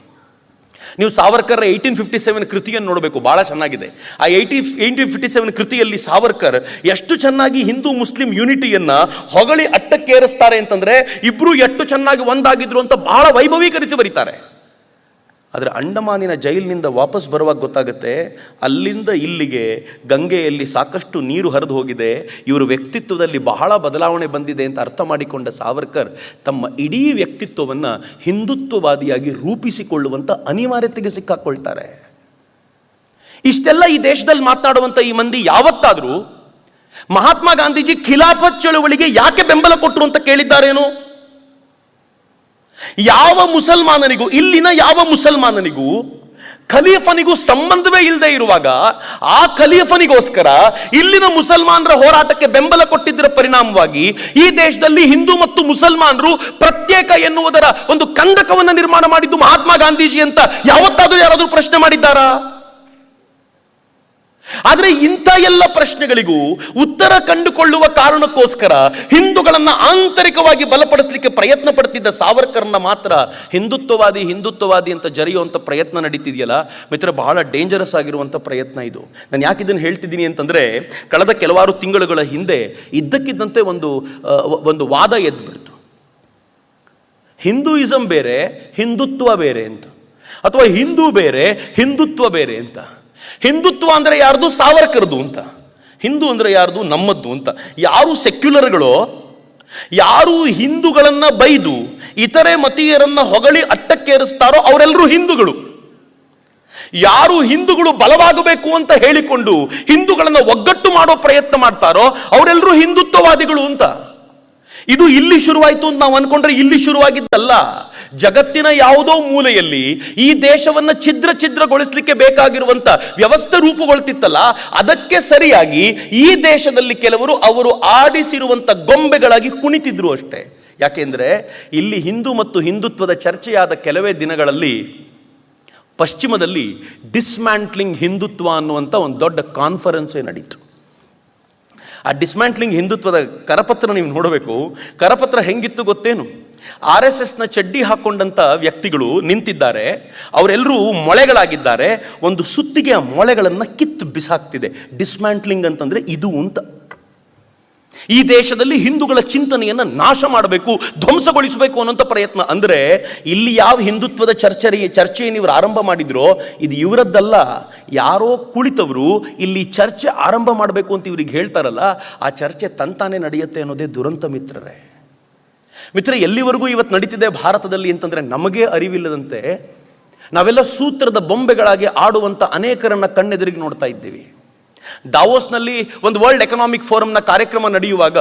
ನೀವು ಸಾವರ್ಕರ್ 1857 ಕೃತಿಯನ್ನು ನೋಡಬೇಕು, ಬಹಳ ಚೆನ್ನಾಗಿದೆ. ಆ 1857 ಕೃತಿಯಲ್ಲಿ ಸಾವರ್ಕರ್ ಎಷ್ಟು ಚೆನ್ನಾಗಿ ಹಿಂದೂ ಮುಸ್ಲಿಂ ಯೂನಿಟಿಯನ್ನ ಹೊಗಳಿ ಅಟ್ಟಕ್ಕೇರಿಸ್ತಾರೆ ಅಂತಂದ್ರೆ, ಇಬ್ರು ಎಷ್ಟು ಚೆನ್ನಾಗಿ ಒಂದಾಗಿದ್ರು ಅಂತ ಬಹಳ ವೈಭವೀಕರಿಸಿ ಬರೀತಾರೆ. ಆದರೆ ಅಂಡಮಾನಿನ ಜೈಲಿನಿಂದ ವಾಪಸ್ ಬರುವಾಗ ಗೊತ್ತಾಗುತ್ತೆ, ಅಲ್ಲಿಂದ ಇಲ್ಲಿಗೆ ಗಂಗೆಯಲ್ಲಿ ಸಾಕಷ್ಟು ನೀರು ಹರಿದು ಹೋಗಿದೆ, ಇವರ ವ್ಯಕ್ತಿತ್ವದಲ್ಲಿ ಬಹಳ ಬದಲಾವಣೆ ಬಂದಿದೆ ಅಂತ ಅರ್ಥ ಮಾಡಿಕೊಂಡ ಸಾವರ್ಕರ್ ತಮ್ಮ ಇಡೀ ವ್ಯಕ್ತಿತ್ವವನ್ನು ಹಿಂದುತ್ವವಾದಿಯಾಗಿ ರೂಪಿಸಿಕೊಳ್ಳುವಂಥ ಅನಿವಾರ್ಯತೆಗೆ ಸಿಕ್ಕಾಕೊಳ್ತಾರೆ. ಇಷ್ಟೆಲ್ಲ ಈ ದೇಶದಲ್ಲಿ ಮಾತನಾಡುವಂಥ ಈ ಮಂದಿ ಯಾವತ್ತಾದರೂ ಮಹಾತ್ಮ ಗಾಂಧೀಜಿ ಖಿಲಾಫತ್ ಚಳುವಳಿಗೆ ಯಾಕೆ ಬೆಂಬಲ ಕೊಟ್ಟರು ಅಂತ ಕೇಳಿದ್ದಾರೇನು? ಯಾವ ಮುಸಲ್ಮಾನನಿಗೂ, ಇಲ್ಲಿನ ಯಾವ ಮುಸಲ್ಮಾನನಿಗೂ ಖಲೀಫನಿಗೂ ಸಂಬಂಧವೇ ಇಲ್ಲದೆ ಇರುವಾಗ ಆ ಖಲೀಫನಿಗೋಸ್ಕರ ಇಲ್ಲಿನ ಮುಸಲ್ಮಾನರ ಹೋರಾಟಕ್ಕೆ ಬೆಂಬಲ ಕೊಟ್ಟಿದ್ದರ ಪರಿಣಾಮವಾಗಿ ಈ ದೇಶದಲ್ಲಿ ಹಿಂದೂ ಮತ್ತು ಮುಸಲ್ಮಾನರು ಪ್ರತ್ಯೇಕ ಎನ್ನುವುದರ ಒಂದು ಕಂದಕವನ್ನು ನಿರ್ಮಾಣ ಮಾಡಿದ್ದು ಮಹಾತ್ಮ ಗಾಂಧೀಜಿ ಅಂತ ಯಾವತ್ತಾದರೂ ಯಾರಾದರೂ ಪ್ರಶ್ನೆ ಮಾಡಿದ್ದಾರಾ? ಆದರೆ ಇಂಥ ಎಲ್ಲ ಪ್ರಶ್ನೆಗಳಿಗೂ ಉತ್ತರ ಕಂಡುಕೊಳ್ಳುವ ಕಾರಣಕ್ಕೋಸ್ಕರ ಹಿಂದೂಗಳನ್ನ ಆಂತರಿಕವಾಗಿ ಬಲಪಡಿಸಲಿಕ್ಕೆ ಪ್ರಯತ್ನ ಪಡ್ತಿದ್ದ ಸಾವರ್ಕರ್ನ ಮಾತ್ರ ಹಿಂದುತ್ವವಾದಿ ಅಂತ ಜರಿಯುವಂಥ ಪ್ರಯತ್ನ ನಡೀತಿದೆಯಲ್ಲ ಮಿತ್ರ, ಬಹಳ ಡೇಂಜರಸ್ ಆಗಿರುವಂಥ ಪ್ರಯತ್ನ ಇದು. ನಾನು ಯಾಕೆ ಇದನ್ನು ಹೇಳ್ತಿದ್ದೀನಿ ಅಂತಂದರೆ, ಕಳೆದ ಕೆಲವಾರು ತಿಂಗಳುಗಳ ಹಿಂದೆ ಇದ್ದಕ್ಕಿದ್ದಂತೆ ಒಂದು ವಾದ ಎದ್ಬಿಡ್ತು. ಹಿಂದೂಯಿಸಂ ಬೇರೆ ಹಿಂದುತ್ವ ಬೇರೆ ಅಂತ, ಅಥವಾ ಹಿಂದೂ ಬೇರೆ ಹಿಂದುತ್ವ ಬೇರೆ ಅಂತ. ಹಿಂದುತ್ವ ಅಂದರೆ ಯಾರ್ದು? ಸಾವರ್ಕರ್ದು ಅಂತ. ಹಿಂದೂ ಅಂದರೆ ಯಾರ್ದು? ನಮ್ಮದ್ದು ಅಂತ. ಯಾರು ಸೆಕ್ಯುಲರ್ಗಳೋ, ಯಾರು ಹಿಂದೂಗಳನ್ನ ಬೈದು ಇತರೆ ಮತೀಯರನ್ನ ಹೊಗಳಿ ಅಟ್ಟಕ್ಕೇರಿಸ್ತಾರೋ ಅವರೆಲ್ಲರೂ ಹಿಂದೂಗಳು. ಯಾರು ಹಿಂದೂಗಳು ಬಲವಾಗಬೇಕು ಅಂತ ಹೇಳಿಕೊಂಡು ಹಿಂದೂಗಳನ್ನ ಒಗ್ಗಟ್ಟು ಮಾಡೋ ಪ್ರಯತ್ನ ಮಾಡ್ತಾರೋ ಅವರೆಲ್ಲರೂ ಹಿಂದುತ್ವವಾದಿಗಳು ಅಂತ. ಇದು ಇಲ್ಲಿ ಶುರುವಾಯಿತು ಅಂತ ನಾವು ಅನ್ಕೊಂಡ್ರೆ ಇಲ್ಲಿ ಶುರುವಾಗಿದ್ದಲ್ಲ. ಜಗತ್ತಿನ ಯಾವುದೋ ಮೂಲೆಯಲ್ಲಿ ಈ ದೇಶವನ್ನ ಛಿದ್ರಗೊಳಿಸಲಿಕ್ಕೆ ಬೇಕಾಗಿರುವಂತ ವ್ಯವಸ್ಥೆ ರೂಪುಗೊಳ್ತಿತ್ತಲ್ಲ, ಅದಕ್ಕೆ ಸರಿಯಾಗಿ ಈ ದೇಶದಲ್ಲಿ ಕೆಲವರು ಅವರು ಆಡಿಸಿರುವಂತ ಗೊಂಬೆಗಳಾಗಿ ಕುಣಿತಿದ್ರು ಅಷ್ಟೇ. ಯಾಕೆಂದ್ರೆ ಇಲ್ಲಿ ಹಿಂದೂ ಮತ್ತು ಹಿಂದುತ್ವದ ಚರ್ಚೆಯಾದ ಕೆಲವೇ ದಿನಗಳಲ್ಲಿ ಪಶ್ಚಿಮದಲ್ಲಿ ಡಿಸ್ಮ್ಯಾಂಟ್ಲಿಂಗ್ ಹಿಂದುತ್ವ ಅನ್ನುವಂಥ ಒಂದು ದೊಡ್ಡ ಕಾನ್ಫರೆನ್ಸೇ ನಡೀತು. ಆ ಡಿಸ್ಮ್ಯಾಂಟ್ಲಿಂಗ್ ಹಿಂದುತ್ವದ ಕರಪತ್ರ ನೀವು ನೋಡಬೇಕು. ಕರಪತ್ರ ಹೆಂಗಿತ್ತು ಗೊತ್ತೇನು? RSSನ ಚಡ್ಡಿ ಹಾಕೊಂಡಂತ ವ್ಯಕ್ತಿಗಳು ನಿಂತಿದ್ದಾರೆ, ಅವರೆಲ್ಲರೂ ಮೊಳೆಗಳಾಗಿದ್ದಾರೆ. ಒಂದು ಸುತ್ತಿಗೆ ಆ ಮೊಳೆಗಳನ್ನು ಕಿತ್ತು ಬಿಸಾಕ್ತಿದೆ. ಡಿಸ್ಮ್ಯಾಂಟ್ಲಿಂಗ್ ಅಂತಂದ್ರೆ ಇದು ಅಂತ. ಈ ದೇಶದಲ್ಲಿ ಹಿಂದೂಗಳ ಚಿಂತನೆಯನ್ನು ನಾಶ ಮಾಡಬೇಕು, ಧ್ವಂಸಗೊಳಿಸಬೇಕು ಅನ್ನೋಂಥ ಪ್ರಯತ್ನ. ಅಂದರೆ ಇಲ್ಲಿ ಯಾವ ಹಿಂದುತ್ವದ ಚರ್ಚೆಯನ್ನು ಇವರು ಆರಂಭ ಮಾಡಿದ್ರೋ ಇದು ಇವರದ್ದಲ್ಲ. ಯಾರೋ ಕುಳಿತವರು ಇಲ್ಲಿ ಚರ್ಚೆ ಆರಂಭ ಮಾಡಬೇಕು ಅಂತ ಇವ್ರಿಗೆ ಹೇಳ್ತಾರಲ್ಲ, ಆ ಚರ್ಚೆ ತಂತಾನೆ ನಡೆಯುತ್ತೆ ಅನ್ನೋದೇ ದುರಂತ ಮಿತ್ರರೇ. ಎಲ್ಲಿವರೆಗೂ ಇವತ್ತು ನಡೀತಿದೆ ಭಾರತದಲ್ಲಿ ಅಂತಂದ್ರೆ ನಮಗೆ ಅರಿವಿಲ್ಲದಂತೆ ನಾವೆಲ್ಲ ಸೂತ್ರದ ಬೊಂಬೆಗಳಾಗಿ ಆಡುವಂಥ ಅನೇಕರನ್ನ ಕಣ್ಣೆದುರಿಗೆ ನೋಡ್ತಾ ಇದ್ದೀವಿ. ದಾವೋಸ್ನಲ್ಲಿ ಒಂದು ವರ್ಲ್ಡ್ ಎಕನಾಮಿಕ್ ಫೋರಂನ ಕಾರ್ಯಕ್ರಮ ನಡೆಯುವಾಗ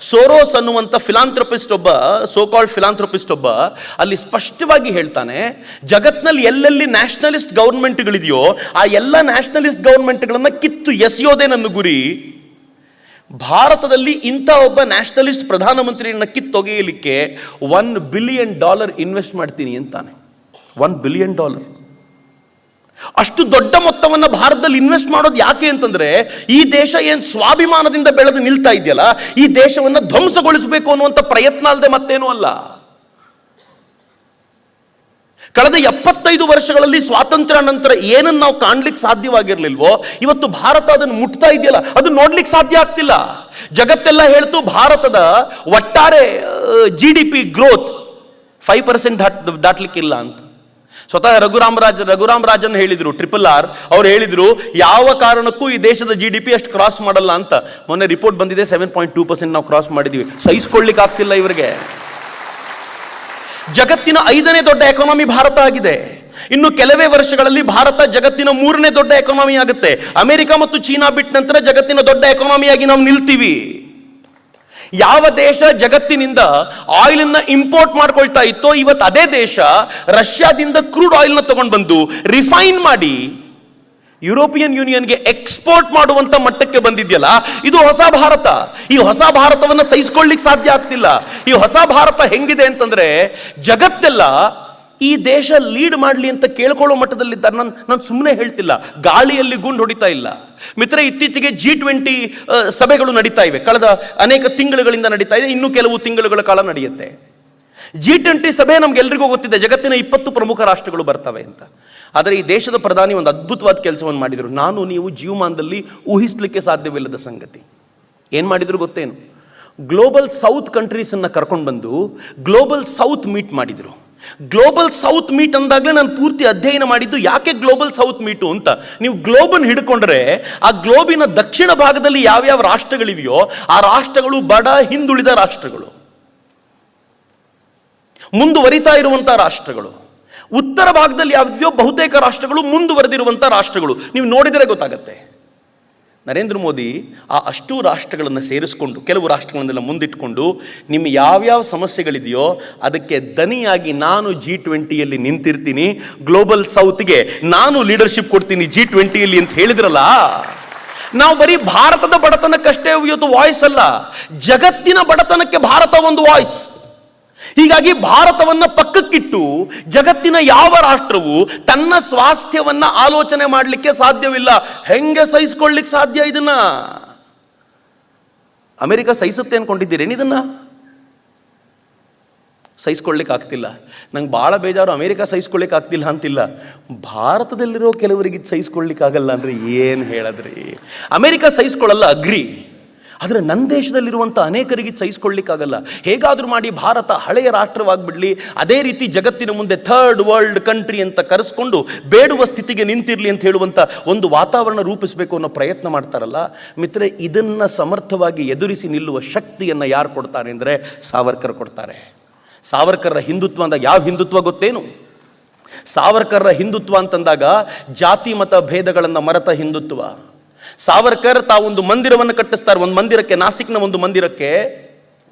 ಸೋರೋಸ್ ಅನ್ನುವಂಥ ಫಿಲಾಂಥ್ರಪಿಸ್ಟ್ ಒಬ್ಬ, ಸೋಕಾಲ್ಡ್ ಫಿಲಾಂಥ್ರಪಿಸ್ಟ್ ಒಬ್ಬ ಅಲ್ಲಿ ಸ್ಪಷ್ಟವಾಗಿ ಹೇಳ್ತಾನೆ, ಜಗತ್ನಲ್ಲಿ ಎಲ್ಲೆಲ್ಲಿ ನ್ಯಾಷನಲಿಸ್ಟ್ ಗೌರ್ಮೆಂಟ್ಗಳಿದೆಯೋ ಆ ಎಲ್ಲ ನ್ಯಾಷನಲಿಸ್ಟ್ ಗೌರ್ಮೆಂಟ್ಗಳನ್ನ ಕಿತ್ತು ಎಸೆಯೋದೇ ನನ್ನ ಗುರಿ. ಭಾರತದಲ್ಲಿ ಇಂಥ ಒಬ್ಬ ನ್ಯಾಷನಲಿಸ್ಟ್ ಪ್ರಧಾನಮಂತ್ರಿಯನ್ನ ಕಿತ್ತೊಗೆಯಲಿಕ್ಕೆ $1 ಬಿಲಿಯನ್ ಇನ್ವೆಸ್ಟ್ ಮಾಡ್ತೀನಿ ಅಂತಾನೆ. $1 ಬಿಲಿಯನ್. ಅಷ್ಟು ದೊಡ್ಡ ಮೊತ್ತವನ್ನು ಭಾರತದಲ್ಲಿ ಇನ್ವೆಸ್ಟ್ ಮಾಡೋದು ಯಾಕೆ ಅಂತಂದ್ರೆ, ಈ ದೇಶ ಏನು ಸ್ವಾಭಿಮಾನದಿಂದ ಬೆಳೆದು ನಿಲ್ತಾ ಇದೆಯಲ್ಲ, ಈ ದೇಶವನ್ನು ಧ್ವಂಸಗೊಳಿಸಬೇಕು ಅನ್ನುವಂಥ ಪ್ರಯತ್ನ ಅಲ್ಲದೆ ಮತ್ತೇನೂ ಅಲ್ಲ. ಕಳೆದ 75 ವರ್ಷಗಳಲ್ಲಿ ಸ್ವಾತಂತ್ರ್ಯ ನಂತರ ಏನನ್ನು ನಾವು ಕಾಣ್ಲಿಕ್ಕೆ ಸಾಧ್ಯವಾಗಿರ್ಲಿಲ್ವೋ, ಇವತ್ತು ಭಾರತ ಅದನ್ನು ಮುಟ್ತಾ ಇದೆಯಲ್ಲ, ಅದು ನೋಡ್ಲಿಕ್ಕೆ ಸಾಧ್ಯ ಆಗ್ತಿಲ್ಲ. ಜಗತ್ತೆಲ್ಲ ಹೇಳ್ತು ಭಾರತದ ಒಟ್ಟಾರೆ GDP ಗ್ರೋತ್ 5% ದಾಟ್ಲಿಕ್ಕಿಲ್ಲ ಅಂತ. ಸ್ವತಃ ರಘುರಾಮ್ ರಾಜನ್ ಹೇಳಿದ್ರು, RRR ಅವ್ರು ಹೇಳಿದ್ರು, ಯಾವ ಕಾರಣಕ್ಕೂ ಈ ದೇಶದ GDP ಅಷ್ಟು ಕ್ರಾಸ್ ಮಾಡಲ್ಲ ಅಂತ. ಮೊನ್ನೆ ರಿಪೋರ್ಟ್ ಬಂದಿದೆ, 7.2% ನಾವು ಕ್ರಾಸ್ ಮಾಡಿದೀವಿ. ಸಹಿಸ್ಕೊಳ್ಳಿಕ್ಕೆ ಆಗ್ತಿಲ್ಲ ಇವರಿಗೆ. ಜಗತ್ತಿನ 5ನೇ ದೊಡ್ಡ ಎಕಾನಮಿ ಭಾರತ ಆಗಿದೆ. ಇನ್ನು ಕೆಲವೇ ವರ್ಷಗಳಲ್ಲಿ ಭಾರತ ಜಗತ್ತಿನ 3ನೇ ದೊಡ್ಡ ಎಕಾನಮಿ ಆಗುತ್ತೆ. ಅಮೆರಿಕ ಮತ್ತು ಚೀನಾ ಬಿಟ್ಟ ನಂತರ ಜಗತ್ತಿನ ದೊಡ್ಡ ಎಕಾನಮಿಯಾಗಿ ನಾವು ನಿಲ್ತೀವಿ. ಯಾವ ದೇಶ ಜಗತ್ತಿನಿಂದ ಆಯಿಲ್ ಅನ್ನ ಇಂಪೋರ್ಟ್ ಮಾಡ್ಕೊಳ್ತಾ ಇತ್ತೋ, ಇವತ್ತು ಅದೇ ದೇಶ ರಷ್ಯಾದಿಂದ ಕ್ರೂಡ್ ಆಯಿಲ್ ನ ತಗೊಂಡು ಬಂದು ರಿಫೈನ್ ಮಾಡಿ ಯುರೋಪಿಯನ್ ಯೂನಿಯನ್ಗೆ ಎಕ್ಸ್ಪೋರ್ಟ್ ಮಾಡುವಂತ ಮಟ್ಟಕ್ಕೆ ಬಂದಿದೆಯಲ್ಲ, ಇದು ಹೊಸ ಭಾರತ. ಈ ಹೊಸ ಭಾರತವನ್ನ ಸಹಿಸಿಕೊಳ್ಳಿಕ್ಕೆ ಸಾಧ್ಯ ಆಗ್ತಿಲ್ಲ. ಈ ಹೊಸ ಭಾರತ ಹೆಂಗಿದೆ ಅಂತಂದ್ರೆ, ಜಗತ್ತೆಲ್ಲ ಈ ದೇಶ ಲೀಡ್ ಮಾಡಲಿ ಅಂತ ಕೇಳ್ಕೊಳ್ಳೋ ಮಟ್ಟದಲ್ಲಿದ್ದಾರೆ. ನಾನು ಸುಮ್ಮನೆ ಹೇಳ್ತಿಲ್ಲ, ಗಾಳಿಯಲ್ಲಿ ಗುಂಡು ಹೊಡಿತಾ ಇಲ್ಲ ಮಿತ್ರ. ಇತ್ತೀಚೆಗೆ G20 ಸಭೆಗಳು ನಡೀತಾ ಇವೆ. ಕಳೆದ ಅನೇಕ ತಿಂಗಳುಗಳಿಂದ ನಡೀತಾ ಇದೆ, ಇನ್ನೂ ಕೆಲವು ತಿಂಗಳುಗಳ ಕಾಲ ನಡೆಯುತ್ತೆ. G20 ಸಭೆ ನಮ್ಗೆಲ್ರಿಗೂ ಗೊತ್ತಿದೆ, ಜಗತ್ತಿನ 20 ಪ್ರಮುಖ ರಾಷ್ಟ್ರಗಳು ಬರ್ತವೆ ಅಂತ. ಆದರೆ ಈ ದೇಶದ ಪ್ರಧಾನಿ ಒಂದು ಅದ್ಭುತವಾದ ಕೆಲಸವನ್ನು ಮಾಡಿದರು, ನಾನು ನೀವು ಜೀವಮಾನದಲ್ಲಿ ಊಹಿಸಲಿಕ್ಕೆ ಸಾಧ್ಯವಿಲ್ಲದ ಸಂಗತಿ. ಏನು ಮಾಡಿದ್ರು ಗೊತ್ತೇನು? ಗ್ಲೋಬಲ್ ಸೌತ್ ಕಂಟ್ರೀಸನ್ನು ಕರ್ಕೊಂಡು ಬಂದು ಗ್ಲೋಬಲ್ ಸೌತ್ ಮೀಟ್ ಮಾಡಿದರು. ಗ್ಲೋಬಲ್ ಸೌತ್ ಮೀಟ್ ಅಂದಾಗಲೇ ನಾನು ಪೂರ್ತಿ ಅಧ್ಯಯನ ಮಾಡಿದ್ದು ಯಾಕೆ ಗ್ಲೋಬಲ್ ಸೌತ್ ಮೀಟು ಅಂತ. ನೀವು ಗ್ಲೋಬನ್ನು ಹಿಡ್ಕೊಂಡ್ರೆ ಆ ಗ್ಲೋಬಿನ ದಕ್ಷಿಣ ಭಾಗದಲ್ಲಿ ಯಾವ್ಯಾವ ರಾಷ್ಟ್ರಗಳಿವೆಯೋ ಆ ರಾಷ್ಟ್ರಗಳು ಬಡ ಹಿಂದುಳಿದ ರಾಷ್ಟ್ರಗಳು, ಮುಂದುವರಿತಾ ಇರುವಂತಹ ರಾಷ್ಟ್ರಗಳು. ಉತ್ತರ ಭಾಗದಲ್ಲಿ ಯಾವ್ಯಾವ ಬಹುತೇಕ ರಾಷ್ಟ್ರಗಳು ಮುಂದುವರೆದಿರುವಂಥ ರಾಷ್ಟ್ರಗಳು. ನೀವು ನೋಡಿದರೆ ಗೊತ್ತಾಗತ್ತೆ. ನರೇಂದ್ರ ಮೋದಿ ಆ ಅಷ್ಟೂ ರಾಷ್ಟ್ರಗಳನ್ನು ಸೇರಿಸ್ಕೊಂಡು, ಕೆಲವು ರಾಷ್ಟ್ರಗಳನ್ನೆಲ್ಲ ಮುಂದಿಟ್ಕೊಂಡು, ನಿಮ್ಮ ಯಾವ್ಯಾವ ಸಮಸ್ಯೆಗಳಿದೆಯೋ ಅದಕ್ಕೆ ದನಿಯಾಗಿ ನಾನು G20ಯಲ್ಲಿ ನಿಂತಿರ್ತೀನಿ, ಗ್ಲೋಬಲ್ ಸೌತ್ಗೆ ನಾನು ಲೀಡರ್ಶಿಪ್ ಕೊಡ್ತೀನಿ G20ಯಲ್ಲಿ ಅಂತ ಹೇಳಿದ್ರಲ್ಲ. ನಾವು ಬರೀ ಭಾರತದ ಬಡತನಕ್ಕಷ್ಟೇ ಇವತ್ತು ವಾಯ್ಸ್ ಅಲ್ಲ, ಜಗತ್ತಿನ ಬಡತನಕ್ಕೆ ಭಾರತ ಒಂದು ವಾಯ್ಸ್. ಹೀಗಾಗಿ ಭಾರತವನ್ನ ಪಕ್ಕಕ್ಕಿಟ್ಟು ಜಗತ್ತಿನ ಯಾವ ರಾಷ್ಟ್ರವು ತನ್ನ ಸ್ವಾಸ್ಥ್ಯವನ್ನ ಆಲೋಚನೆ ಮಾಡಲಿಕ್ಕೆ ಸಾಧ್ಯವಿಲ್ಲ. ಹೆಂಗೆ ಸಹಿಸಿಕೊಳ್ಳಿಕ್ಕೆ ಸಾಧ್ಯ ಇದನ್ನ? ಅಮೆರಿಕ ಸಹಿಸುತ್ತೆ ಅನ್ಕೊಂಡಿದ್ದೀರೇನು? ಇದನ್ನ ಸಹಿಸ್ಕೊಳ್ಳಿಕ್ಕೆ ಆಗ್ತಿಲ್ಲ. ನಂಗೆ ಭಾಳ ಬೇಜಾರು, ಅಮೆರಿಕ ಸಹಿಸ್ಕೊಳ್ಳಿಕ್ಕೆ ಆಗ್ತಿಲ್ಲ ಅಂತಿಲ್ಲ, ಭಾರತದಲ್ಲಿರೋ ಕೆಲವರಿಗೆ ಸಹಿಸ್ಕೊಳ್ಳಿಕ್ಕೆ ಆಗಲ್ಲ ಅಂದ್ರೆ ಏನು ಹೇಳದ್ರಿ? America ಸಹಿಸ್ಕೊಳ್ಳಲ್ಲ, agri. ಆದರೆ ನನ್ನ ದೇಶದಲ್ಲಿರುವಂಥ ಅನೇಕರಿಗೆ ಸಹಿಸ್ಕೊಳ್ಳಿಕ್ಕಾಗಲ್ಲ. ಹೇಗಾದರೂ ಮಾಡಿ ಭಾರತ ಹಳೆಯ ರಾಷ್ಟ್ರವಾಗ್ಬಿಡ್ಲಿ, ಅದೇ ರೀತಿ ಜಗತ್ತಿನ ಮುಂದೆ ಥರ್ಡ್ ವರ್ಲ್ಡ್ ಕಂಟ್ರಿ ಅಂತ ಕರೆಸ್ಕೊಂಡು ಬೇಡುವ ಸ್ಥಿತಿಗೆ ನಿಂತಿರಲಿ ಅಂತ ಹೇಳುವಂಥ ಒಂದು ವಾತಾವರಣ ರೂಪಿಸಬೇಕು ಅನ್ನೋ ಪ್ರಯತ್ನ ಮಾಡ್ತಾರಲ್ಲ ಮಿತ್ರೆ, ಇದನ್ನು ಸಮರ್ಥವಾಗಿ ಎದುರಿಸಿ ನಿಲ್ಲುವ ಶಕ್ತಿಯನ್ನು ಯಾರು ಕೊಡ್ತಾರೆ ಅಂದರೆ ಸಾವರ್ಕರ್ ಕೊಡ್ತಾರೆ. ಸಾವರ್ಕರ್ರ ಹಿಂದುತ್ವ ಅಂದಾಗ ಯಾವ ಹಿಂದುತ್ವ ಗೊತ್ತೇನು? ಸಾವರ್ಕರ್ರ ಹಿಂದುತ್ವ ಅಂತಂದಾಗ ಜಾತಿ ಮತ ಭೇದಗಳನ್ನು ಮರೆತ ಹಿಂದುತ್ವ. ಸಾವರ್ಕರ್ ತಾವೊಂದು ಮಂದಿರವನ್ನು ಕಟ್ಟಿಸ್ತಾರೆ. ಒಂದು ಮಂದಿರಕ್ಕೆ, ನಾಸಿಕ್ನ ಒಂದು ಮಂದಿರಕ್ಕೆ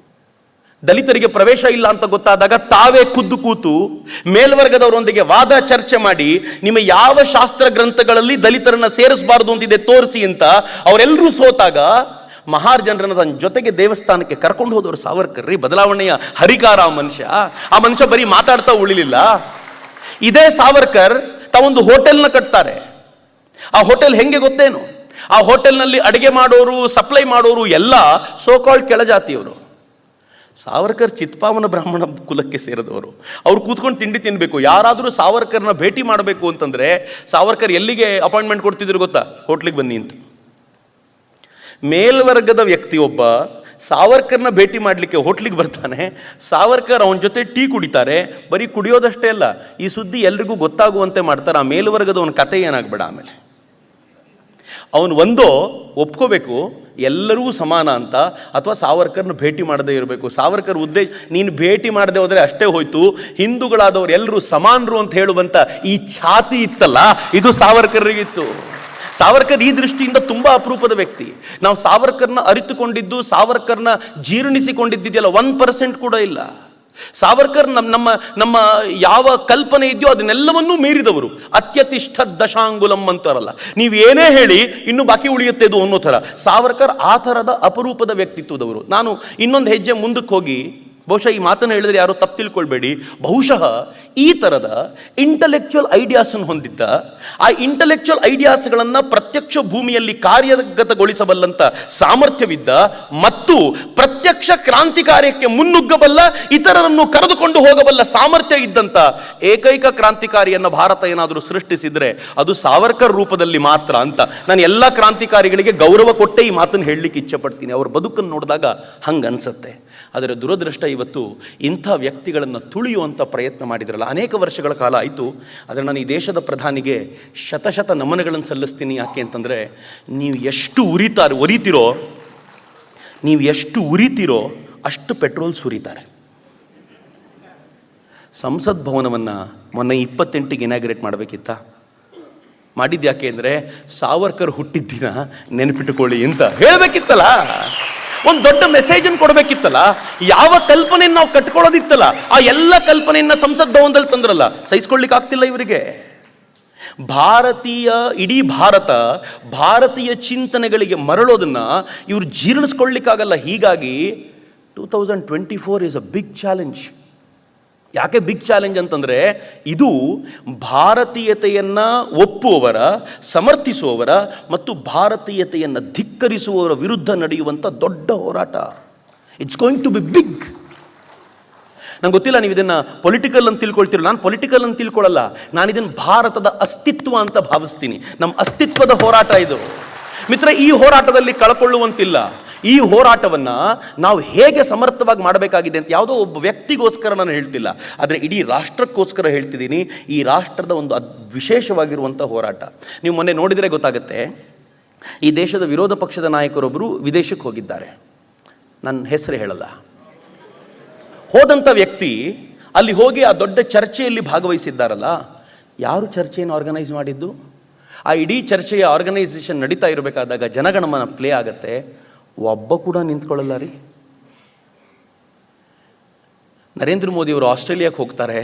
ದಲಿತರಿಗೆ ಪ್ರವೇಶ ಇಲ್ಲ ಅಂತ ಗೊತ್ತಾದಾಗ ತಾವೇ ಖುದ್ದು ಕೂತು ಮೇಲ್ವರ್ಗದವರೊಂದಿಗೆ ವಾದ ಚರ್ಚೆ ಮಾಡಿ, ನಿಮ್ಮ ಯಾವ ಶಾಸ್ತ್ರ ಗ್ರಂಥಗಳಲ್ಲಿ ದಲಿತರನ್ನ ಸೇರಿಸಬಾರದು ಅಂತಿದೆ ತೋರಿಸಿ ಅಂತ ಅವರೆಲ್ಲರೂ ಸೋತಾಗ ಮಹಾರ್ ಜನರನ್ನ ತನ್ನ ಜೊತೆಗೆ ದೇವಸ್ಥಾನಕ್ಕೆ ಕರ್ಕೊಂಡು ಹೋದವರು ಸಾವರ್ಕರ್ ರೀ. ಬದಲಾವಣೆಯ ಹರಿಕಾರ ಆ ಮನುಷ್ಯ ಬರೀ ಮಾತಾಡ್ತಾ ಉಳಿಲಿಲ್ಲ. ಇದೇ ಸಾವರ್ಕರ್ ತಾವೊಂದು ಹೋಟೆಲ್ನ ಕಟ್ತಾರೆ. ಆ ಹೋಟೆಲ್ ಹೆಂಗೆ ಗೊತ್ತೇನು? ಆ ಹೋಟೆಲ್ನಲ್ಲಿ ಅಡಿಗೆ ಮಾಡೋರು, ಸಪ್ಲೈ ಮಾಡೋರು ಎಲ್ಲ ಸೋಕಾಲ್ಡ್ ಕೆಳಜಾತಿಯವರು. ಸಾವರ್ಕರ್ ಚಿತ್ಪಾವನ ಬ್ರಾಹ್ಮಣ ಕುಲಕ್ಕೆ ಸೇರಿದವರು. ಅವ್ರು ಕೂತ್ಕೊಂಡು ತಿಂಡಿ ತಿನ್ಬೇಕು. ಯಾರಾದರೂ ಸಾವರ್ಕರ್ನ ಭೇಟಿ ಮಾಡಬೇಕು ಅಂತಂದ್ರೆ ಸಾವರ್ಕರ್ ಎಲ್ಲಿಗೆ ಅಪಾಯಿಂಟ್ಮೆಂಟ್ ಕೊಡ್ತಿದ್ರು ಗೊತ್ತಾ? ಹೋಟ್ಲಿಗೆ ಬನ್ನಿ ಅಂತ. ಮೇಲ್ವರ್ಗದ ವ್ಯಕ್ತಿ ಒಬ್ಬ ಸಾವರ್ಕರ್ನ ಭೇಟಿ ಮಾಡಲಿಕ್ಕೆ ಹೋಟ್ಲಿಗೆ ಬರ್ತಾನೆ. ಸಾವರ್ಕರ್ ಅವನ ಜೊತೆ ಟೀ ಕುಡಿತಾರೆ. ಬರೀ ಕುಡಿಯೋದಷ್ಟೇ ಅಲ್ಲ, ಈ ಸುದ್ದಿ ಎಲ್ರಿಗೂ ಗೊತ್ತಾಗುವಂತೆ ಮಾಡ್ತಾರೆ. ಆ ಮೇಲ್ವರ್ಗದವನ ಕತೆ ಏನಾಗ್ಬೇಡ. ಆಮೇಲೆ ಅವನು ಒಂದೋ ಒಪ್ಕೋಬೇಕು ಎಲ್ಲರೂ ಸಮಾನ ಅಂತ, ಅಥವಾ ಸಾವರ್ಕರ್ನ ಭೇಟಿ ಮಾಡದೇ ಇರಬೇಕು. ಸಾವರ್ಕರ್ ಉದ್ದೇಶ ನೀನು ಭೇಟಿ ಮಾಡದೆ ಹೋದರೆ ಅಷ್ಟೇ ಹೋಯ್ತು, ಹಿಂದೂಗಳಾದವರು ಎಲ್ಲರೂ ಸಮಾನರು ಅಂತ ಹೇಳುವಂತ ಈ ಛಾತಿ ಇತ್ತಲ್ಲ, ಇದು ಸಾವರ್ಕರ್ರಿಗಿತ್ತು. ಸಾವರ್ಕರ್ ಈ ದೃಷ್ಟಿಯಿಂದ ತುಂಬಾ ಅಪರೂಪದ ವ್ಯಕ್ತಿ. ನಾವು ಸಾವರ್ಕರ್ನ ಅರಿತುಕೊಂಡಿದ್ದು, ಸಾವರ್ಕರ್ನ ಜೀರ್ಣಿಸಿಕೊಂಡಿದ್ದಿದೆಯಲ್ಲ 1% ಕೂಡ ಇಲ್ಲ. ಸಾವರ್ಕರ್ ನಮ್ಮ ಯಾವ ಕಲ್ಪನೆ ಇದೆಯೋ ಅದನ್ನೆಲ್ಲವನ್ನೂ ಮೀರಿದವರು. ಅತ್ಯತಿಷ್ಠ ದಶಾಂಗುಲಂ ಅಂತಾರಲ್ಲ, ನೀವೇನೇ ಹೇಳಿ ಇನ್ನು ಬಾಕಿ ಉಳಿಯುತ್ತೆ ಇದು ಅನ್ನೋ ಥರ. ಸಾವರ್ಕರ್ ಆ ಥರದ ಅಪರೂಪದ ವ್ಯಕ್ತಿತ್ವದವರು. ನಾನು ಇನ್ನೊಂದು ಹೆಜ್ಜೆ ಮುಂದಕ್ಕೆ ಹೋಗಿ, ಬಹುಶಃ ಈ ಮಾತನ್ನು ಹೇಳಿದ್ರೆ ಯಾರು ತಪ್ಪು ತಿಳ್ಕೊಳ್ಬೇಡಿ, ಬಹುಶಃ ಈ ಥರದ ಇಂಟಲೆಕ್ಚುಯಲ್ ಐಡಿಯಾಸನ್ನು ಹೊಂದಿದ್ದ, ಆ ಇಂಟಲೆಕ್ಚುಯಲ್ ಐಡಿಯಾಸ್ಗಳನ್ನು ಪ್ರತ್ಯಕ್ಷ ಭೂಮಿಯಲ್ಲಿ ಕಾರ್ಯಗತಗೊಳಿಸಬಲ್ಲಂತ ಸಾಮರ್ಥ್ಯವಿದ್ದ ಮತ್ತು ಪ್ರತ್ಯಕ್ಷ ಕ್ರಾಂತಿಕಾರ್ಯಕ್ಕೆ ಮುನ್ನುಗ್ಗಬಲ್ಲ, ಇತರರನ್ನು ಕರೆದುಕೊಂಡು ಹೋಗಬಲ್ಲ ಸಾಮರ್ಥ್ಯ ಇದ್ದಂಥ ಏಕೈಕ ಕ್ರಾಂತಿಕಾರಿಯನ್ನು ಭಾರತ ಏನಾದರೂ ಸೃಷ್ಟಿಸಿದ್ರೆ ಅದು ಸಾವರ್ಕರ್ ರೂಪದಲ್ಲಿ ಮಾತ್ರ ಅಂತ ನಾನು ಎಲ್ಲ ಕ್ರಾಂತಿಕಾರಿಗಳಿಗೆ ಗೌರವ ಕೊಟ್ಟೇ ಈ ಮಾತನ್ನು ಹೇಳಲಿಕ್ಕೆ ಇಚ್ಛೆ ಪಡ್ತೀನಿ. ಅವ್ರ ಬದುಕನ್ನು ನೋಡಿದಾಗ ಹಂಗೆ ಅನ್ಸುತ್ತೆ. ಅದರ ದುರದೃಷ್ಟ ಇವತ್ತು ಇಂಥ ವ್ಯಕ್ತಿಗಳನ್ನು ತುಳಿಯುವಂಥ ಪ್ರಯತ್ನ ಮಾಡಿದ್ರಲ್ಲ, ಅನೇಕ ವರ್ಷಗಳ ಕಾಲ ಆಯಿತು. ಆದರೆ ನಾನು ಈ ದೇಶದ ಪ್ರಧಾನಿಗೆ ಶತಶತ ನಮನಗಳನ್ನು ಸಲ್ಲಿಸ್ತೀನಿ. ಯಾಕೆ ಅಂತಂದರೆ ನೀವು ಎಷ್ಟು ಉರಿತೀರೋ ಅಷ್ಟು ಪೆಟ್ರೋಲ್ ಸುರಿತಾರೆ. ಸಂಸತ್ ಭವನವನ್ನು ಮೊನ್ನೆ 28ಗೆ ಇನಾಗ್ರೇಟ್ ಮಾಡಬೇಕಿತ್ತ, ಮಾಡಿದ್ಯಾಕೆ ಅಂದರೆ ಸಾವರ್ಕರ್ ಹುಟ್ಟಿದ್ದಿನ ನೆನಪಿಟ್ಟುಕೊಳ್ಳಿ ಅಂತ ಹೇಳಬೇಕಿತ್ತಲ್ಲ. ಒಂದು ದೊಡ್ಡ ಮೆಸೇಜ್ ಅನ್ನು ಕೊಡಬೇಕಿತ್ತಲ್ಲ. ಯಾವ ಕಲ್ಪನೆಯನ್ನು ನಾವು ಕಟ್ಕೊಳ್ಳೋದಿತ್ತಲ್ಲ, ಆ ಎಲ್ಲ ಕಲ್ಪನೆಯನ್ನ ಸಂಸತ್ ಭವನದಲ್ಲಿ ತಂದ್ರಲ್ಲ, ಸಹಿಸ್ಕೊಳ್ಳಿಕ್ಕೆ ಆಗ್ತಿಲ್ಲ ಇವರಿಗೆ. ಇಡೀ ಭಾರತೀಯ ಚಿಂತನೆಗಳಿಗೆ ಮರಳೋದನ್ನ ಇವರು ಜೀರ್ಣಿಸ್ಕೊಳ್ಳಿಕ್ಕಾಗಲ್ಲ. ಹೀಗಾಗಿ 2024 ಇಸ್ ಅ ಬಿಗ್ ಚಾಲೆಂಜ್. ಯಾಕೆ ಬಿಗ್ ಚಾಲೆಂಜ್ ಅಂತಂದರೆ, ಇದು ಭಾರತೀಯತೆಯನ್ನು ಒಪ್ಪುವವರ, ಸಮರ್ಥಿಸುವವರ ಮತ್ತು ಭಾರತೀಯತೆಯನ್ನು ಧಿಕ್ಕರಿಸುವವರ ವಿರುದ್ಧ ನಡೆಯುವಂಥ ದೊಡ್ಡ ಹೋರಾಟ. It's going to be big. ನಂಗೆ ಗೊತ್ತಿಲ್ಲ ನೀವು ಇದನ್ನು ಪೊಲಿಟಿಕಲ್ ಅಂತ ತಿಳ್ಕೊಳ್ತೀರಲ್ಲ. ನಾನು ಪೊಲಿಟಿಕಲ್ ಅಂತ ತಿಳ್ಕೊಳ್ಳಲ್ಲ, ನಾನು ಇದನ್ನು ಭಾರತದ ಅಸ್ತಿತ್ವ ಅಂತ ಭಾವಿಸ್ತೀನಿ. ನಮ್ಮ ಅಸ್ತಿತ್ವದ ಹೋರಾಟ ಇದು ಮಿತ್ರ. ಈ ಹೋರಾಟದಲ್ಲಿ ಕಳ್ಕೊಳ್ಳುವಂತಿಲ್ಲ. ಈ ಹೋರಾಟವನ್ನು ನಾವು ಹೇಗೆ ಸಮರ್ಥವಾಗಿ ಮಾಡಬೇಕಾಗಿದೆ ಅಂತ ಯಾವುದೋ ಒಬ್ಬ ವ್ಯಕ್ತಿಗೋಸ್ಕರ ನಾನು ಹೇಳ್ತಿಲ್ಲ, ಆದರೆ ಇಡೀ ರಾಷ್ಟ್ರಕ್ಕೋಸ್ಕರ ಹೇಳ್ತಿದ್ದೀನಿ. ಈ ರಾಷ್ಟ್ರದ ಒಂದು ವಿಶೇಷವಾಗಿರುವಂಥ ಹೋರಾಟ. ನೀವು ಮೊನ್ನೆ ನೋಡಿದರೆ ಗೊತ್ತಾಗುತ್ತೆ, ಈ ದೇಶದ ವಿರೋಧ ಪಕ್ಷದ ನಾಯಕರೊಬ್ಬರು ವಿದೇಶಕ್ಕೆ ಹೋಗಿದ್ದಾರೆ. ನನ್ನ ಹೆಸರು ಹೇಳಲ್ಲ. ಹೋದಂಥ ವ್ಯಕ್ತಿ ಅಲ್ಲಿ ಹೋಗಿ ಆ ದೊಡ್ಡ ಚರ್ಚೆಯಲ್ಲಿ ಭಾಗವಹಿಸಿದ್ದಾರಲ್ಲ, ಯಾರು ಚರ್ಚೆಯನ್ನು ಆರ್ಗನೈಸ್ ಮಾಡಿದ್ದು? ಆ ಇಡೀ ಚರ್ಚೆಯ ಆರ್ಗನೈಸೇಷನ್ ನಡೀತಾ ಇರಬೇಕಾದಾಗ ಜನಗಣಮನ ಪ್ಲೇ ಆಗುತ್ತೆ, ಒಬ್ಬ ಕೂಡ ನಿಂತ್ಕೊಳ್ಳಲ್ಲ ರೀ. ನರೇಂದ್ರ ಮೋದಿಯವರು ಆಸ್ಟ್ರೇಲಿಯಾಕ್ಕೆ ಹೋಗ್ತಾರೆ,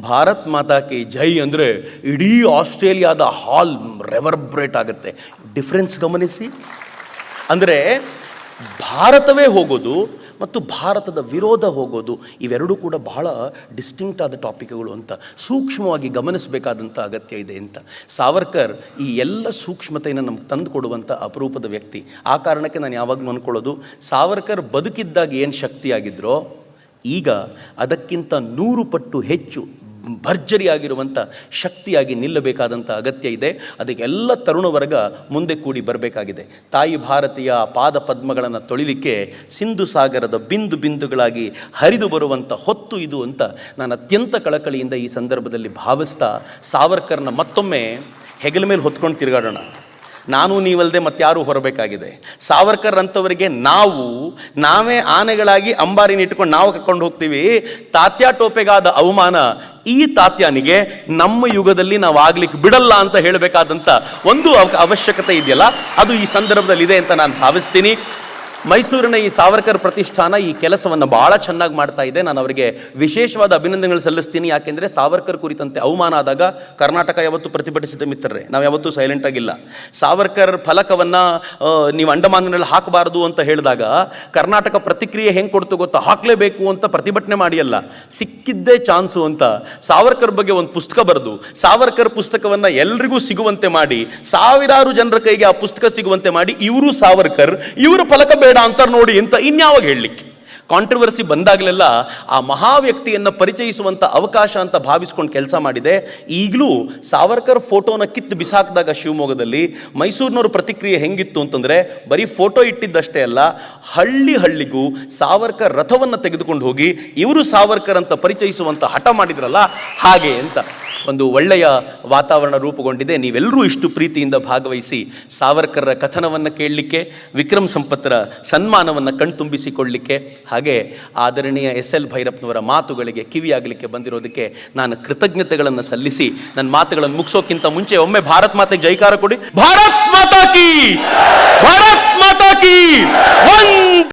ಭಾರತ್ ಮಾತಾ ಕಿ ಜೈ ಅಂದರೆ ಇಡೀ ಆಸ್ಟ್ರೇಲಿಯಾದ ಹಾಲ್ ರೆವರ್ಬ್ರೇಟ್ ಆಗುತ್ತೆ. ಡಿಫ್ರೆನ್ಸ್ ಗಮನಿಸಿ. ಅಂದರೆ ಭಾರತವೇ ಹೋಗೋದು ಮತ್ತು ಭಾರತದ ವಿರೋಧ ಹೋಗೋದು, ಇವೆರಡೂ ಕೂಡ ಬಹಳ ಡಿಸ್ಟಿಂಕ್ಟ್ ಆದ ಟಾಪಿಕ್ಗಳು ಅಂತ ಸೂಕ್ಷ್ಮವಾಗಿ ಗಮನಿಸಬೇಕಾದಂಥ ಅಗತ್ಯ ಇದೆ ಅಂತ. ಸಾವರ್ಕರ್ ಈ ಎಲ್ಲ ಸೂಕ್ಷ್ಮತೆಯನ್ನು ನಮ್ಗೆ ತಂದು ಕೊಡುವಂಥ ಅಪರೂಪದ ವ್ಯಕ್ತಿ. ಆ ಕಾರಣಕ್ಕೆ ನಾನು ಯಾವಾಗಲೂ ಅಂದ್ಕೊಳ್ಳೋದು, ಸಾವರ್ಕರ್ ಬದುಕಿದ್ದಾಗ ಏನು ಶಕ್ತಿಯಾಗಿದ್ರೋ ಈಗ ಅದಕ್ಕಿಂತ 100 ಪಟ್ಟು ಹೆಚ್ಚು ಭರ್ಜರಿಯಾಗಿರುವಂಥ ಶಕ್ತಿಯಾಗಿ ನಿಲ್ಲಬೇಕಾದಂಥ ಅಗತ್ಯ ಇದೆ. ಅದಕ್ಕೆಲ್ಲ ತರುಣ ವರ್ಗ ಮುಂದೆ ಕೂಡಿ ಬರಬೇಕಾಗಿದೆ. ತಾಯಿ ಭಾರತೀಯ ಪಾದ ಪದ್ಮಗಳನ್ನು ತೊಳಿಲಿಕ್ಕೆ ಸಿಂಧು ಸಾಗರದ ಬಿಂದುಗಳಾಗಿ ಹರಿದು ಬರುವಂಥ ಹೊತ್ತು ಇದು ಅಂತ ನಾನು ಅತ್ಯಂತ ಕಳಕಳಿಯಿಂದ ಈ ಸಂದರ್ಭದಲ್ಲಿ ಭಾವಿಸ್ತಾ, ಸಾವರ್ಕರ್ನ ಮತ್ತೊಮ್ಮೆ ಹೆಗಲ ಮೇಲೆ ಹೊತ್ಕೊಂಡು ತಿರುಗಾಡೋಣ. ನಾನು ನೀವಲ್ಲದೆ ಮತ್ತಾರೂ ಹೊರಬೇಕಾಗಿದೆ. ಸಾವರ್ಕರ್ ಅಂಥವರಿಗೆ ನಾವೇ ಆನೆಗಳಾಗಿ ಅಂಬಾರಿನ ಇಟ್ಕೊಂಡು ನಾವು ಕರ್ಕೊಂಡು ಹೋಗ್ತೀವಿ. ತಾತ್ಯ ಟೋಪೆಗಾದ ಅವಮಾನ ಈ ತಾತ್ಯಾನಿಗೆ ನಮ್ಮ ಯುಗದಲ್ಲಿ ನಾವು ಆಗ್ಲಿಕ್ಕೆ ಬಿಡಲ್ಲ ಅಂತ ಹೇಳಬೇಕಾದಂಥ ಒಂದು ಅವಶ್ಯಕತೆ ಇದೆಯಲ್ಲ, ಅದು ಈ ಸಂದರ್ಭದಲ್ಲಿ ಇದೆ ಅಂತ ನಾನು ಭಾವಿಸ್ತೀನಿ. ಮೈಸೂರಿನ ಈ ಸಾವರ್ಕರ್ ಪ್ರತಿಷ್ಠಾನ ಈ ಕೆಲಸವನ್ನು ಭಾಳ ಚೆನ್ನಾಗಿ ಮಾಡ್ತಾ ಇದೆ. ನಾನು ಅವರಿಗೆ ವಿಶೇಷವಾದ ಅಭಿನಂದನೆಗಳು ಸಲ್ಲಿಸ್ತೀನಿ. ಯಾಕೆಂದರೆ ಸಾವರ್ಕರ್ ಕುರಿತಂತೆ ಅವಮಾನ ಆದಾಗ ಕರ್ನಾಟಕ ಯಾವತ್ತೂ ಪ್ರತಿಭಟಿಸಿದ ಮಿತ್ರರೇ, ನಾವು ಯಾವತ್ತೂ ಸೈಲೆಂಟ್ ಆಗಿಲ್ಲ. ಸಾವರ್ಕರ್ ಫಲಕವನ್ನು ನೀವು ಅಂಡಮಾನಿನಲ್ಲಿ ಹಾಕಬಾರದು ಅಂತ ಹೇಳಿದಾಗ ಕರ್ನಾಟಕ ಪ್ರತಿಕ್ರಿಯೆ ಹೆಂಗೆ ಕೊಡ್ತು ಗೊತ್ತಾ? ಹಾಕಲೇಬೇಕು ಅಂತ ಪ್ರತಿಭಟನೆ ಮಾಡಿಯಲ್ಲ, ಸಿಕ್ಕಿದ್ದೇ ಚಾನ್ಸು ಅಂತ ಸಾವರ್ಕರ್ ಬಗ್ಗೆ ಒಂದು ಪುಸ್ತಕ ಬರೆದು ಸಾವರ್ಕರ್ ಪುಸ್ತಕವನ್ನು ಎಲ್ರಿಗೂ ಸಿಗುವಂತೆ ಮಾಡಿ, ಸಾವಿರಾರು ಜನರ ಕೈಗೆ ಆ ಪುಸ್ತಕ ಸಿಗುವಂತೆ ಮಾಡಿ, ಇವರು ಸಾವರ್ಕರ್, ಇವರು ಫಲಕ ಬೇಡ ಅಂತ ನೋಡಿ ಅಂತ ಇನ್ಯಾವಾಗ ಹೇಳಲಿಕ್ಕೆ? ಕಾಂಟ್ರವರ್ಸಿ ಬಂದಾಗಲೆಲ್ಲ ಆ ಮಹಾ ವ್ಯಕ್ತಿಯನ್ನು ಪರಿಚಯಿಸುವಂಥ ಅವಕಾಶ ಅಂತ ಭಾವಿಸ್ಕೊಂಡು ಕೆಲಸ ಮಾಡಿದೆ. ಈಗಲೂ ಸಾವರ್ಕರ್ ಫೋಟೋನ ಕಿತ್ತು ಬಿಸಾಕಿದಾಗ ಶಿವಮೊಗ್ಗದಲ್ಲಿ ಮೈಸೂರಿನವ್ರ ಪ್ರತಿಕ್ರಿಯೆ ಹೆಂಗಿತ್ತು ಅಂತಂದರೆ, ಬರೀ ಫೋಟೋ ಇಟ್ಟಿದ್ದಷ್ಟೇ ಅಲ್ಲ, ಹಳ್ಳಿಗೂ ಸಾವರ್ಕರ್ ರಥವನ್ನು ತೆಗೆದುಕೊಂಡು ಹೋಗಿ ಇವರು ಸಾವರ್ಕರ್ ಅಂತ ಪರಿಚಯಿಸುವಂಥ ಹಠ ಮಾಡಿದ್ರಲ್ಲ, ಹಾಗೆ ಅಂತ ಒಂದು ಒಳ್ಳೆಯ ವಾತಾವರಣ ರೂಪುಗೊಂಡಿದೆ. ನೀವೆಲ್ಲರೂ ಇಷ್ಟು ಪ್ರೀತಿಯಿಂದ ಭಾಗವಹಿಸಿ ಸಾವರ್ಕರ್ರ ಕಥನವನ್ನು ಕೇಳಲಿಕ್ಕೆ, ವಿಕ್ರಮ್ ಸಂಪತ್ತರ ಸನ್ಮಾನವನ್ನು ಕಣ್ತುಂಬಿಸಿಕೊಳ್ಳಲಿಕ್ಕೆ, ಹಾಗೆ ಆದರಣೀಯ SL ಭೈರಪ್ಪನವರ ಮಾತುಗಳಿಗೆ ಕಿವಿಯಾಗಲಿಕ್ಕೆ ಬಂದಿರೋದಕ್ಕೆ ನಾನು ಕೃತಜ್ಞತೆಗಳನ್ನು ಸಲ್ಲಿಸಿ ನನ್ನ ಮಾತುಗಳನ್ನು ಮುಗಿಸೋಕ್ಕಿಂತ ಮುಂಚೆ ಒಮ್ಮೆ ಭಾರತ್ ಮಾತೆಗೆ ಜೈಕಾರ ಕೊಡಿ. ಭಾರತ್ ಮಾತಾ ಕಿ, ಭಾರತ್ ಮಾತಾ ಕಿ,